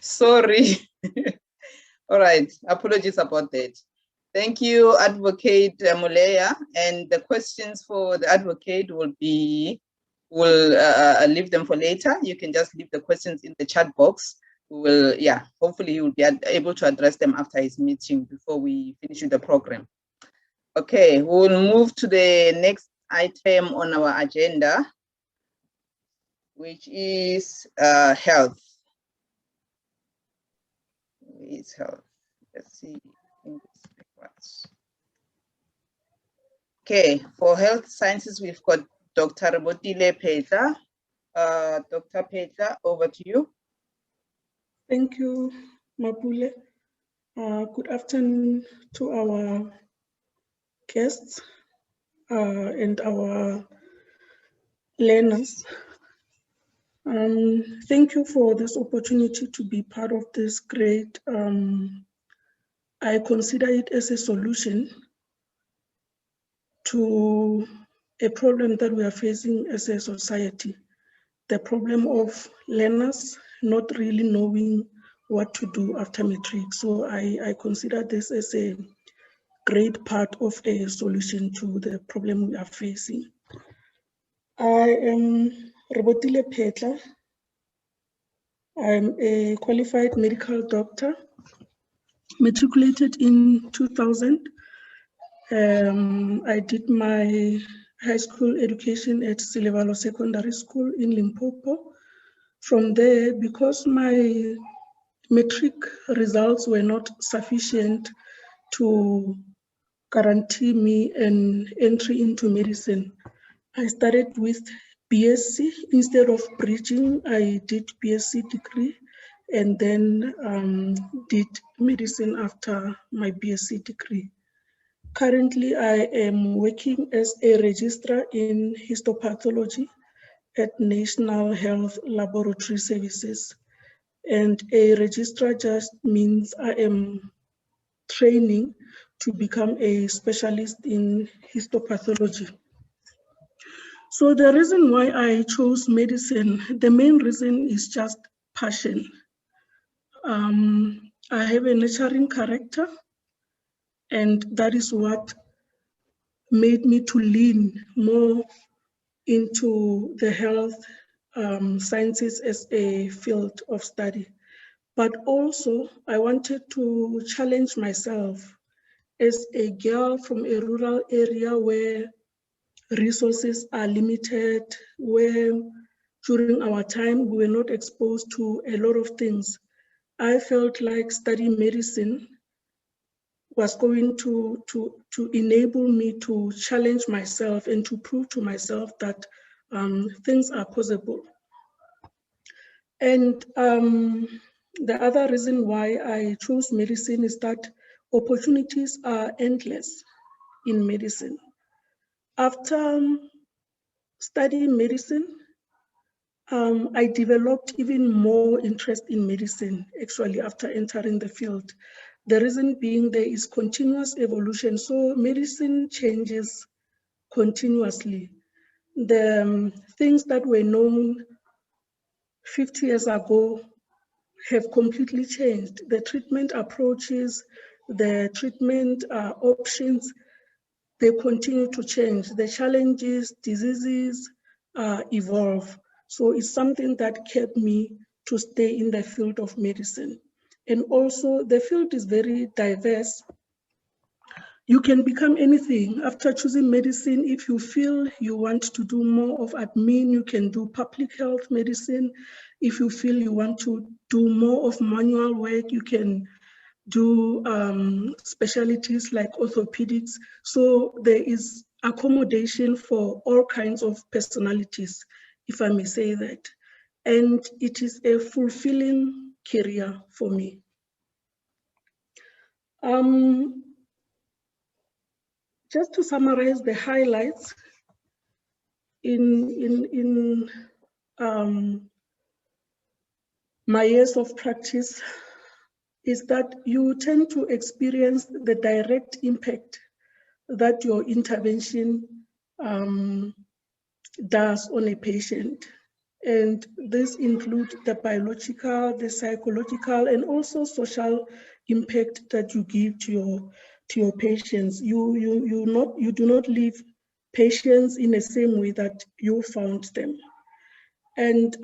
Speaker 1: Sorry. All right, apologies about that. Thank you, Advocate Muleya. And the questions for the advocate we'll leave them for later. You can just leave the questions in the chat box. We will, hopefully you will be able to address them after his meeting before we finish with the program. Okay, we'll move to the next item on our agenda, which is health. Is health. Let's see. Okay, for health sciences, we've got Dr. Rebotile Petla. Dr. Petla, over to you.
Speaker 5: Thank you, Mapule. Good afternoon to our guests. and our learners. Thank you for this opportunity to be part of this great. I consider it as a solution to a problem that we are facing as a society. The problem of learners not really knowing what to do after matric. So I consider this as a great part of a solution to the problem we are facing. I am Robotile Petla. I'm a qualified medical doctor, matriculated in 2000. I did my high school education at Silevalo Secondary School in Limpopo. From there, because my matric results were not sufficient to guarantee me an entry into medicine, I started with BSc. Instead of bridging, I did BSc degree and then did medicine after my BSc degree. Currently, I am working as a registrar in histopathology at National Health Laboratory Services. And a registrar just means I am training to become a specialist in histopathology. So the reason why I chose medicine, the main reason is just passion. I have a nurturing character, and that is what made me to lean more into the health sciences as a field of study. But also I wanted to challenge myself as a girl from a rural area where resources are limited, where during our time we were not exposed to a lot of things. I felt like studying medicine was going to enable me to challenge myself and to prove to myself that things are possible. And the other reason why I chose medicine is that opportunities are endless in medicine. After studying medicine, I developed even more interest in medicine, actually, after entering the field. The reason being there is continuous evolution. So medicine changes continuously. The things that were known 50 years ago have completely changed. The treatment approaches, the treatment options, they continue to change. The challenges, diseases evolve. So it's something that kept me to stay in the field of medicine. And also the field is very diverse. You can become anything. After choosing medicine, if you feel you want to do more of admin, you can do public health medicine. If you feel you want to do more of manual work, you can do specialties like orthopedics. So there is accommodation for all kinds of personalities, if I may say that. And it is a fulfilling career for me. Just to summarize the highlights in my years of practice is that you tend to experience the direct impact that your intervention does on a patient. And this includes the biological, the psychological, and also social impact that you give to your patients. You do not leave patients in the same way that you found them. And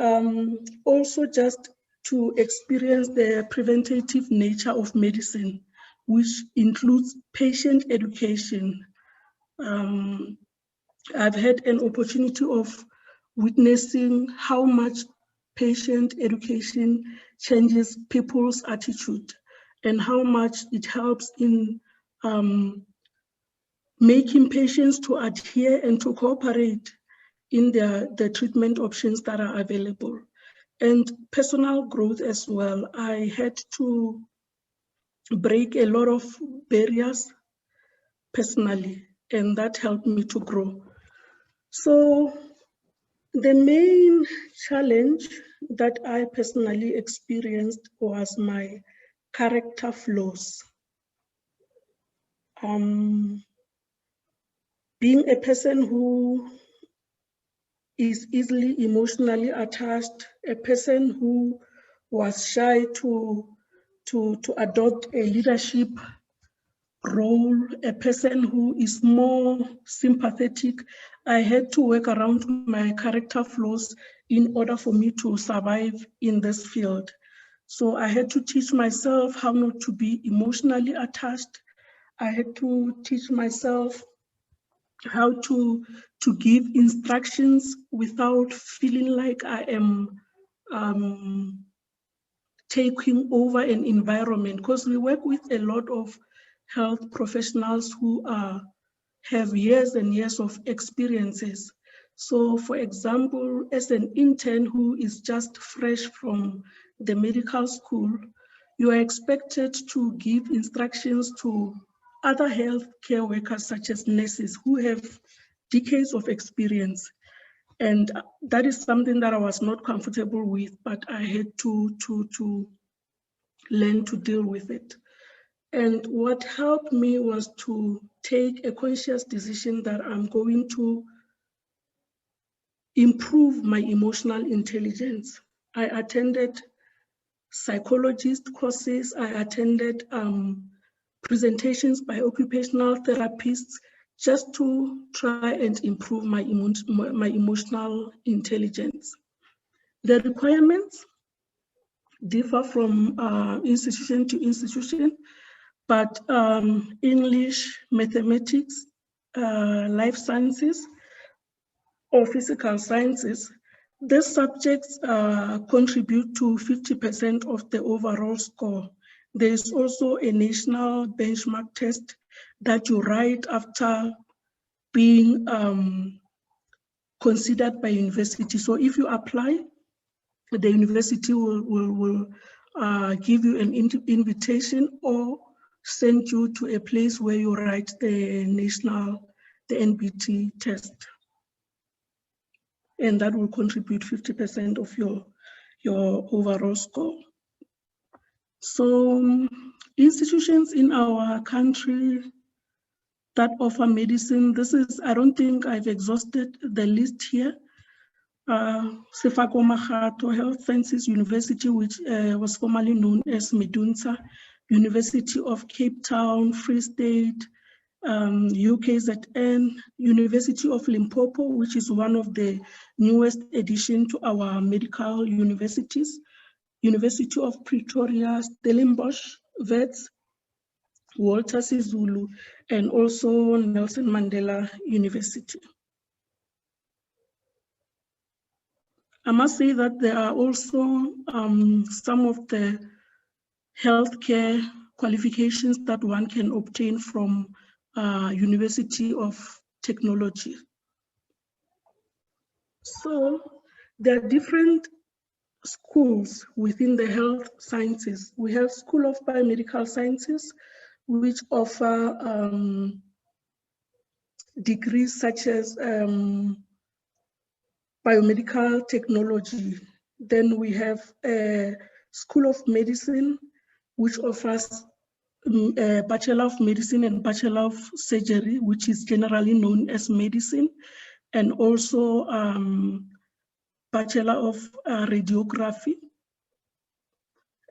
Speaker 5: also just to experience the preventative nature of medicine, which includes patient education. I've had an opportunity of witnessing how much patient education changes people's attitude and how much it helps in making patients to adhere and to cooperate in the treatment options that are available. And personal growth as well. I had to break a lot of barriers personally. and that helped me to grow. So the main challenge that I personally experienced was my character flaws. Being a person who is easily emotionally attached, a person who was shy to adopt a leadership role, a person who is more sympathetic. I had to work around my character flaws in order for me to survive in this field. So I had to teach myself how not to be emotionally attached. I had to teach myself how to give instructions without feeling like I am taking over an environment, because we work with a lot of health professionals who have years and years of experiences. So for example, as an intern who is just fresh from the medical school, you are expected to give instructions to other healthcare workers such as nurses who have decades of experience. And that is something that I was not comfortable with, but I had to learn to deal with it. And what helped me was to take a conscious decision that I'm going to improve my emotional intelligence. I attended psychologist courses, I attended presentations by occupational therapists just to try and improve my emotional intelligence. The requirements differ from institution to institution, but English, mathematics, life sciences, or physical sciences, these subjects contribute to 50% of the overall score. There is also a national benchmark test that you write after being considered by university. So if you apply, the university will give you an invitation or send you to a place where you write the NBT test. And that will contribute 50% of your overall score. So institutions in our country that offer medicine, I don't think I've exhausted the list here. Sefako Makgato Health Sciences University, which was formerly known as Medunsa, University of Cape Town, Free State, UKZN, University of Limpopo, which is one of the newest addition to our medical universities, University of Pretoria, Stellenbosch, Wits, Walter Sisulu, and also Nelson Mandela University. I must say that there are also some of the healthcare qualifications that one can obtain from University of Technology. So there are different schools within the health sciences. We have School of Biomedical Sciences, which offer degrees such as biomedical technology. Then we have a School of Medicine, which offers a Bachelor of Medicine and Bachelor of Surgery, which is generally known as medicine, and also Bachelor of Radiography.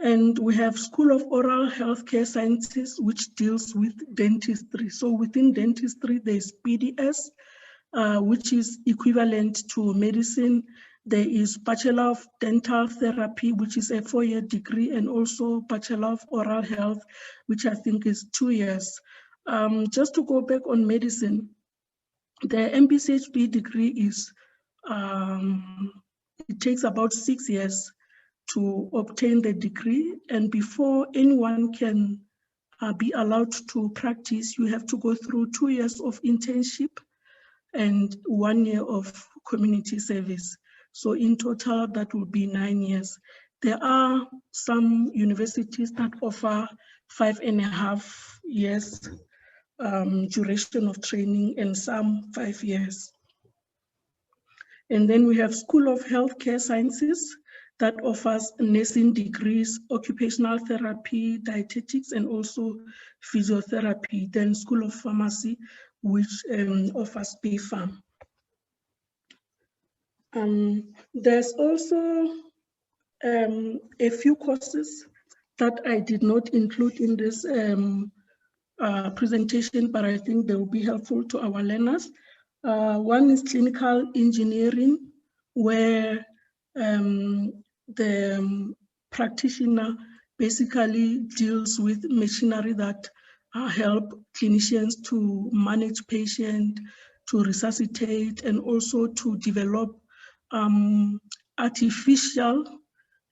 Speaker 5: And we have School of Oral Healthcare Sciences, which deals with dentistry. So within dentistry, there's PDS, which is equivalent to medicine. There is Bachelor of Dental Therapy, which is a 4-year degree, and also Bachelor of Oral Health, which I think is 2 years. Just to go back on medicine, the MPCHB degree is, it takes about 6 years to obtain the degree, and before anyone can be allowed to practice, you have to go through 2 years of internship and 1 year of community service. So in total, that will be 9 years. There are some universities that offer 5.5 years duration of training, and some 5 years. And then we have School of Healthcare Sciences that offers nursing degrees, occupational therapy, dietetics, and also physiotherapy. Then School of Pharmacy, which offers BPharm. There's also a few courses that I did not include in this presentation, but I think they will be helpful to our learners. One is clinical engineering, where the practitioner basically deals with machinery that help clinicians to manage patients, to resuscitate, and also to develop artificial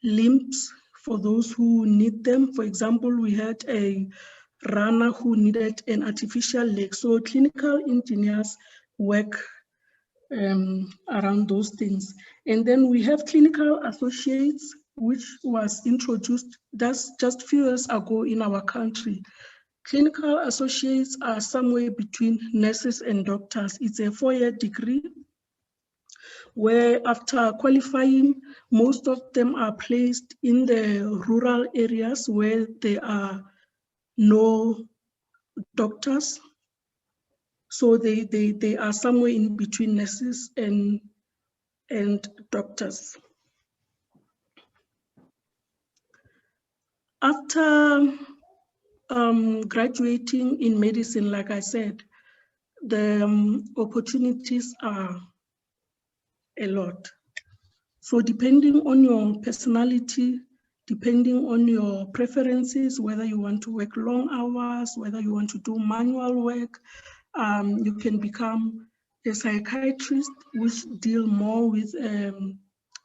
Speaker 5: limbs for those who need them. For example, we had a runner who needed an artificial leg. So clinical engineers work around those things. And then we have clinical associates, which was introduced just a few years ago in our country. Clinical associates are somewhere between nurses and doctors. It's a 4-year degree where after qualifying, most of them are placed in the rural areas where there are no doctors. So they are somewhere in between nurses and doctors. After graduating in medicine, like I said, the opportunities are a lot. So depending on your personality, depending on your preferences, whether you want to work long hours, whether you want to do manual work, you can become a psychiatrist, which deal more with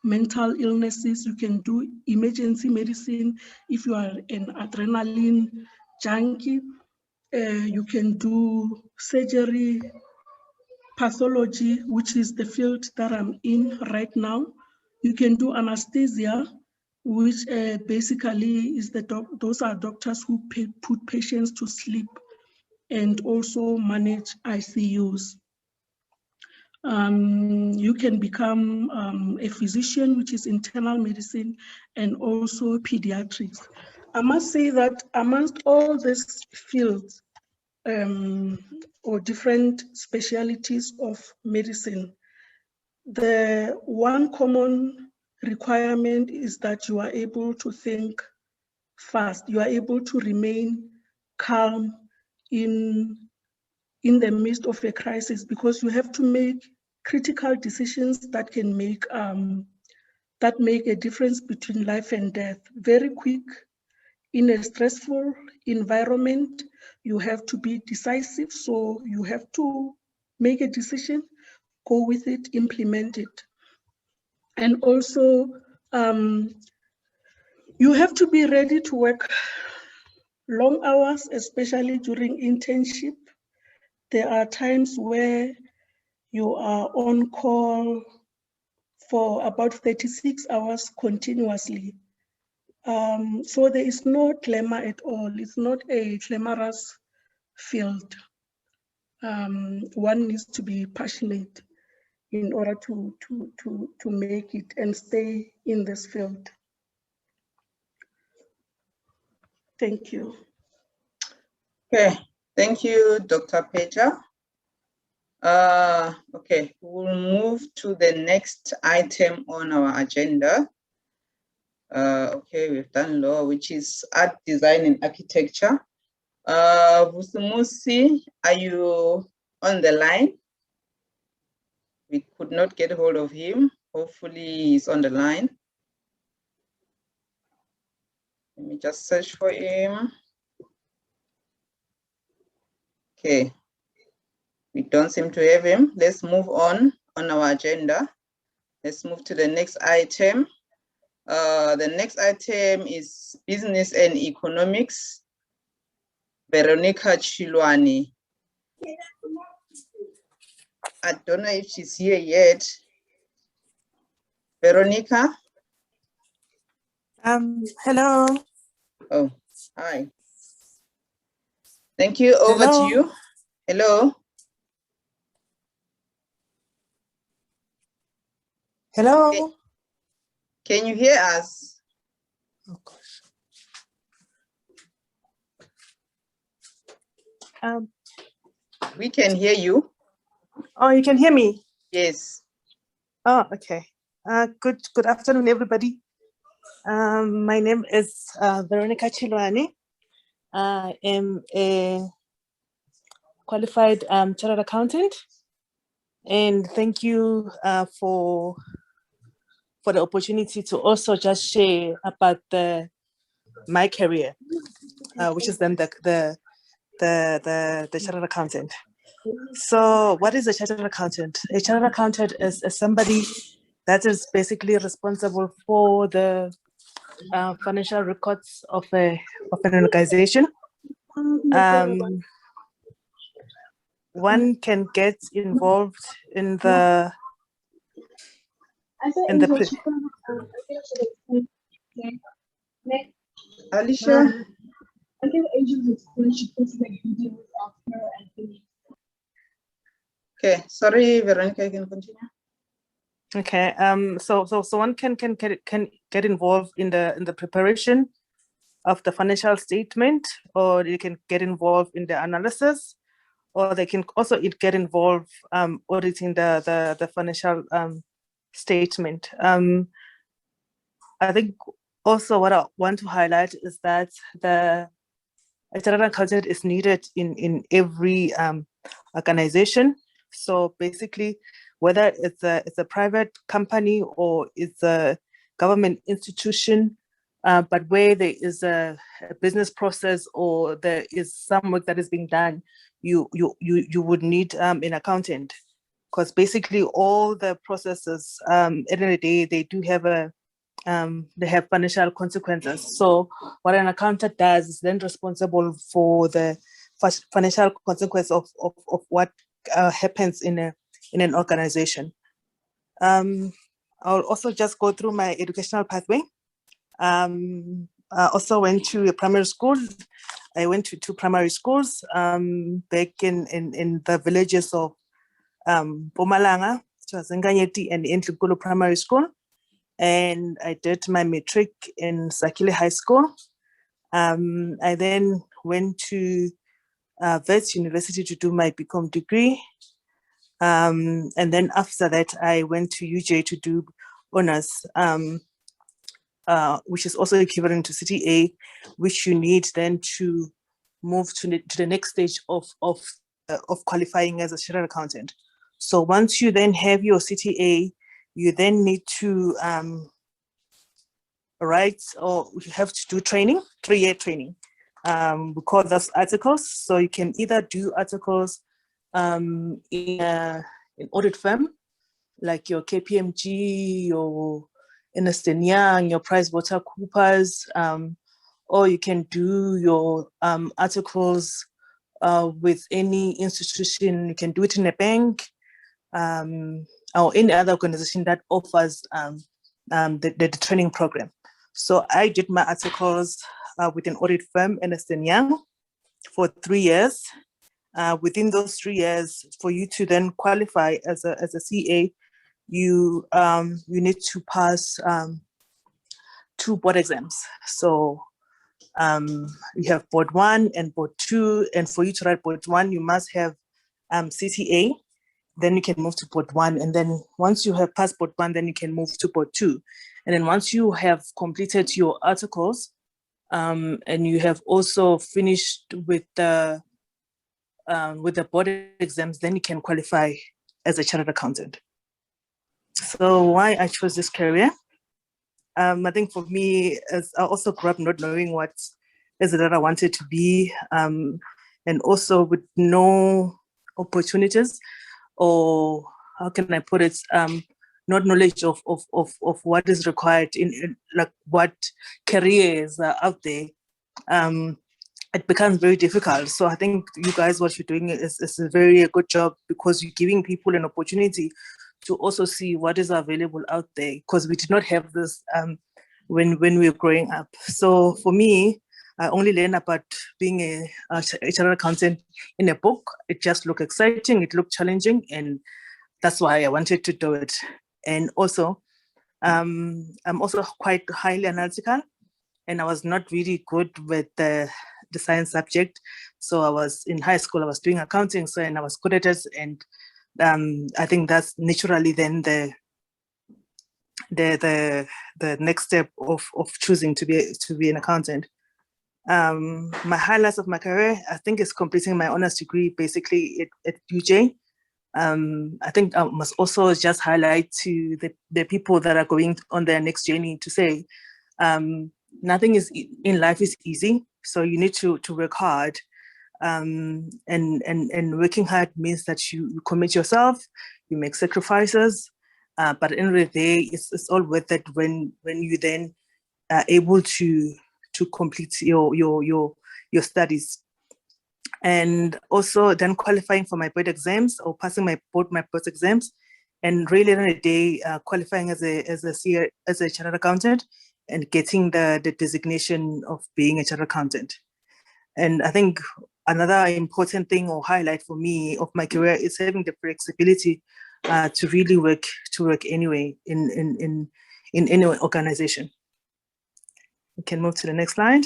Speaker 5: mental illnesses. You can do emergency medicine if you are an adrenaline junkie. You can do surgery, pathology, which is the field that I'm in right now. You can do anesthesia, which basically is those are doctors who put patients to sleep, and also manage ICUs. You can become a physician, which is internal medicine, and also pediatrics. I must say that amongst all these fields or different specialties of medicine, the one common requirement is that you are able to think fast. You are able to remain calm in the midst of a crisis, because you have to make critical decisions that can make a difference between life and death. Very quick, in a stressful environment, you have to be decisive. So you have to make a decision, go with it, implement it. And also, you have to be ready to work long hours, especially during internship. There are times where you are on call for about 36 hours continuously. So there is no glamour at all. It's not a glamorous field. One needs to be passionate in order to make it and stay in this field. Thank you.
Speaker 1: Okay, thank you, Dr. Peja. Okay, we'll move to the next item on our agenda. Okay, we've done law, which is art, design, and architecture. Vusumusi, are you on the line? We could not get hold of him. Hopefully he's on the line. Let me just search for him. Okay, we don't seem to have him. Let's move on our agenda. Let's move to the next item. The next item is business and economics. Veronica Chilwani. I don't know if she's here yet. Veronica?
Speaker 6: Hello.
Speaker 1: Oh, hi. Thank you. Over to you. Hello?
Speaker 6: Hello?
Speaker 1: Can you hear us?
Speaker 6: Oh, gosh.
Speaker 1: We can hear you.
Speaker 6: Oh, you can hear me?
Speaker 1: Yes.
Speaker 6: Oh, okay. Good afternoon, everybody. My name is Veronica Chilwane. I am a qualified chartered accountant, and thank you for the opportunity to also just share about my career, which is then the chartered accountant. So what is a chartered accountant? A chartered accountant is somebody that is basically responsible for the financial records of an organization. One can get involved in the
Speaker 1: Alicia? Okay, sorry, Veronica, you can continue.
Speaker 6: Okay, so one can get involved in the preparation of the financial statement, or you can get involved in the analysis, or they can also get involved auditing the financial statement. I think also what I want to highlight is that a chartered accountant is needed in every organization. So basically, whether it's a private company or it's a government institution, but where there is a business process or there is some work that is being done, you would need an accountant, because basically all the processes at the end of the day, they do have they have financial consequences. So what an accountant does is then responsible for the financial consequence of what happens in an organization. I'll also just go through my educational pathway. I also went to a primary school. I went to 2 primary schools back in the villages of Mpumalanga, Nganyeti and Entlikulu Primary School. And I did my matric in Sakile High School. I then went to Wits University to do my BCom degree. And then after that, I went to UJ to do honors, which is also equivalent to CTA, which you need then to move to the next stage of qualifying as a chartered accountant. So once you then have your CTA, you then need to write, or you have to do training, 3-year training. We call those articles. So you can either do articles in an audit firm, like your KPMG, your Ernst & Young, your PricewaterhouseCoopers, or you can do your articles with any institution. You can do it in a bank, or any other organization that offers the training program. So I did my articles with an audit firm, Ernst & Young, for 3 years. Within those 3 years, for you to then qualify as a CA, you need to pass 2 board exams. So you have board 1 and board 2, and for you to write board 1, you must have CTA. Then you can move to board 1, and then once you have passed board 1, then you can move to board 2. And then once you have completed your articles, and you have also finished with the board exams, then you can qualify as a chartered accountant. So why I chose this career? I think for me, as I also grew up not knowing what is it that I wanted to be, and also with no opportunities, or how can I put it, not knowledge of what is required in like what careers are out there. It becomes very difficult. So I think you guys, what you're doing is a very good job, because you're giving people an opportunity to also see what is available out there, because we did not have this when we were growing up. So for me, I only learned about being a chartered accountant in a book. It just looked exciting, it looked challenging, and that's why I wanted to do it. And also, I'm also quite highly analytical, and I was not really good with the science subject. So I was in high school, I was doing accounting, so and I was good at it. And I think that's naturally then the next step of choosing to be an accountant. My highlights of my career, I think, is completing my honors degree basically at UJ. I think I must also just highlight to the people that are going on their next journey to say, nothing is in life is easy, so you need to work hard. And working hard means that you commit yourself, you make sacrifices, but at the end of the day, it's all worth it when you then are able to complete your studies. And also then qualifying for my board exams or passing my board exams, and really at the end of the day, qualifying as a chartered accountant and getting the designation of being a chartered accountant. And I think another important thing or highlight for me of my career is having the flexibility to really work anyway in any organization. We can move to the next slide.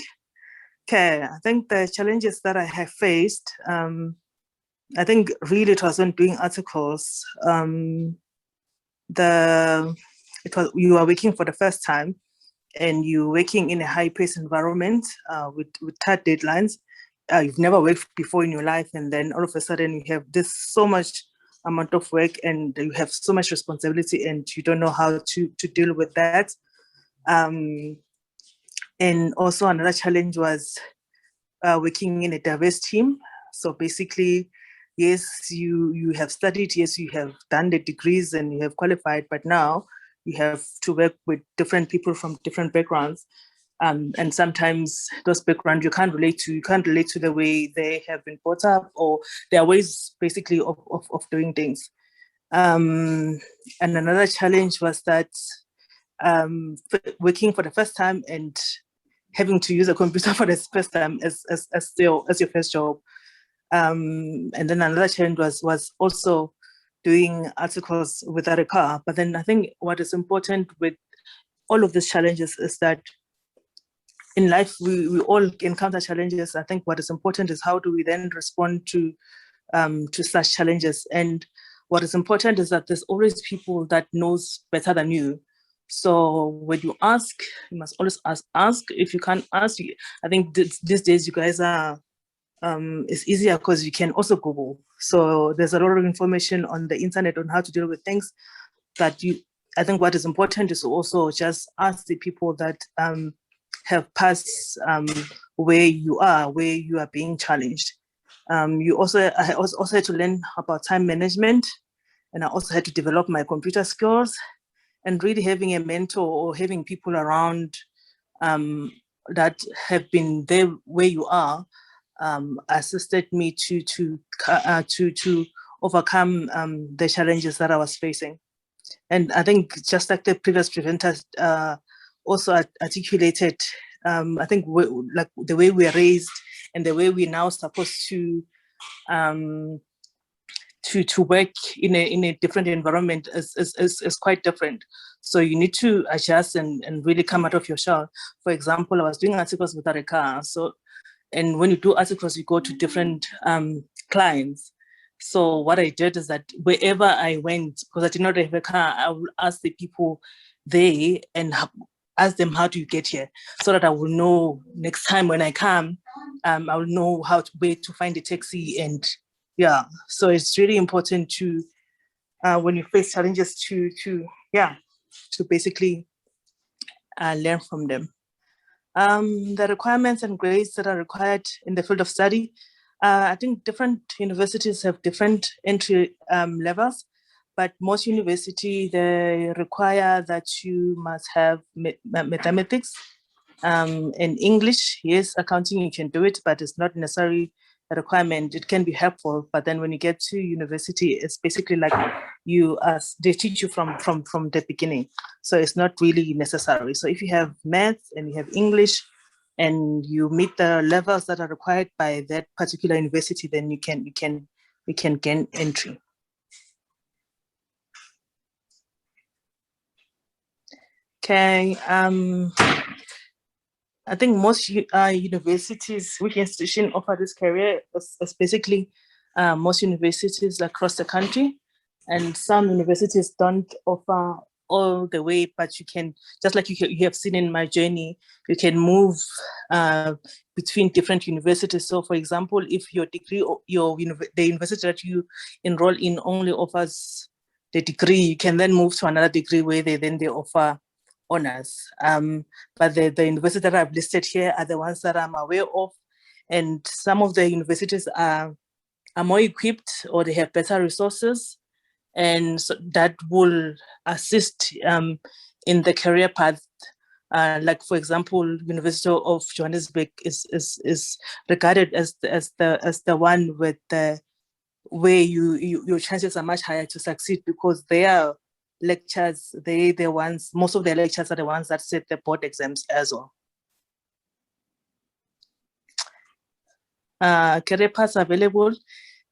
Speaker 6: Okay, I think the challenges that I have faced, I think really it was when doing articles. You are working for the first time, and you're working in a high-paced environment with tight deadlines. You've never worked before in your life, and then all of a sudden you have this so much amount of work, and you have so much responsibility, and you don't know how to deal with that. And also another challenge was working in a diverse team. So basically, yes, you have studied, yes, you have done the degrees and you have qualified, but now you have to work with different people from different backgrounds. And sometimes those backgrounds you can't relate to the way they have been brought up, or their ways basically of doing things. And another challenge was that working for the first time and having to use a computer for the first time as your first job. And then another challenge was also doing articles without a car. But then I think what is important with all of these challenges is that in life, we all encounter challenges. I think what is important is how do we then respond to such challenges. And what is important is that there's always people that knows better than you. So when you ask, you must always ask. If you can't ask, I think these days you guys are, it's easier because you can also Google. So there's a lot of information on the internet on how to deal with things. But I think what is important is to also just ask the people that have passed where you are being challenged. I also had to learn about time management, and I also had to develop my computer skills, and really having a mentor or having people around that have been there where you are assisted me to overcome the challenges that I was facing. And I think just like the previous presenters also articulated, I think like the way we are raised and the way we're now supposed to work in a different environment is quite different. So you need to adjust and really come out of your shell. For example, I was doing articles without a car. So, and when you do articles, you go to different clients. So what I did is that wherever I went, because I did not have a car, I would ask the people there and ask them, how do you get here? So that I will know next time when I come, I will know where to find a taxi. And yeah, so it's really important to, when you face challenges, to basically learn from them. The requirements and grades that are required in the field of study, I think different universities have different entry levels, but most universities, they require that you must have mathematics and English. Yes, accounting, you can do it, but it's not necessarily a requirement. It can be helpful, but then when you get to university, it's basically like they teach you from the beginning. So it's not really necessary. So if you have math and you have English, and you meet the levels that are required by that particular university, then you can gain entry. Okay, I think most universities, which institution offer this career, is basically most universities across the country, and some universities don't offer all the way, but you can, just like you have seen in my journey, you can move between different universities. So for example, if your degree, the university that you enroll in only offers the degree, you can then move to another degree where they offer honors. But the universities that I've listed here are the ones that I'm aware of, and some of the universities are more equipped, or they have better resources, and so that will assist in the career path. Like for example, University of Johannesburg is regarded as the one with where your chances are much higher to succeed, because their lectures, most of their lectures are the ones that set the board exams as well. Career paths available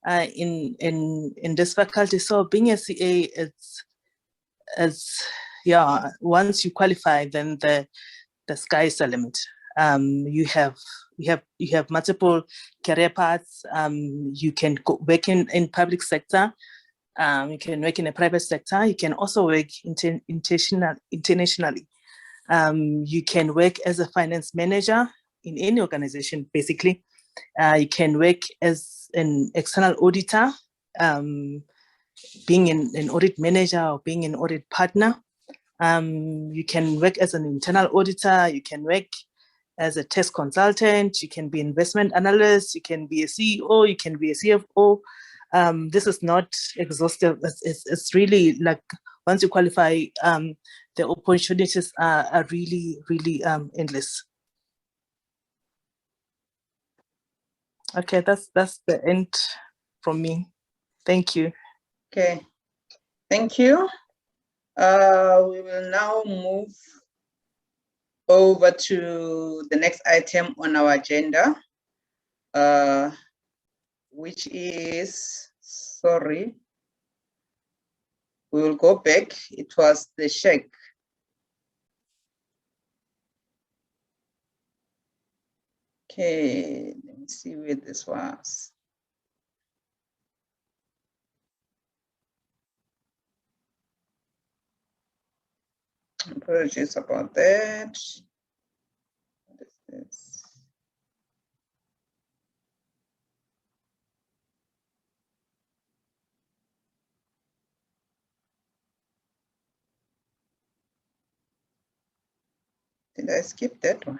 Speaker 6: in this faculty. So being a CA, once you qualify, then the sky is the limit. You have multiple career paths. You can work in public sector. You can work in the private sector. You can also work internationally. You can work as a finance manager in any organization, basically. You can work as an external auditor, being an audit manager or being an audit partner. You can work as an internal auditor. You can work as a test consultant. You can be investment analyst. You can be a CEO. You can be a CFO. This is not exhaustive. It's really like, once you qualify, the opportunities are really, really endless. Okay, that's the end from me. Thank you.
Speaker 1: Okay, thank you. We will now move over to the next item on our agenda, which is, sorry, we will go back. It was the check. Okay, let me see where this was. Apologies about that. What is this? Did I skip that one?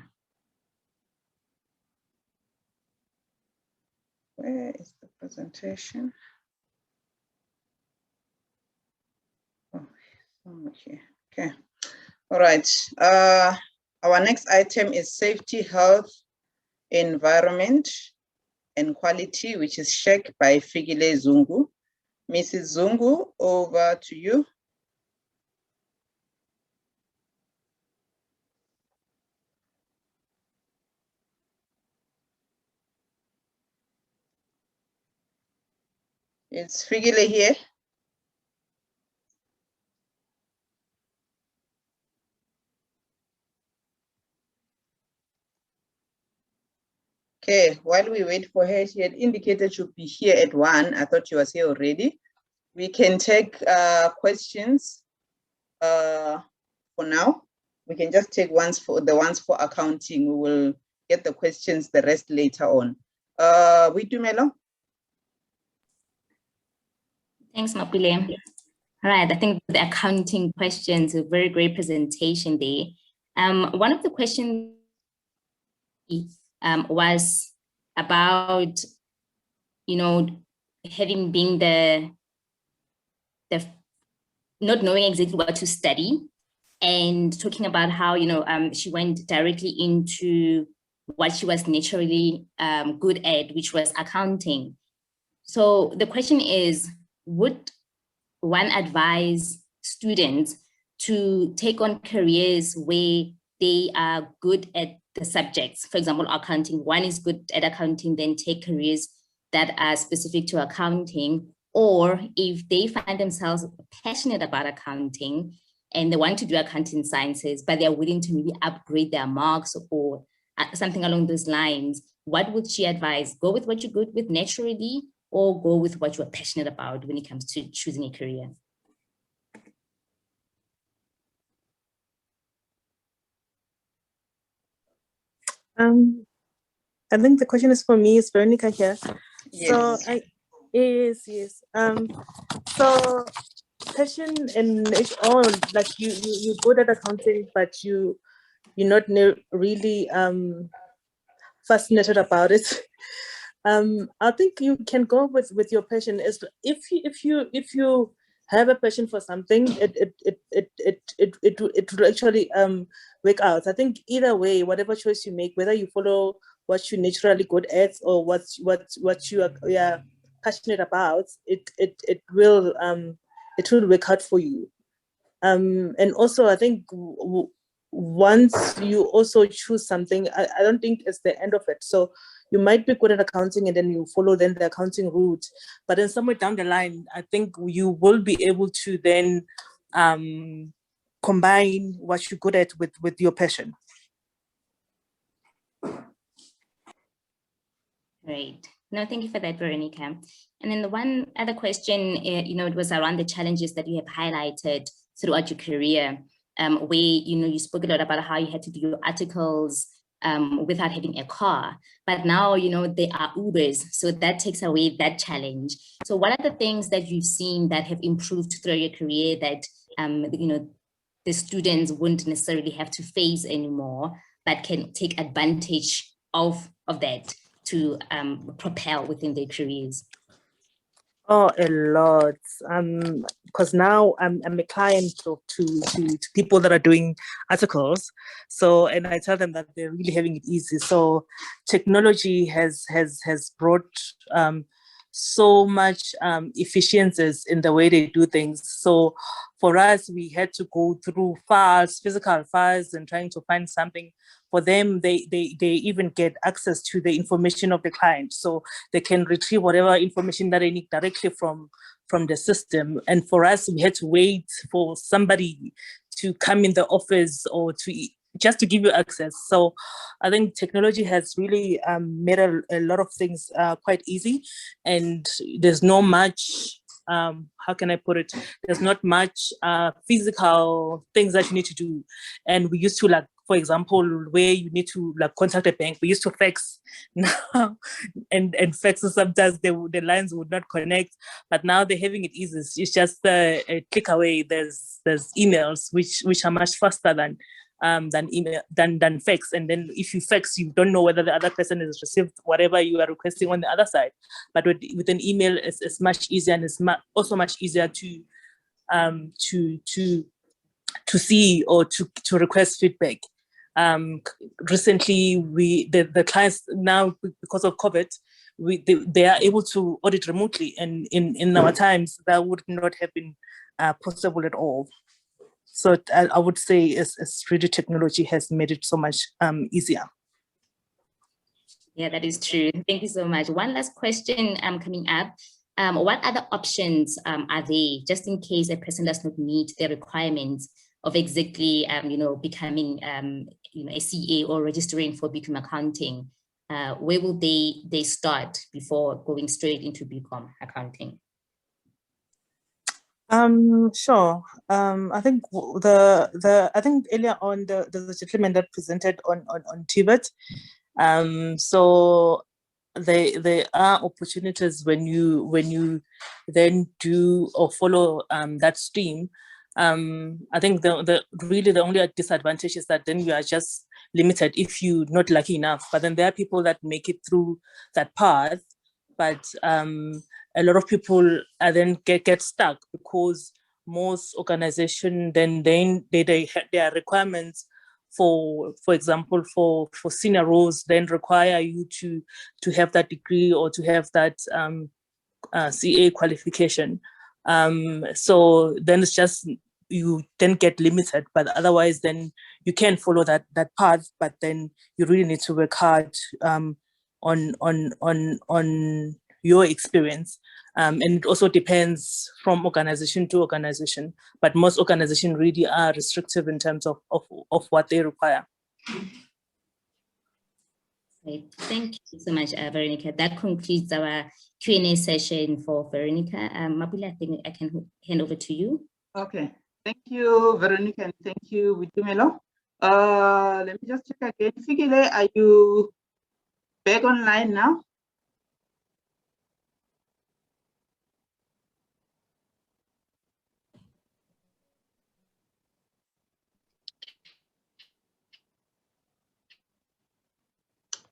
Speaker 1: Where is the presentation? Oh, okay. Okay. All right. Our next item is safety, health, environment, and quality, which is checked by Figile Zungu. Mrs. Zungu, over to you. Is Figile here? Okay, while we wait for her, she had indicated she'll be here at 1. I thought she was here already. We can take questions for now. We can just take the ones for accounting. We will get the questions, the rest later on. Witumelo?
Speaker 4: Thanks, Mapule. All right, I think the accounting questions, a very great presentation there. One of the questions was about, having been the not knowing exactly what to study, and talking about how, she went directly into what she was naturally good at, which was accounting. So the question is, would one advise students to take on careers where they are good at the subjects. For example, accounting, one is good at accounting, then take careers that are specific to accounting. Or if they find themselves passionate about accounting and they want to do accounting sciences, but they're willing to maybe upgrade their marks or something along those lines, what would she advise? Go with what you're good with naturally, or go with what you're passionate about when it comes to choosing a career?
Speaker 6: I think the question is for me. Is Veronica here?
Speaker 1: Yes.
Speaker 6: So yes. So passion and like you're good at accounting, but you're not really fascinated about it. I think you can go with your passion. Is if you have a passion for something, it will actually work out. I think either way, whatever choice you make, whether you follow what you're naturally good at or what you are passionate about, it will work out for you. And also, I think once you also choose something, I don't think it's the end of it. So you might be good at accounting and then you follow then the accounting route, but then somewhere down the line, I think you will be able to then combine what you're good at with your passion.
Speaker 4: Great. No, thank you for that, Veronica. And then the one other question, it was around the challenges that you have highlighted throughout your career, where, you spoke a lot about how you had to do your articles without having a car. But now, there are Ubers, so that takes away that challenge. So what are the things that you've seen that have improved throughout your career that, the students wouldn't necessarily have to face anymore, but can take advantage of that to propel within their careers?
Speaker 6: Oh, a lot. Because now I'm a client to people that are doing articles. So, and I tell them that they're really having it easy. So technology has brought so much efficiencies in the way they do things. So for us, we had to go through files, physical files, and trying to find something. For them, they even get access to the information of the client. So they can retrieve whatever information that they need directly from the system. And for us, we had to wait for somebody to come in the office or just to give you access. So I think technology has really made a lot of things quite easy, and there's not much, how can I put it? There's not much physical things that you need to do. And we used to, for example, where you need to contact a bank, we used to fax now, and faxes sometimes the lines would not connect, but now they're having it easy. It's just a click away. There's emails which are much faster than email than fax. And then if you fax, you don't know whether the other person has received whatever you are requesting on the other side. But with an email, it's much easier, and it's also much easier to see or to request feedback. Recently, the clients now, because of COVID, they are able to audit remotely, and in our times that would not have been possible at all. So I would say it's really technology has made it so much easier.
Speaker 4: Yeah, that is true. Thank you so much. One last question coming up. What other options are there, just in case a person does not meet the requirements of exactly, becoming, a CA or registering for BCom accounting? Where will they start before going straight into BCom accounting?
Speaker 6: Sure. I think I think earlier on the gentleman that presented on TVET. So there are opportunities when you then do or follow that stream. I think the only disadvantage is that then you are just limited if you're not lucky enough. But then there are people that make it through that path, but a lot of people then get stuck because most organizations then they have their requirements for example, for senior roles, then require you to have that degree or to have that CA qualification. So then it's just, you then get limited, but otherwise then you can follow that path, but then you really need to work hard on your experience. And it also depends from organization to organization, but most organizations really are restrictive in terms of what they require.
Speaker 4: Great. Thank you so much, Veronica. That concludes our Q&A session for Veronica. Mapule, I think I can hand over to you.
Speaker 1: Okay. Thank you, Veronica, and thank you, Witumelo. Let me just check again. Fikile, are you back online now?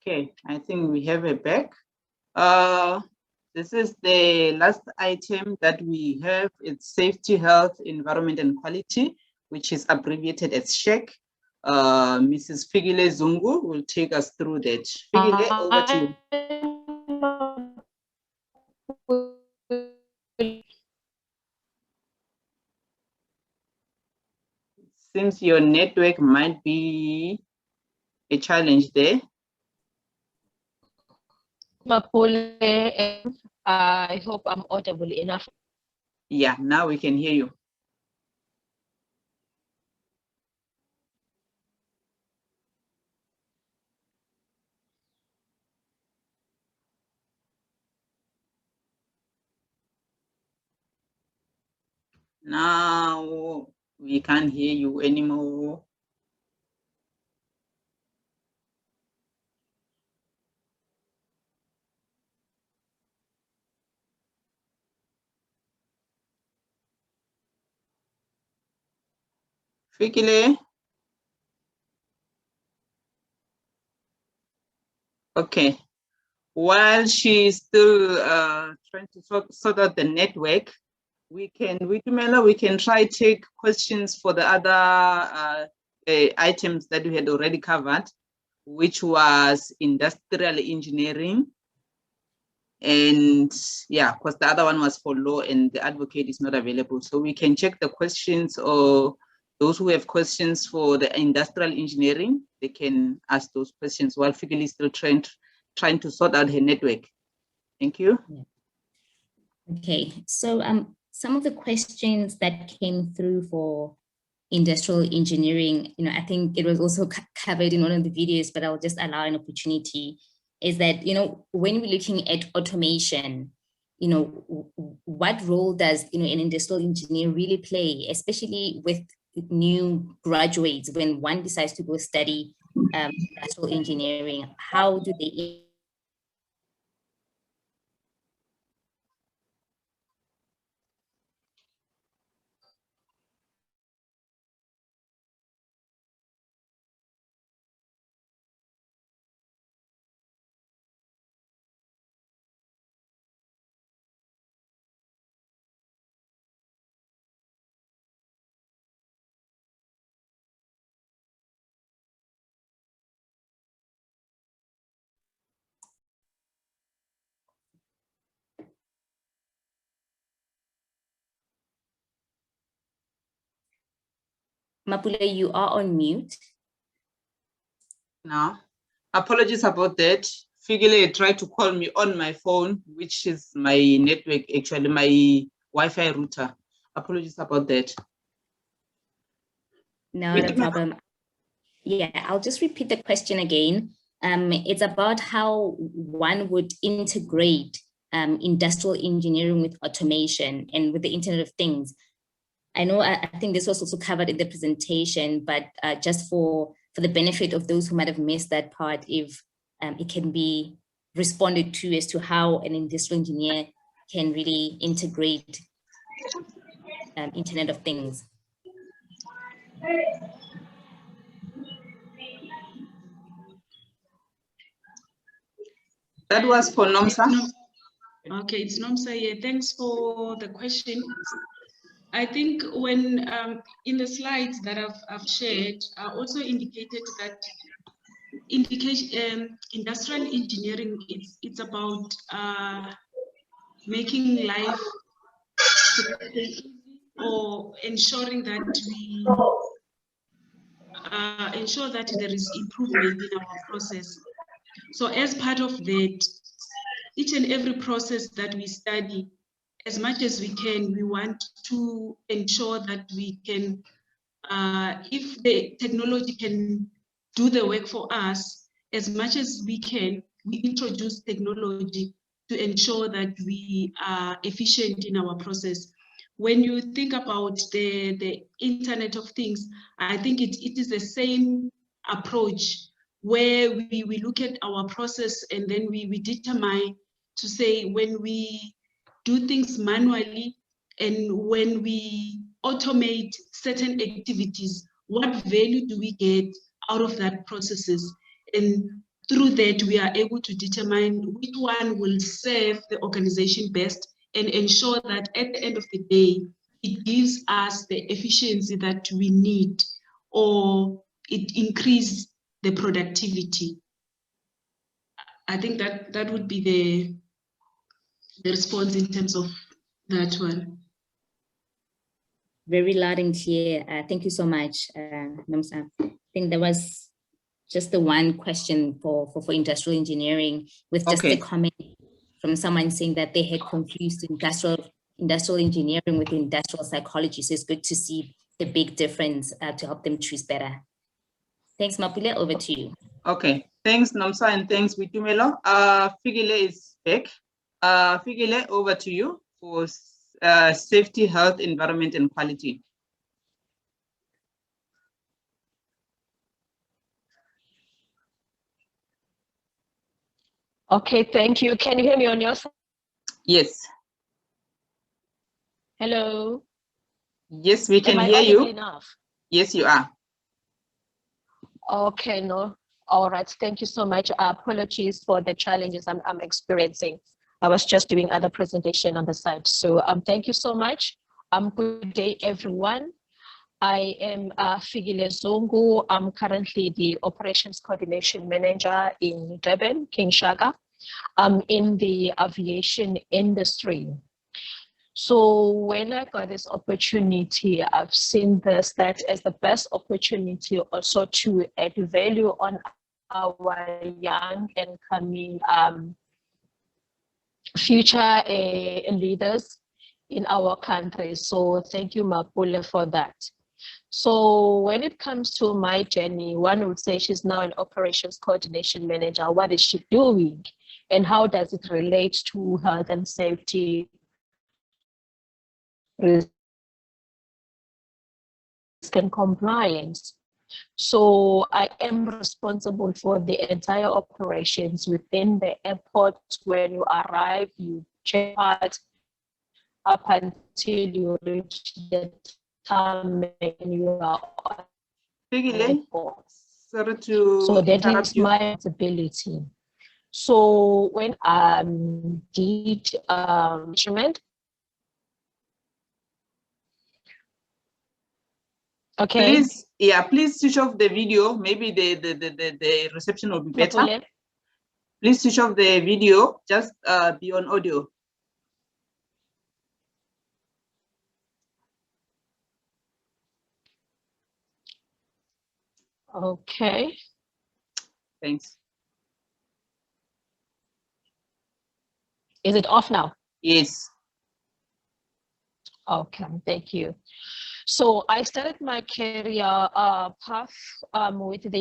Speaker 1: Okay, I think we have it back. This is the last item that we have. It's safety, health, environment, and quality, which is abbreviated as SHEQ. Mrs. Fikile Zungu will take us through that. Fikile, over to you. Seems your network might be a challenge there.
Speaker 7: Mapule, I hope I'm audible enough.
Speaker 1: Yeah, now we can hear you. Now we can't hear you anymore. Fikile. Okay. While she's still trying to sort out the network, we can try take questions for the other items that we had already covered, which was industrial engineering. And yeah, because the other one was for law and the advocate is not available. So we can check the questions, or those who have questions for the industrial engineering, they can ask those questions while Fikile is still trying to sort out her network. Thank you.
Speaker 4: Okay, so some of the questions that came through for industrial engineering, I think it was also covered in one of the videos, but I'll just allow an opportunity, is that, when we're looking at automation, what role does, an industrial engineer really play, especially with new graduates, when one decides to go study industrial engineering? How do they Mapule, you are on mute.
Speaker 1: No, apologies about that. Fikile tried to call me on my phone, which is my network, actually my Wi-Fi router. Apologies about that.
Speaker 4: Not a problem. Yeah, I'll just repeat the question again. It's about how one would integrate industrial engineering with automation and with the Internet of Things. I know, I think this was also covered in the presentation, but just for the benefit of those who might have missed that part, if it can be responded to as to how an industrial engineer can really integrate Internet of Things.
Speaker 1: That was for Nomsa.
Speaker 12: Okay, it's Nomsa here. Thanks for the question. I think when in the slides that I've shared, I also indicated that industrial engineering, it's about making life or ensuring that we ensure that there is improvement in our process. So as part of that, each and every process that we study, as much as we can, we want to ensure that we can, if the technology can do the work for us, as much as we can, we introduce technology to ensure that we are efficient in our process. When you think about the Internet of Things, I think it is the same approach where we look at our process and then we determine to say when we do things manually and when we automate certain activities, what value do we get out of that processes? And through that, we are able to determine which one will serve the organization best and ensure that at the end of the day, it gives us the efficiency that we need or it increases the productivity. I think that would be the response in terms of that one.
Speaker 4: Very loud and clear. Thank you so much, Nomsa. I think there was just the one question for industrial engineering with just a comment from someone saying that they had confused industrial engineering with industrial psychology. So it's good to see the big difference to help them choose better. Thanks, Mapule, over to you.
Speaker 1: Okay, thanks, Nomsa, and thanks, Witumelo. Figile is back. Figile, over to you for safety, health, environment, and quality.
Speaker 7: Okay, thank you. Can you hear me on your side?
Speaker 1: Yes.
Speaker 7: Hello.
Speaker 1: Yes, we can hear you. Enough? Yes, you are.
Speaker 7: Okay, no. All right, thank you so much. Apologies for the challenges I'm experiencing. I was just doing other presentation on the side. So thank you so much. Good day, everyone. I am Figile Zongu. I'm currently the Operations Coordination Manager in Durban, King Shaka. I'm in the aviation industry. So when I got this opportunity, I've seen this that as the best opportunity also to add value on our young and coming future leaders in our country. So thank you, Mapule, for that. So when it comes to my journey, one would say she's now an operations coordination manager. What is she doing? And how does it relate to health and safety, risk and compliance? So I am responsible for the entire operations within the airport. When you arrive, you check out up until you reach the time and you are on the airport.
Speaker 1: Sorry to
Speaker 7: so that is my responsibility. So when I did measurement, okay.
Speaker 1: Please switch off the video. Maybe the reception will be better.
Speaker 7: Mapule.
Speaker 1: Please switch off the video. Just be on audio.
Speaker 7: Okay.
Speaker 1: Thanks.
Speaker 7: Is it off now?
Speaker 1: Yes.
Speaker 7: Okay, thank you. So I started my career path with the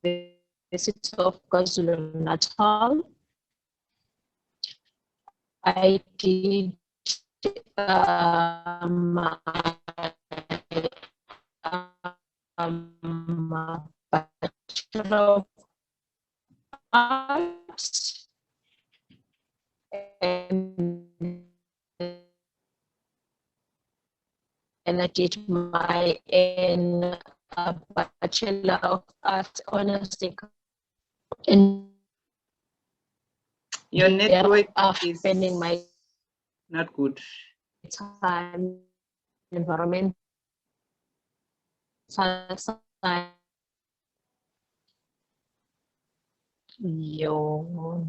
Speaker 7: University of KwaZulu-Natal. I did Bachelor of Arts and I did my Bachelor of Arts honors in
Speaker 1: your network is
Speaker 7: spending my
Speaker 1: not good.
Speaker 7: Time environment science. Yo.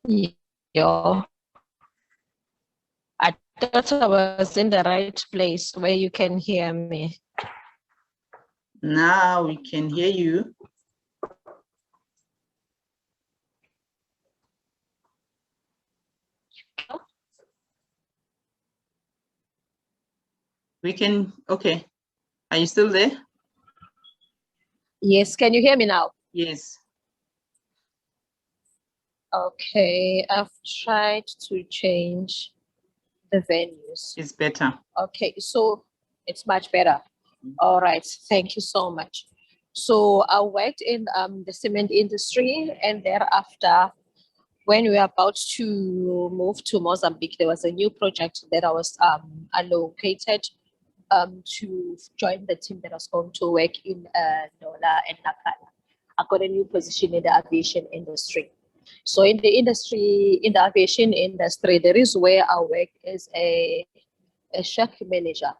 Speaker 7: Yeah. I thought I was in the right place where you can hear me.
Speaker 1: Now we can hear you. We can, okay. Are you still there?
Speaker 7: Yes, can you hear me now?
Speaker 1: Yes.
Speaker 7: Okay, I've tried to change the venues.
Speaker 1: It's better.
Speaker 7: Okay, so it's much better. All right, thank you so much. So I worked in the cement industry, and thereafter, when we were about to move to Mozambique, there was a new project that I was allocated to join the team that was going to work in Dola and Nakala. I got a new position in the aviation industry. So in the aviation industry, there is where I work as a chef manager.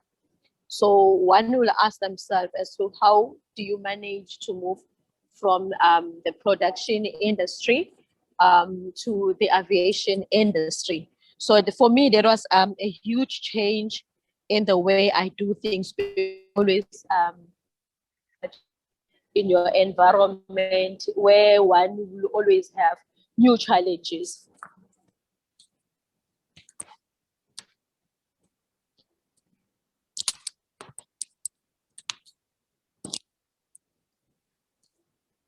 Speaker 7: So one will ask themselves as to how do you manage to move from the production industry to the aviation industry. So for me, there was a huge change in the way I do things. Always in your environment where one will always have new challenges.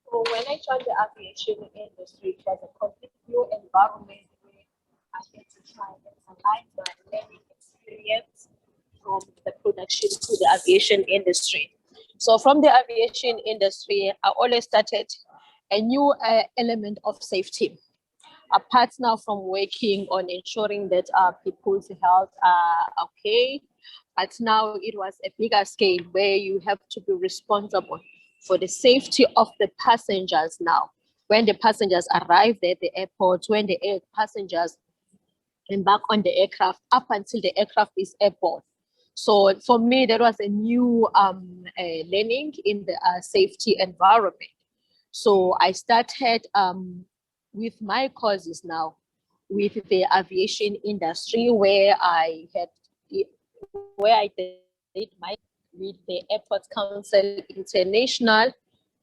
Speaker 7: So when I joined the aviation industry, it was a complete new environment where I had to try and align my learning experience from the production to the aviation industry. So from the aviation industry, I always started a new element of safety. Apart now from working on ensuring that people's health are okay, but now it was a bigger scale where you have to be responsible for the safety of the passengers now. When the passengers arrive at the airport, when the passengers embark on the aircraft, up until the aircraft is airborne. So for me, there was a new learning in the safety environment. So I started with my courses now with the aviation industry, where I did my with the Airport Council International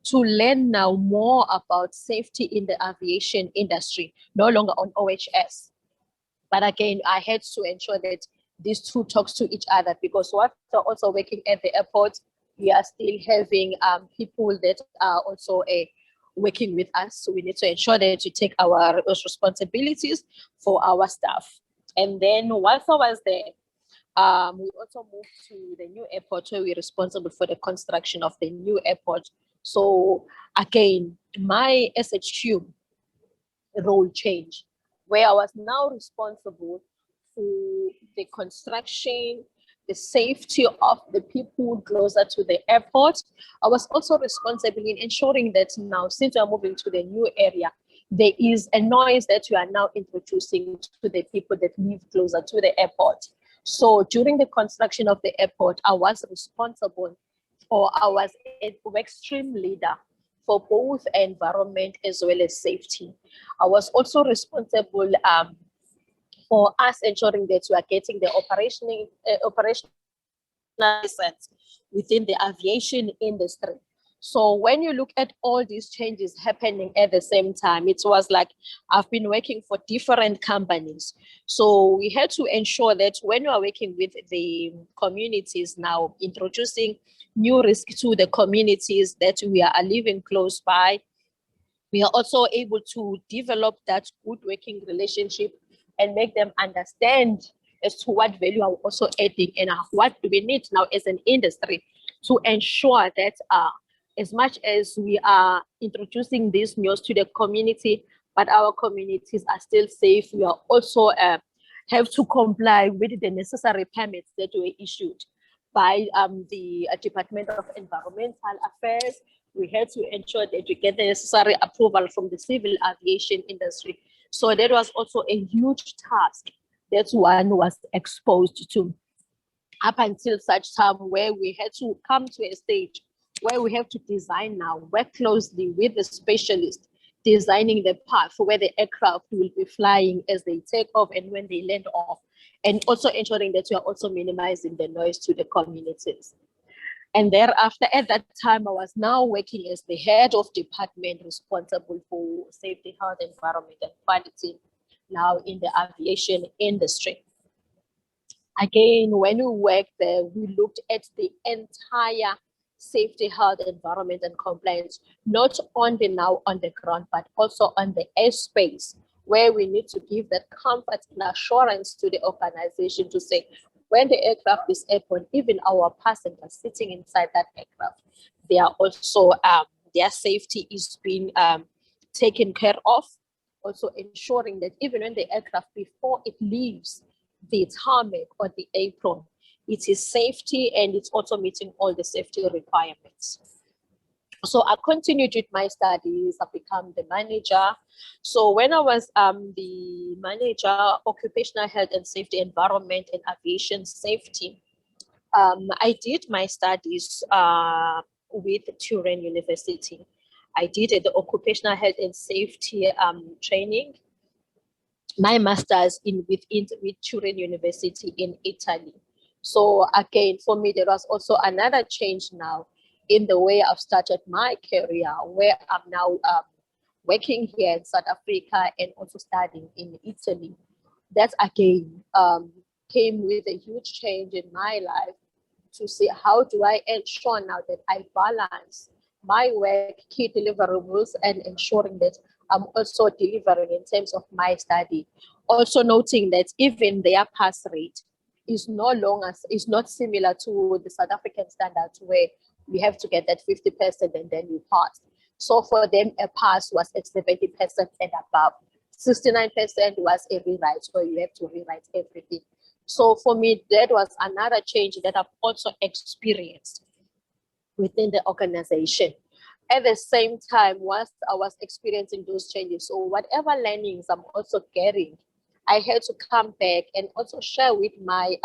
Speaker 7: to learn now more about safety in the aviation industry, no longer on OHS. But again, I had to ensure that these two talks to each other, because while also working at the airport, we are still having people that are also working with us. So we need to ensure that we take our responsibilities for our staff. And then once I was there, we also moved to the new airport where we're responsible for the construction of the new airport. So again, my SHU role changed, where I was now responsible for the construction, the safety of the people closer to the airport. I was also responsible in ensuring that now, since we are moving to the new area, there is a noise that we are now introducing to the people that live closer to the airport. So during the construction of the airport, I was responsible, or I was a work stream leader for both environment as well as safety. I was also responsible for us ensuring that we are getting the operational license within the aviation industry. So when you look at all these changes happening at the same time, it was like I've been working for different companies. So we had to ensure that when we are working with the communities now, introducing new risk to the communities that we are living close by, we are also able to develop that good working relationship and make them understand as to what value are also adding and what do we need now as an industry to ensure that as much as we are introducing this news to the community, but our communities are still safe, we are also have to comply with the necessary permits that were issued by the Department of Environmental Affairs. We had to ensure that we get the necessary approval from the civil aviation industry. So that was also a huge task that one was exposed to, up until such time where we had to come to a stage where we have to design now, work closely with the specialist, designing the path for where the aircraft will be flying as they take off and when they land off, and also ensuring that we are also minimizing the noise to the communities. And thereafter, at that time, I was now working as the head of department responsible for safety, health, environment, and quality, now in the aviation industry. Again, when we worked there, we looked at the entire safety, health, environment, and compliance, not only now on the ground, but also on the airspace, where we need to give that comfort and assurance to the organization to say, when the aircraft is airborne, even our passengers sitting inside that aircraft, they are also, their safety is being taken care of. Also ensuring that even when the aircraft, before it leaves the tarmac or the apron, it is safety and it's also meeting all the safety requirements. So I continued with my studies, I became the manager. So when I was the manager, occupational health and safety, environment and aviation safety, I did my studies with Turin University. I did the occupational health and safety training, my master's with Turin University in Italy. So again, for me, there was also another change now in the way I've started my career, where I'm now working here in South Africa and also studying in Italy. That again came with a huge change in my life to see how do I ensure now that I balance my work, key deliverables, and ensuring that I'm also delivering in terms of my study. Also noting that even their pass rate is no longer, is not similar to the South African standards where we have to get that 50% and then you pass. So for them, a pass was at 70% and above. 69% was a rewrite, so you have to rewrite everything. So for me, that was another change that I've also experienced within the organization. At the same time, whilst I was experiencing those changes, so whatever learnings I'm also getting, I had to come back and also share with my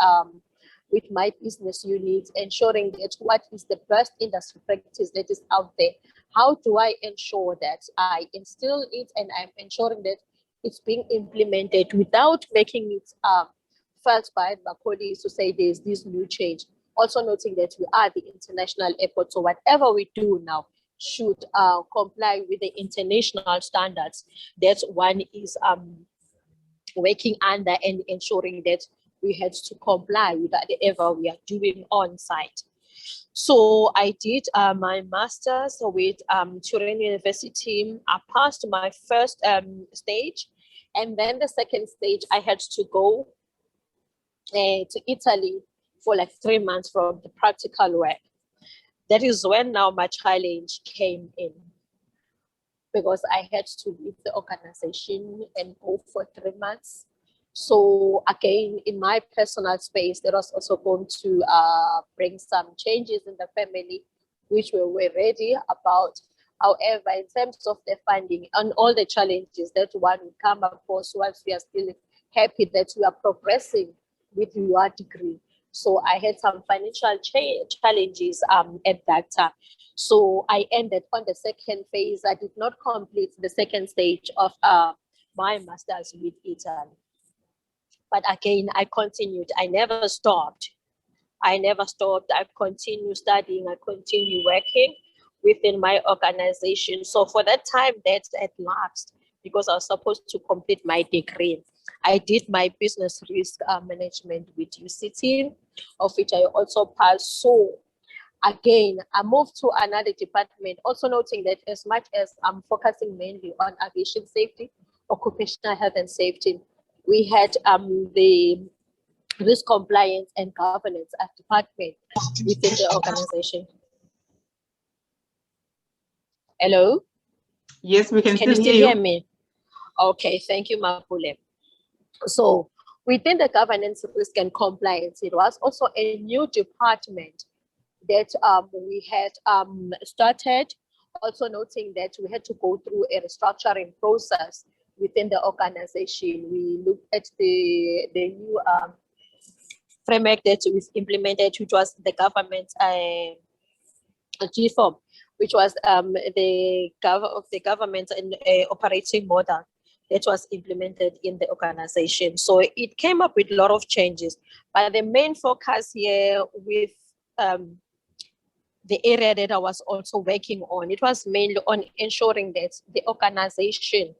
Speaker 7: business units, ensuring that what is the best industry practice that is out there. How do I ensure that I instill it and I'm ensuring that it's being implemented without making it felt by my colleagues to say there's this new change. Also noting that we are the international airport, so whatever we do now should comply with the international standards that one is working under, and ensuring that we had to comply with whatever we are doing on site. So I did my master's with Turin University. I passed my first stage, and then the second stage I had to go to Italy for like 3 months from the practical work. That is when now my challenge came in, because I had to leave the organization and go for 3 months. So again, in my personal space, there was also going to bring some changes in the family, which we were ready about. However, in terms of the funding and all the challenges that one will come across, once we are still happy that we are progressing with your degree. So I had some financial challenges at that time. So I ended on the second phase. I did not complete the second stage of my master's with Italy. But again, I continued. I never stopped. I continued studying. I continued working within my organization. So for that time that had lapsed, because I was supposed to complete my degree, I did my business risk management with UCT, of which I also passed. So again, I moved to another department, also noting that as much as I'm focusing mainly on aviation safety, occupational health and safety, we had the risk compliance and governance department within the organization. Hello?
Speaker 1: Yes, we can
Speaker 7: you
Speaker 1: still
Speaker 7: hear me? Okay, thank you, Mapule. So within the governance, risk and compliance, it was also a new department that we had started, also noting that we had to go through a restructuring process within the organization. We looked at the new framework that was implemented, which was the government reform, which was the government and operating model that was implemented in the organization. So it came up with a lot of changes, but the main focus here with the area that I was also working on, it was mainly on ensuring that the organization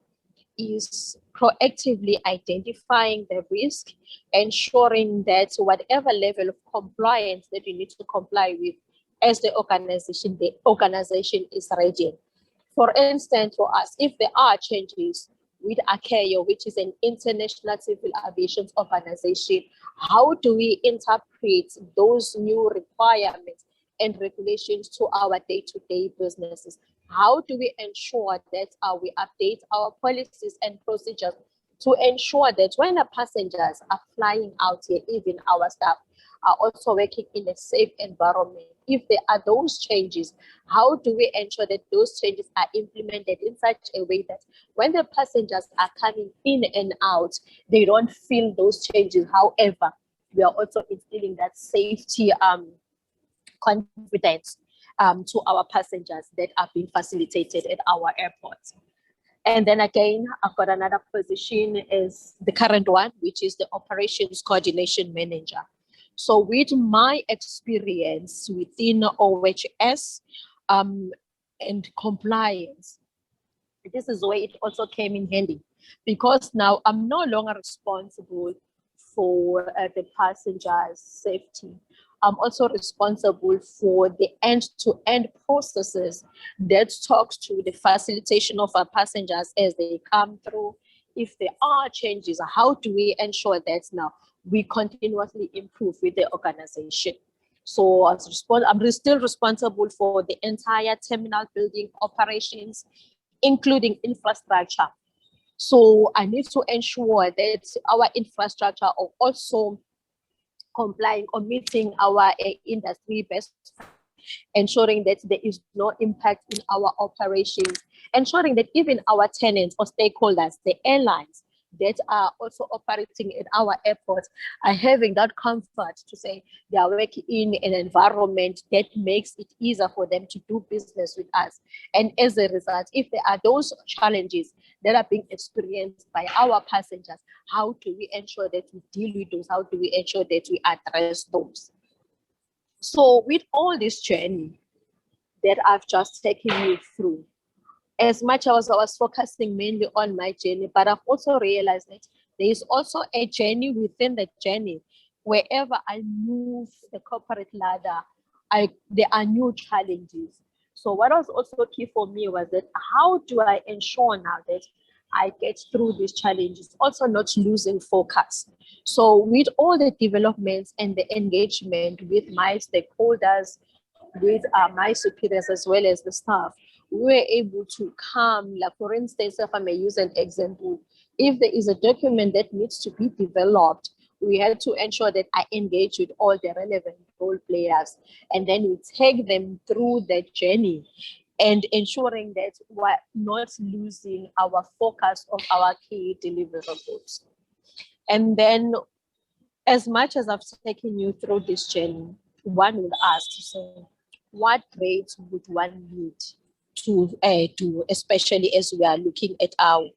Speaker 7: is proactively identifying the risk, ensuring that whatever level of compliance that you need to comply with as the organization is ready. For instance, for us, if there are changes with ICAO, which is an international civil aviation organization, how do we interpret those new requirements and regulations to our day-to-day businesses? How do we ensure that we update our policies and procedures to ensure that when the passengers are flying out here, even our staff are also working in a safe environment? If there are those changes, how do we ensure that those changes are implemented in such a way that when the passengers are coming in and out, they don't feel those changes? However, we are also instilling that safety confidence to our passengers that are being facilitated at our airports. And then again, I've got another position is the current one, which is the Operations Coordination Manager. So with my experience within OHS and compliance, this is where it also came in handy, because now I'm no longer responsible for the passengers' safety. I'm also responsible for the end-to-end processes that talks to the facilitation of our passengers as they come through. If there are changes, how do we ensure that now we continuously improve with the organization? So I'm still responsible for the entire terminal building operations, including infrastructure. So I need to ensure that our infrastructure are also complying or meeting our industry best, ensuring that there is no impact in our operations, ensuring that even our tenants or stakeholders, the airlines that are also operating at our airports, are having that comfort to say they are working in an environment that makes it easier for them to do business with us. And as a result, if there are those challenges that are being experienced by our passengers, how do we ensure that we deal with those? How do we ensure that we address those? So with all this journey that I've just taken you through, as much as I was focusing mainly on my journey, but I've also realized that there is also a journey within the journey. Wherever I move the corporate ladder, there are new challenges. So what was also key for me was that how do I ensure now that I get through these challenges, also not losing focus? So with all the developments and the engagement with my stakeholders, with my superiors as well as the staff, we were able to come, like for instance, if I may use an example, if there is a document that needs to be developed, we had to ensure that I engage with all the relevant role players, and then we take them through that journey and ensuring that we're not losing our focus of our key deliverables. And then, as much as I've taken you through this journey, one will ask to say, what grades would one need to do, especially as we are looking at our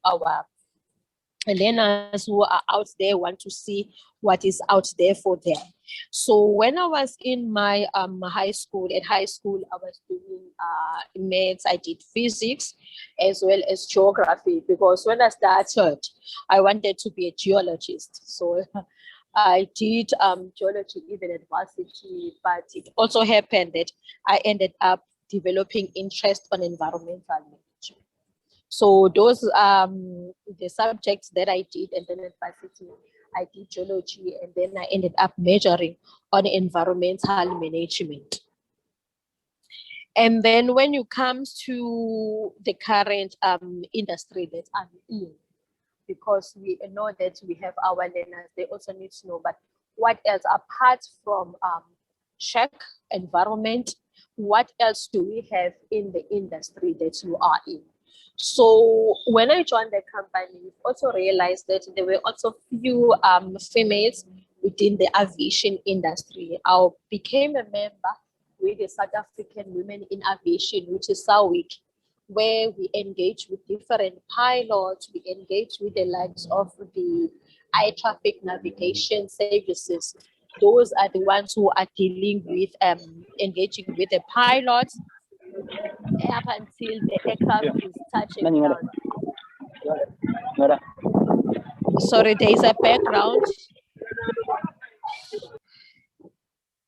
Speaker 7: learners who are out there, want to see what is out there for them. So when I was in my high school, I was doing maths, I did physics as well as geography, because when I started, I wanted to be a geologist. So I did geology even at varsity, but it also happened that I ended up developing interest on environmental management. So those the subjects that I did, and then at varsity, I did geology, and then I ended up majoring on environmental management. And then when you come to the current industry that I'm in, because we know that we have our learners, they also need to know, but what else apart from check environment, what else do we have in the industry that you are in? So when I joined the company, we also realized that there were also few females within the aviation industry. I became a member with the South African Women in Aviation, which is SAWIC, where we engage with different pilots, we engage with the likes of the air traffic navigation services. Those are the ones who are dealing with engaging with the pilots up until the aircraft is touching down. Sorry, there is a background.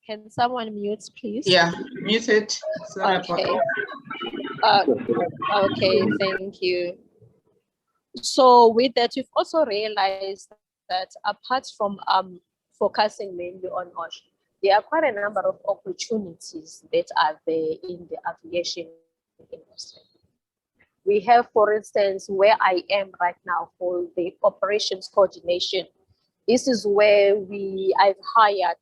Speaker 7: Can someone mute, please?
Speaker 1: Yeah, mute it. Sorry
Speaker 7: Okay. Okay, thank you. So with that, we've also realized that apart from focusing mainly on OSH, there are quite a number of opportunities that are there in the aviation industry. We have, for instance, where I am right now for the operations coordination. This is where I've hired,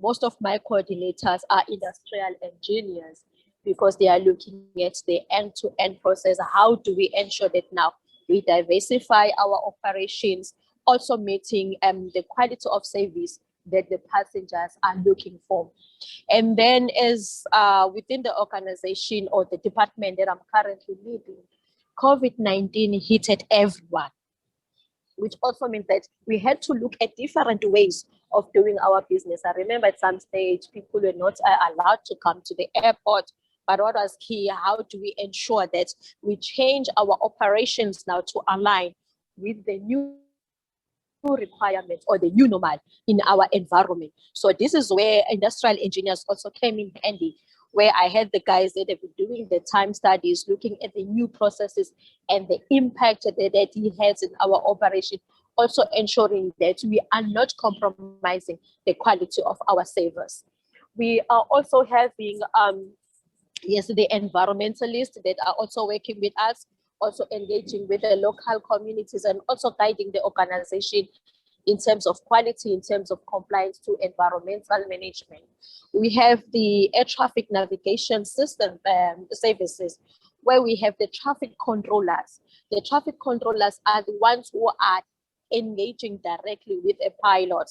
Speaker 7: most of my coordinators are industrial engineers because they are looking at the end-to-end process. How do we ensure that now we diversify our operations, also meeting the quality of service that the passengers are looking for. And then as within the organization or the department that I'm currently leading, COVID-19 hit everyone, which also means that we had to look at different ways of doing our business. I remember at some stage, people were not allowed to come to the airport. But what was key, how do we ensure that we change our operations now to align with the new requirements or the new normal in our environment? So this is where industrial engineers also came in handy, where I had the guys that have been doing the time studies, looking at the new processes and the impact that it has in our operation, also ensuring that we are not compromising the quality of our service. We are also having yes, the environmentalists that are also working with us, also engaging with the local communities and also guiding the organization in terms of quality, in terms of compliance to environmental management. We have the air traffic navigation system services, where we have the traffic controllers. The traffic controllers are the ones who are engaging directly with a pilot.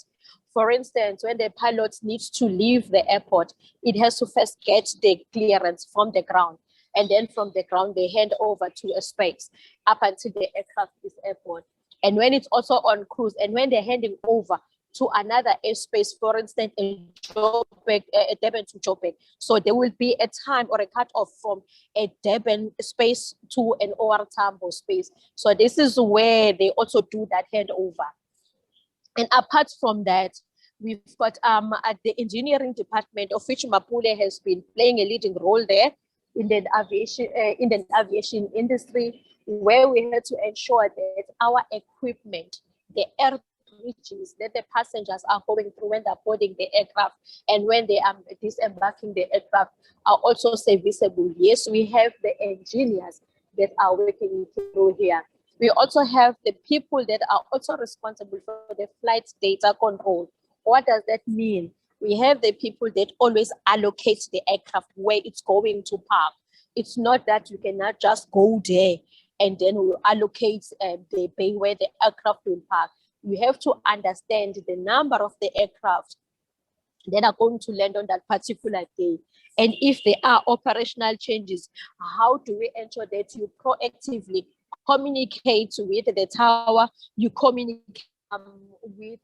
Speaker 7: For instance, when the pilot needs to leave the airport, it has to first get the clearance from the ground. And then from the ground, they hand over to a space up until the aircraft is airborne. And when it's also on cruise, and when they're handing over to another airspace, for instance, in Joburg, Durban to Joburg. So there will be a time or a cutoff from a Durban space to an OR Tambo space. So this is where they also do that handover. And apart from that, we've got at the engineering department, of which Mapule has been playing a leading role there in the aviation industry, where we had to ensure that our equipment, the air bridges that the passengers are going through when they're boarding the aircraft and when they are disembarking the aircraft, are also serviceable. Yes, we have the engineers that are working through here. We also have the people that are also responsible for the flight data control. What does that mean? We have the people that always allocate the aircraft where it's going to park. It's not that you cannot just go there and then we'll allocate the bay where the aircraft will park. You have to understand the number of the aircraft that are going to land on that particular day. And if there are operational changes, how do we ensure that you proactively communicate with the tower, you communicate with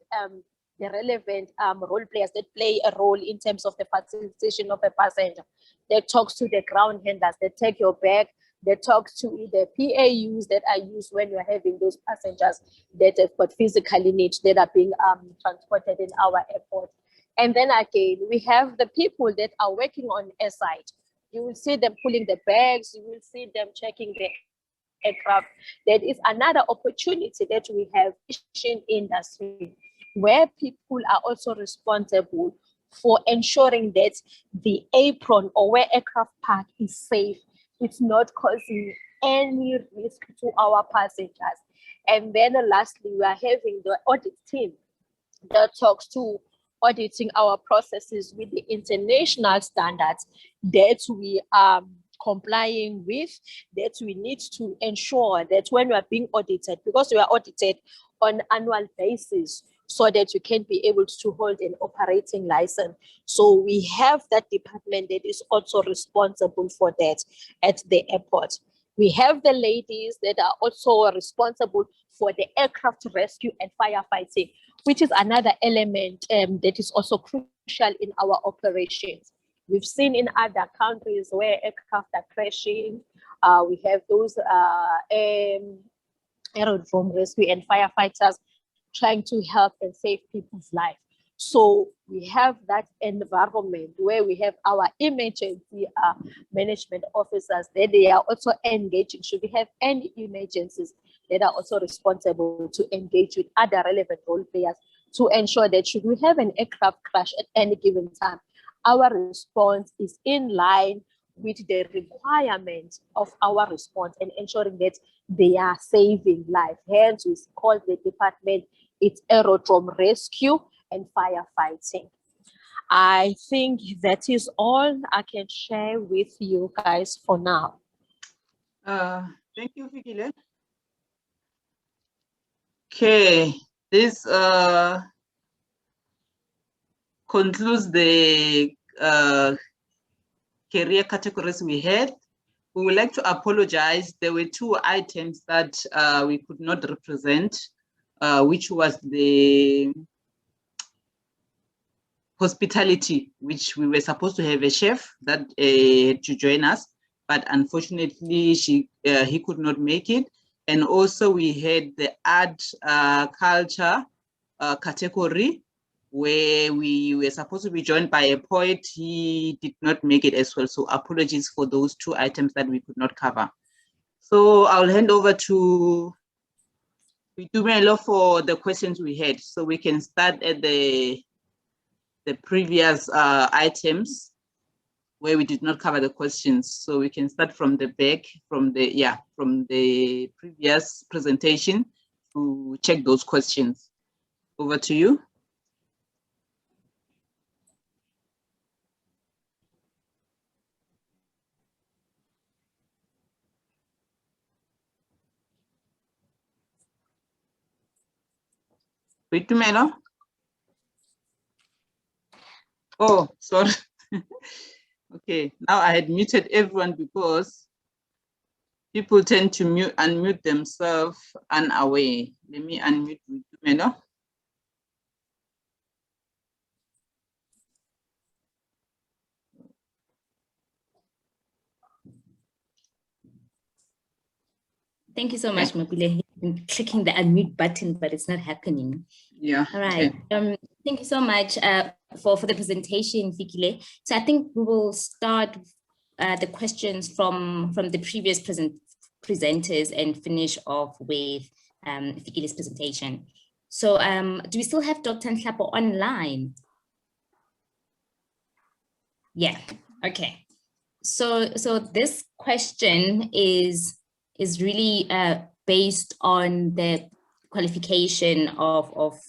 Speaker 7: the relevant role players that play a role in terms of the facilitation of a passenger, that talks to the ground handlers, that take your bag, that talks to the PAUs that are used when you're having those passengers that have got physical needs that are being transported in our airport. And then again, we have the people that are working on airside. You will see them pulling the bags, you will see them checking the aircraft. That is another opportunity that we have in industry, where people are also responsible for ensuring that the apron or where aircraft park is safe. It's not causing any risk to our passengers. And then lastly, we are having the audit team that talks to auditing our processes with the international standards that we are complying with, that we need to ensure that when we are being audited, because we are audited on an annual basis, so that you can be able to hold an operating license. So we have that department that is also responsible for that at the airport. We have the ladies that are also responsible for the aircraft rescue and firefighting, which is another element that is also crucial in our operations. We've seen in other countries where aircraft are crashing, we have those aerodrome rescue and firefighters trying to help and save people's lives. So we have that environment where we have our emergency management officers that they are also engaging. Should we have any emergencies, that are also responsible to engage with other relevant role players to ensure that should we have an aircraft crash at any given time, our response is in line with the requirements of our response and ensuring that they are saving life. Hence, we call the department, it's aerodrome rescue and firefighting. I think that is all I can share with you guys for now.
Speaker 1: Thank you, Fikile. Okay, this concludes the career categories we had. We would like to apologize. There were 2 items that we could not represent, which was the hospitality, which we were supposed to have a chef that had to join us, but unfortunately he could not make it. And also we had the art culture category, where we were supposed to be joined by a poet. He did not make it as well. So apologies for those 2 items that we could not cover. So I'll hand over to Tumelo for the questions we had. So we can start at the previous items where we did not cover the questions. So we can start from the back, from the previous presentation to check those questions. Over to you. Tumelo? Oh, sorry. Okay, now I had muted everyone because people tend to unmute themselves unaware. Let me unmute Tumelo.
Speaker 4: Thank you so much, Mapule. I'm clicking the unmute button, but it's not happening.
Speaker 1: Yeah.
Speaker 4: All right. Okay. Thank you so much for the presentation, Fikile. So I think we will start the questions from the previous presenters and finish off with Fikile's presentation. So do we still have Dr. Nhlapo online? Yeah. Okay. So this question is really based on the qualification of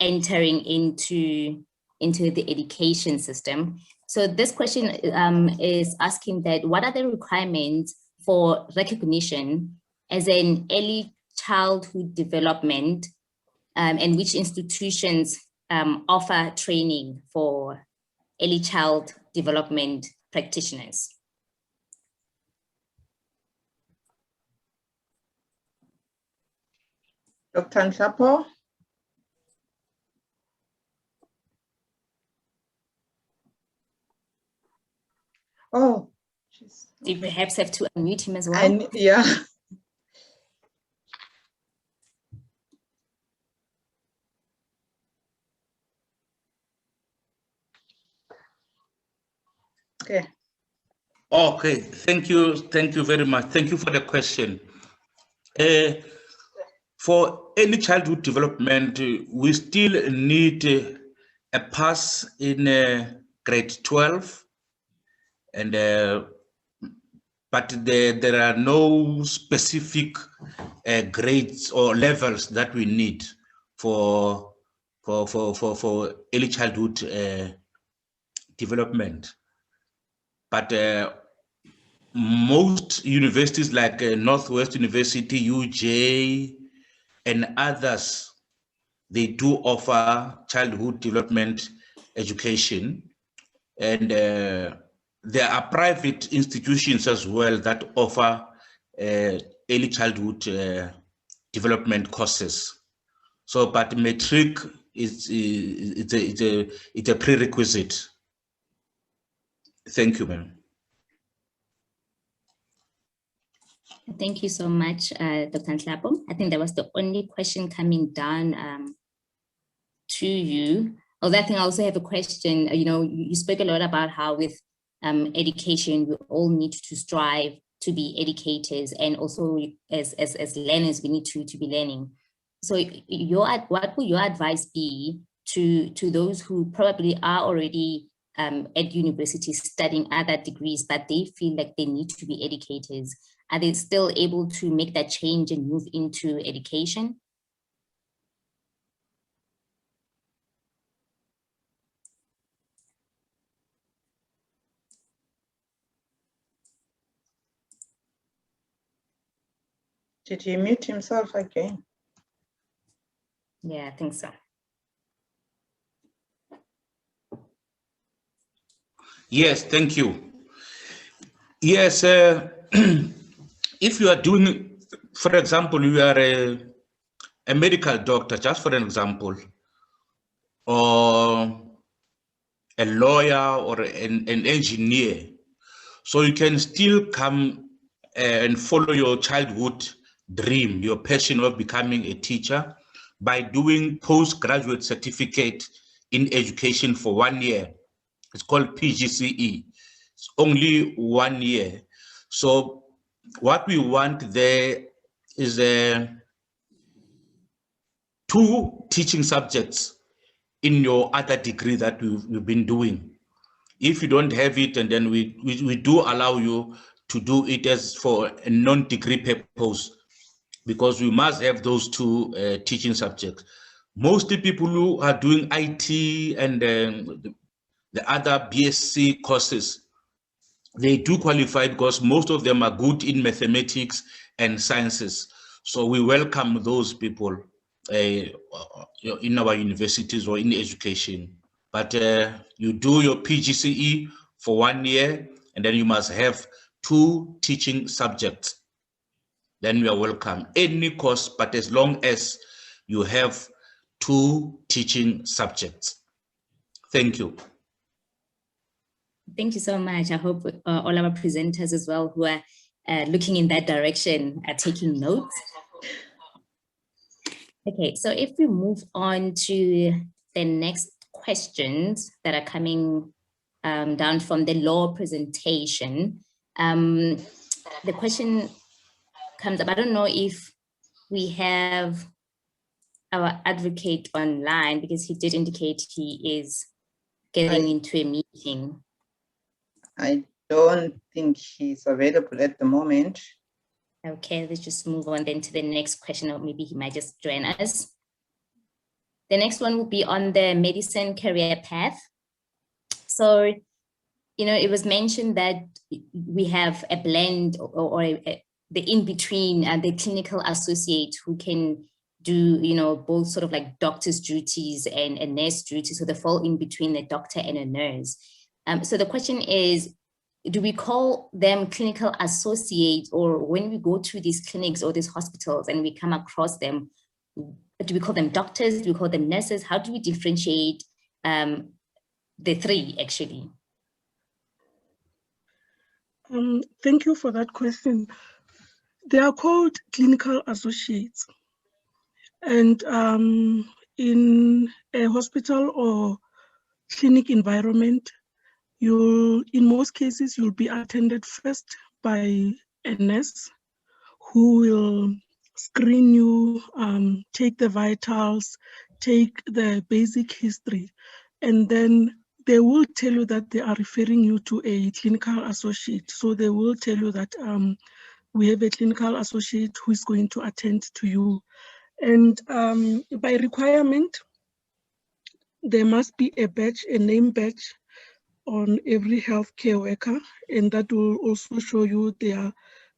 Speaker 4: entering into the education system. So this question is asking that what are the requirements for recognition as an early childhood development, and which institutions offer training for early child development practitioners?
Speaker 1: Dr. Nhlapo? Oh,
Speaker 4: do you perhaps have to unmute him as well?
Speaker 1: Yeah. Okay.
Speaker 10: Okay, thank you very much. Thank you for the question. For early childhood development, we still need a pass in grade 12, and but there are no specific grades or levels that we need for early childhood development. But most universities like Northwest University, UJ, and others they do offer childhood development education, and there are private institutions as well that offer early childhood development courses. So, but matric it's a prerequisite. Thank you, ma'am.
Speaker 4: Thank you so much, Dr. Nhlapo. I think that was the only question coming down to you. Although I think I also have a question. You know, you spoke a lot about how with education, we all need to strive to be educators, and also as learners, we need to be learning. So what will your advice be to those who probably are already at university studying other degrees, but they feel like they need to be educators? Are they still able to make that change and move into education?
Speaker 1: Did he mute himself again?
Speaker 4: Yeah, I think so.
Speaker 10: Yes, thank you. Yes, if you are doing, for example, you are a medical doctor, just for an example, or a lawyer or an engineer, so you can still come and follow your childhood dream, your passion of becoming a teacher, by doing postgraduate certificate in education for 1 year. It's called PGCE. It's only 1 year. So what we want there is 2 teaching subjects in your other degree that we've been doing. If you don't have it, and then we do allow you to do it as for a non-degree purpose, because we must have those 2 teaching subjects. Mostly people who are doing IT and the other BSc courses, they do qualify because most of them are good in mathematics and sciences. So we welcome those people in our universities or in education. But you do your PGCE for 1 year, and then you must have 2 teaching subjects. Then you are welcome. Any course, but as long as you have 2 teaching subjects. Thank you.
Speaker 4: Thank you so much. I hope all our presenters as well who are looking in that direction are taking notes. Okay, so if we move on to the next questions that are coming down from the law presentation. The question comes up, I don't know if we have our advocate online, because he did indicate he is getting into a meeting.
Speaker 1: I don't think he's available at the moment.
Speaker 4: Okay, let's just move on then to the next question, or maybe he might just join us. The next one will be on the medicine career path. So, you know, it was mentioned that we have a blend or the in-between the clinical associate who can do, you know, both sort of like doctor's duties and nurse duties. So they fall in between a doctor and a nurse. So the question is, do we call them clinical associates, or when we go to these clinics or these hospitals and we come across them, do we call them doctors? Do we call them nurses? How do we differentiate the 3 actually?
Speaker 5: Thank you for that question. They are called clinical associates. And in a hospital or clinic environment, in most cases, you'll be attended first by a nurse who will screen you, take the vitals, take the basic history, and then they will tell you that they are referring you to a clinical associate. So they will tell you that we have a clinical associate who is going to attend to you. And by requirement, there must be a badge, a name badge on every healthcare worker, and that will also show you their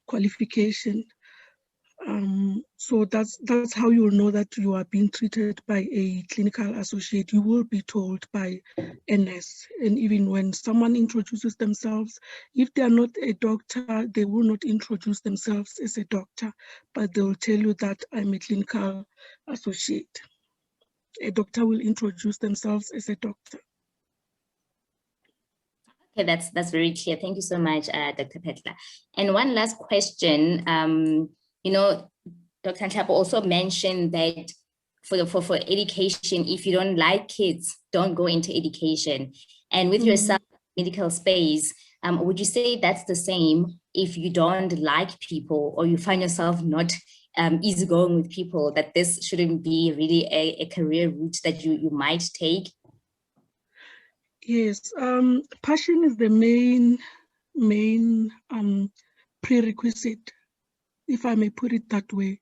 Speaker 5: qualification. So that's how you will know that you are being treated by a clinical associate. You will be told by a nurse. And even when someone introduces themselves, if they are not a doctor, they will not introduce themselves as a doctor, but they will tell you that I'm a clinical associate. A doctor will introduce themselves as a doctor.
Speaker 4: Okay, that's very clear. Thank you so much, Dr. Petla. And one last question. You know, Dr. Nhlapo also mentioned that for education, if you don't like kids, don't go into education. And with yourself, medical space, would you say that's the same if you don't like people or you find yourself not easygoing with people, that this shouldn't be really a career route that you might take?
Speaker 5: Yes, passion is the main prerequisite, if I may put it that way.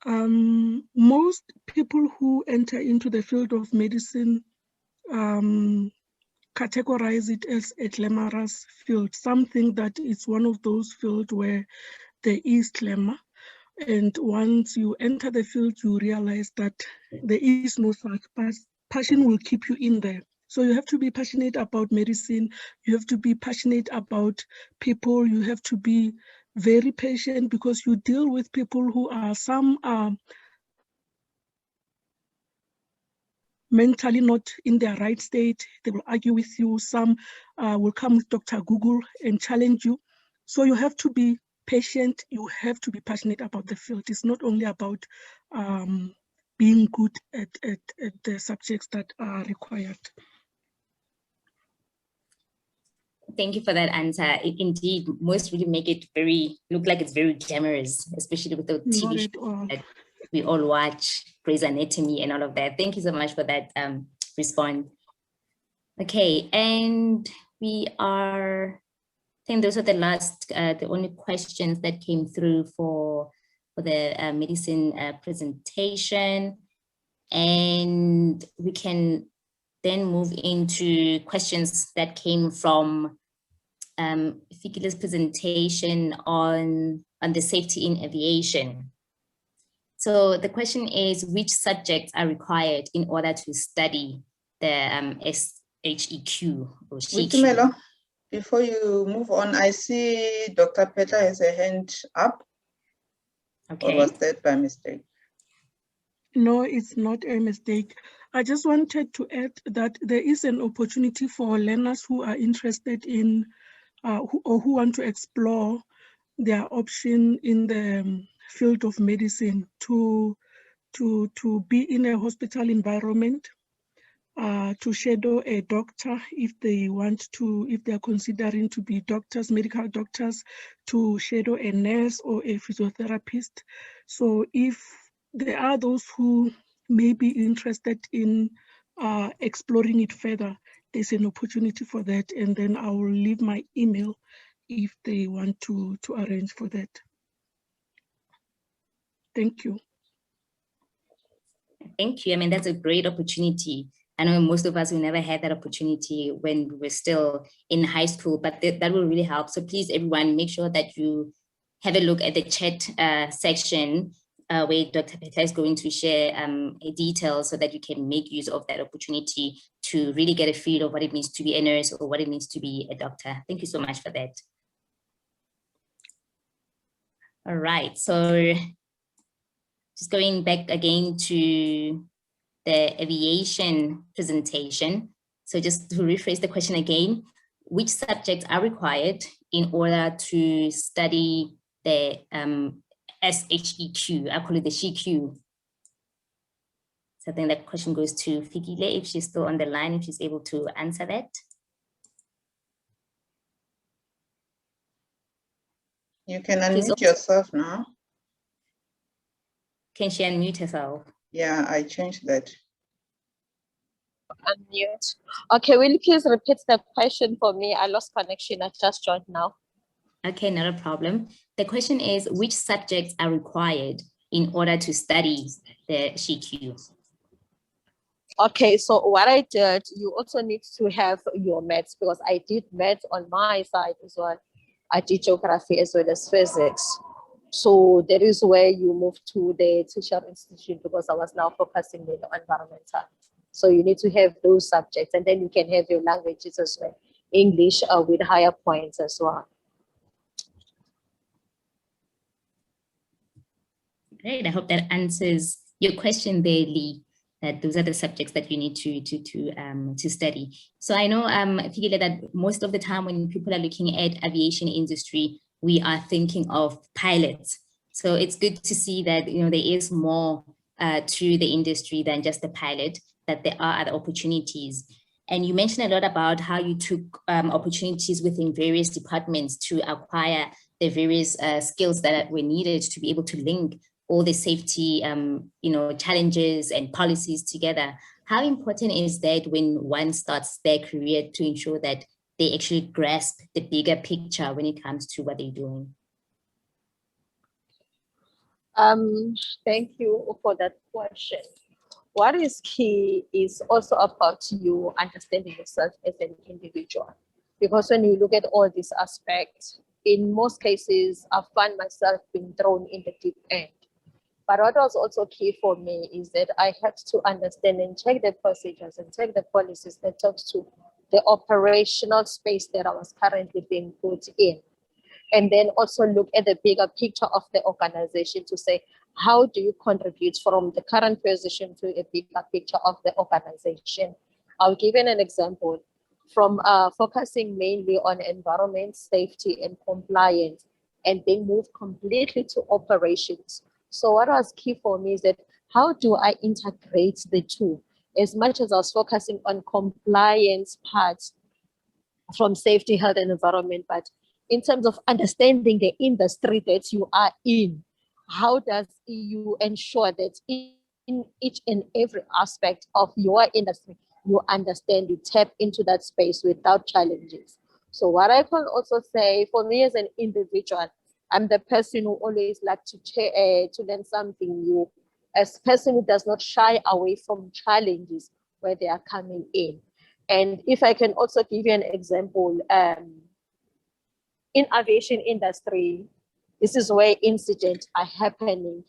Speaker 5: Most people who enter into the field of medicine categorize it as a glamorous field, something that is one of those fields where there is glamour. And once you enter the field, you realize that there is no such, but passion will keep you in there. So you have to be passionate about medicine. You have to be passionate about people. You have to be very patient because you deal with people who are, some are mentally not in their right state. They will argue with you. Some will come with Dr. Google and challenge you. So you have to be patient. You have to be passionate about the field. It's not only about being good at the subjects that are required.
Speaker 4: Thank you for that answer. Indeed, most really make it look like it's very glamorous, especially with the TV shows that we all watch, Grey's Anatomy and all of that. Thank you so much for that response. Okay, and we are, I think those are the only questions that came through for the medicine presentation. And we can then move into questions that came from Fikile's presentation on the safety in aviation. So the question is, which subjects are required in order to study the SHEQ or
Speaker 1: SHEQ? Before you move on, I see Dr. Petla has a hand up.
Speaker 4: Okay.
Speaker 1: Or was that by mistake?
Speaker 5: No, it's not a mistake. I just wanted to add that there is an opportunity for learners who are interested in who want to explore their option in the field of medicine to be in a hospital environment, to shadow a doctor if they want to, if they're considering to be doctors, medical doctors, to shadow a nurse or a physiotherapist. So if there are those who may be interested in exploring it further, there's an opportunity for that. And then I will leave my email if they want to arrange for that. Thank you.
Speaker 4: Thank you. I mean, that's a great opportunity. I know most of us, we never had that opportunity when we were still in high school, but that will really help. So please, everyone, make sure that you have a look at the chat section where Dr. Petla is going to share details so that you can make use of that opportunity to really get a feel of what it means to be a nurse or what it means to be a doctor. Thank you so much for that. All right, so just going back again to the aviation presentation. So just to rephrase the question again, which subjects are required in order to study the SHEQ? I call it the SHEQ. So I think that question goes to Fikile, if she's still on the line, if she's able to answer that.
Speaker 1: You can unmute yourself now.
Speaker 4: Can she unmute herself?
Speaker 1: Yeah, I changed that.
Speaker 7: Unmute. Okay, will you please repeat the question for me? I lost connection. I just joined now.
Speaker 4: Okay, not a problem. The question is, which subjects are required in order to study the SHEQ?
Speaker 7: Okay, so what I did, you also need to have your maths, because I did maths on my side as well. I did geography as well as physics. So that is where you move to the teacher institute, because I was now focusing on environmental. So you need to have those subjects, and then you can have your languages as well, English with higher points as well.
Speaker 4: Great. I hope that answers your question there, Lee. That those are the subjects that you need to study. So I know, Fikile, that most of the time when people are looking at aviation industry, we are thinking of pilots. So it's good to see that there is more to the industry than just the pilot, that there are other opportunities. And you mentioned a lot about how you took opportunities within various departments to acquire the various skills that were needed to be able to link all the safety, challenges and policies together. How important is that when one starts their career to ensure that they actually grasp the bigger picture when it comes to what they're doing?
Speaker 7: Thank you for that question. What is key is also about you understanding yourself as an individual. Because when you look at all these aspects, in most cases, I find myself being thrown in the deep end. But what was also key for me is that I had to understand and check the procedures and check the policies that talks to the operational space that I was currently being put in. And then also look at the bigger picture of the organization to say, how do you contribute from the current position to a bigger picture of the organization? I'll give you an example. From focusing mainly on environment, safety, and compliance, and then move completely to operations. So what was key for me is that how do I integrate the two? As much as I was focusing on compliance parts from safety, health, and environment, but in terms of understanding the industry that you are in, how does you ensure that in each and every aspect of your industry, you understand, you tap into that space without challenges? So what I can also say, for me as an individual, I'm the person who always like to learn something new, as a person who does not shy away from challenges where they are coming in. And if I can also give you an example, in aviation industry, this is where incidents are happening.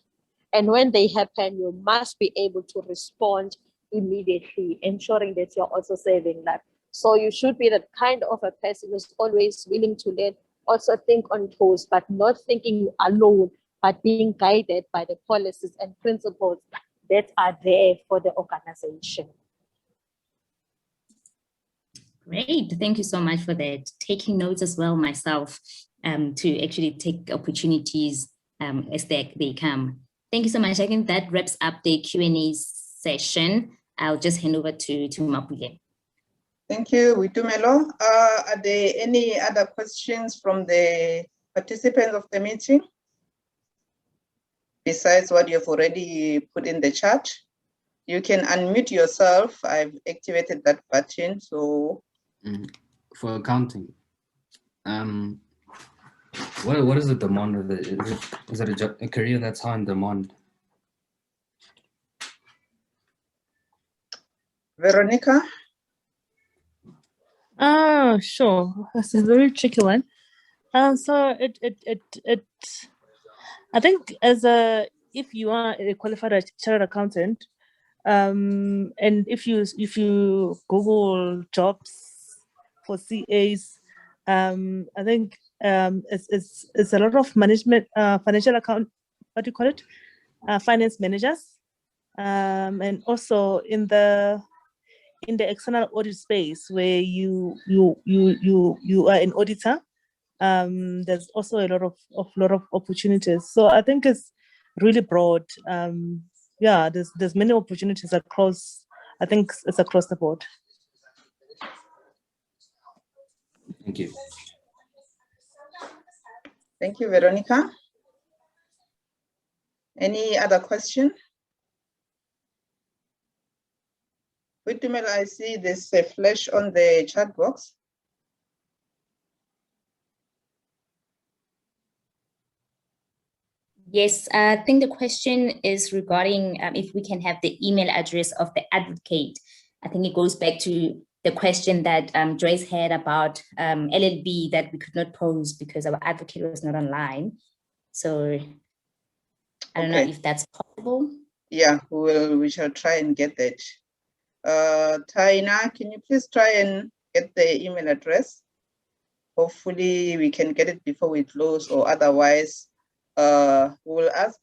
Speaker 7: And when they happen, you must be able to respond immediately, ensuring that you're also saving life. So you should be the kind of a person who's always willing to learn, also think on toes, but not thinking alone, but being guided by the policies and principles that are there for the organization.
Speaker 4: Great, thank you so much for that. Taking notes as well myself, to actually take opportunities as they come. Thank you so much. I think that wraps up the Q&A session. I'll just hand over to Mapule.
Speaker 1: Thank you, Witumelo. Are there any other questions from the participants of the meeting? Besides what you've already put in the chat, you can unmute yourself. I've activated that button, so.
Speaker 8: For accounting, what is the demand of it? Is it a career that's high in demand?
Speaker 1: Veronica?
Speaker 6: Sure. That's a very tricky one. So I think if you are a qualified chartered accountant, and if you Google jobs for CAs, I think it's a lot of management, financial account, what do you call it? Finance managers, and also in the external audit space where you are an auditor. There's also a lot of opportunities. So I think it's really broad. Yeah, there's many opportunities across. I think it's across the board.
Speaker 8: Thank you.
Speaker 1: Thank you, Veronica. Any other question? Witumelo, I see there's a flash on the chat box.
Speaker 4: Yes, I think the question is regarding if we can have the email address of the advocate. I think it goes back to the question that Joyce had about LLB that we could not pose because our advocate was not online. So I don't know if that's possible.
Speaker 1: Yeah, we shall try and get that. Taina, can you please try and get the email address? Hopefully we can get it before we close, or otherwise we will ask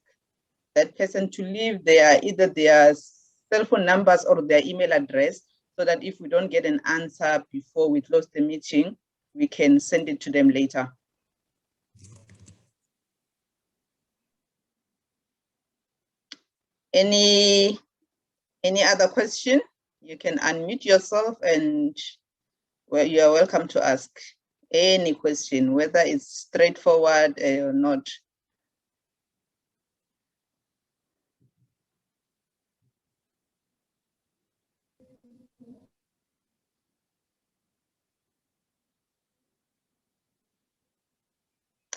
Speaker 1: that person to leave either their cell phone numbers or their email address, so that if we don't get an answer before we close the meeting, we can send it to them later. Any other question? You can unmute yourself and you are welcome to ask any question, whether it's straightforward or not.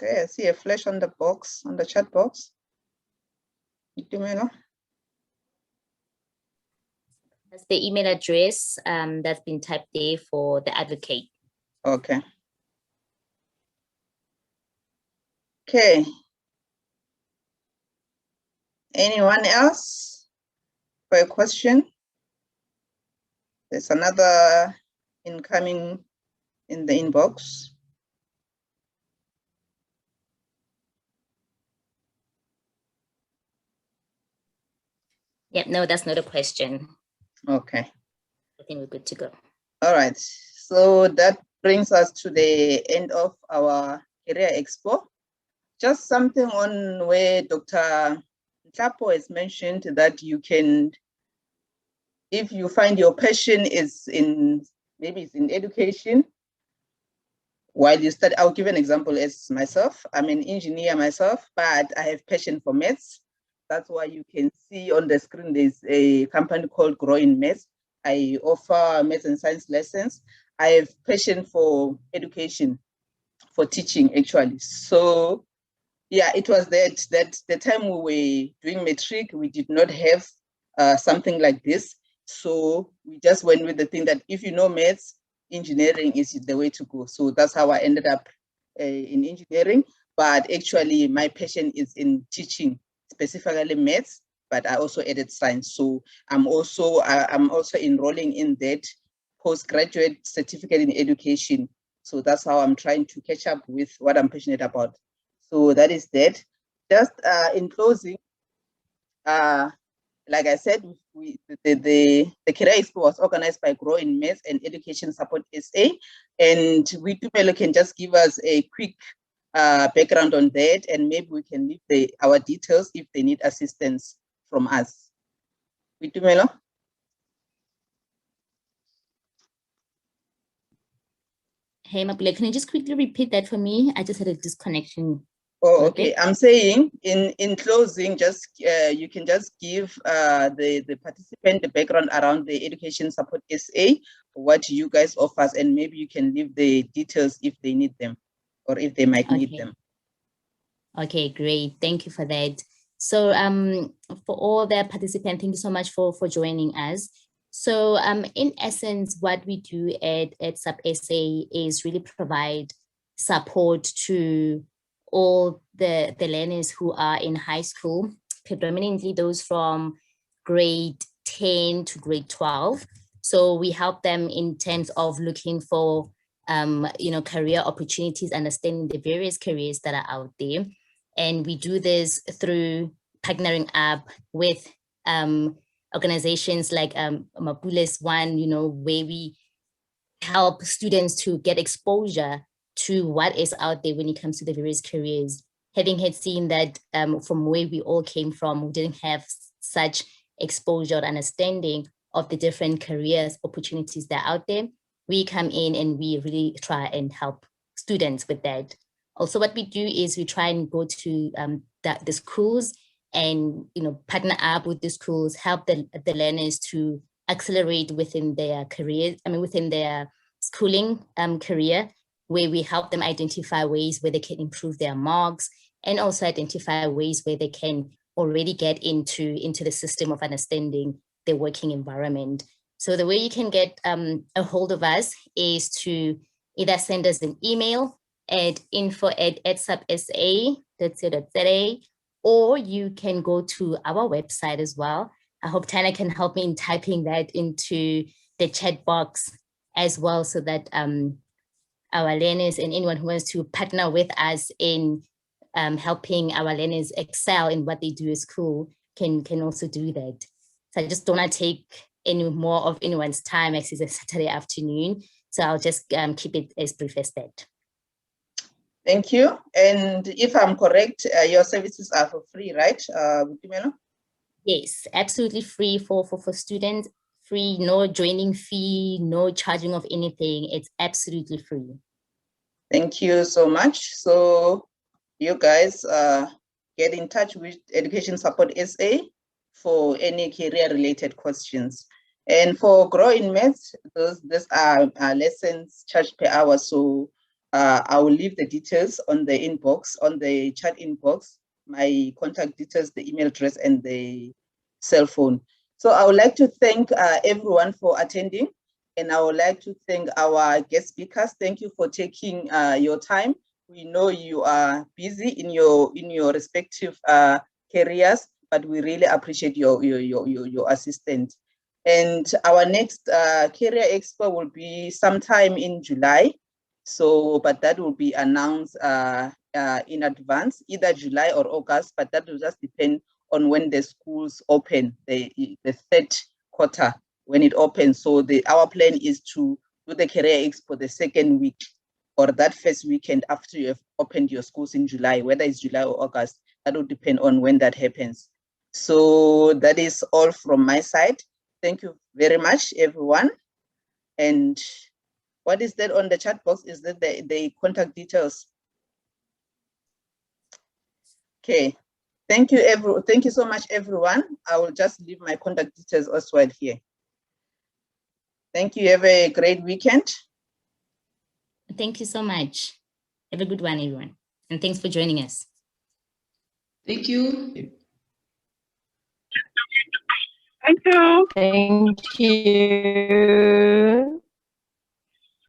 Speaker 1: Okay, I see a flash on the box, on the chat box.
Speaker 4: That's the email address that's been typed there for the advocate.
Speaker 1: Okay. Okay. Anyone else for a question? There's another incoming in the inbox.
Speaker 4: Yep, no, that's not a question.
Speaker 1: Okay.
Speaker 4: I think we're good to go.
Speaker 1: All right. So that brings us to the end of our Career Expo. Just something on where Dr. Chapo has mentioned that you can, if you find your passion is in, maybe it's in education, while you study, I'll give an example as myself. I'm an engineer myself, but I have passion for maths. That's why you can see on the screen, there's a company called Grow in Maths. I offer maths and science lessons. I have passion for education, for teaching actually. So yeah, it was that the time we were doing matric, we did not have something like this. So we just went with the thing that if you know maths, engineering is the way to go. So that's how I ended up in engineering. But actually, my passion is in teaching, specifically maths, but I also added science. So I'm also enrolling in that postgraduate certificate in education. So that's how I'm trying to catch up with what I'm passionate about. So that is that. Just in closing, like I said, the Career Expo was organized by Grow in Maths and Education Support SA, and Witumelo can just give us a quick background on that, and maybe we can leave our details if they need assistance from us. Witumelo?
Speaker 4: Hey, Mapule, can you just quickly repeat that for me? I just had a disconnection.
Speaker 1: Oh, okay. I'm saying in closing, just you can just give the participant the background around the Education Support SA, what you guys offer, and maybe you can leave the details if they need them or if they might need them.
Speaker 4: Okay, great. Thank you for that. So for all the participants, thank you so much for joining us. So in essence, what we do at SUP SA is really provide support to all the learners who are in high school, predominantly those from grade 10 to grade 12. So we help them in terms of looking for career opportunities, understanding the various careers that are out there. And we do this through partnering up with organizations like Mapule's one, where we help students to get exposure to what is out there when it comes to the various careers. Having had seen that from where we all came from, we didn't have such exposure or understanding of the different careers, opportunities that are out there. We come in and we really try and help students with that. Also, what we do is we try and go to the schools and partner up with the schools, help the learners to accelerate within their career, within their schooling career, where we help them identify ways where they can improve their marks and also identify ways where they can already get into the system of understanding their working environment. So the way you can get a hold of us is to either send us an email at info@edsubsa.co.za, or you can go to our website as well. I hope Tana can help me in typing that into the chat box as well, so that our learners and anyone who wants to partner with us in helping our learners excel in what they do at school can also do that. So I just don't want to take any more of anyone's time as it's a Saturday afternoon. So I'll just keep it as brief as that.
Speaker 1: Thank you. And if I'm correct, your services are for free, right, Butimelo?
Speaker 4: Yes, absolutely free for students. Free, no joining fee, no charging of anything. It's absolutely free.
Speaker 1: Thank you so much. So you guys get in touch with Education Support SA for any career-related questions. And for Grow in Maths, these are lessons charged per hour. So I will leave the details on the inbox, on the chat inbox, my contact details, the email address, and the cell phone. So I would like to thank everyone for attending, and I would like to thank our guest speakers. Thank you for taking your time. We know you are busy in your respective careers, but we really appreciate your assistance. And our next Career Expo will be sometime in July. So, but that will be announced in advance, either July or August, but that will just depend on when the schools open, the third quarter when it opens. So our plan is to do the Career Expo the second week or that first weekend after you have opened your schools in July, whether it's July or August, that will depend on when that happens. So that is all from my side. Thank you very much, everyone. And what is that on the chat box? Is that the contact details? Okay. Thank you, thank you so much, everyone. I will just leave my contact details as well here. Thank you. Have a great weekend.
Speaker 4: Thank you so much. Have a good one, everyone. And thanks for joining us.
Speaker 12: Thank you.
Speaker 7: Thank you. Thank you.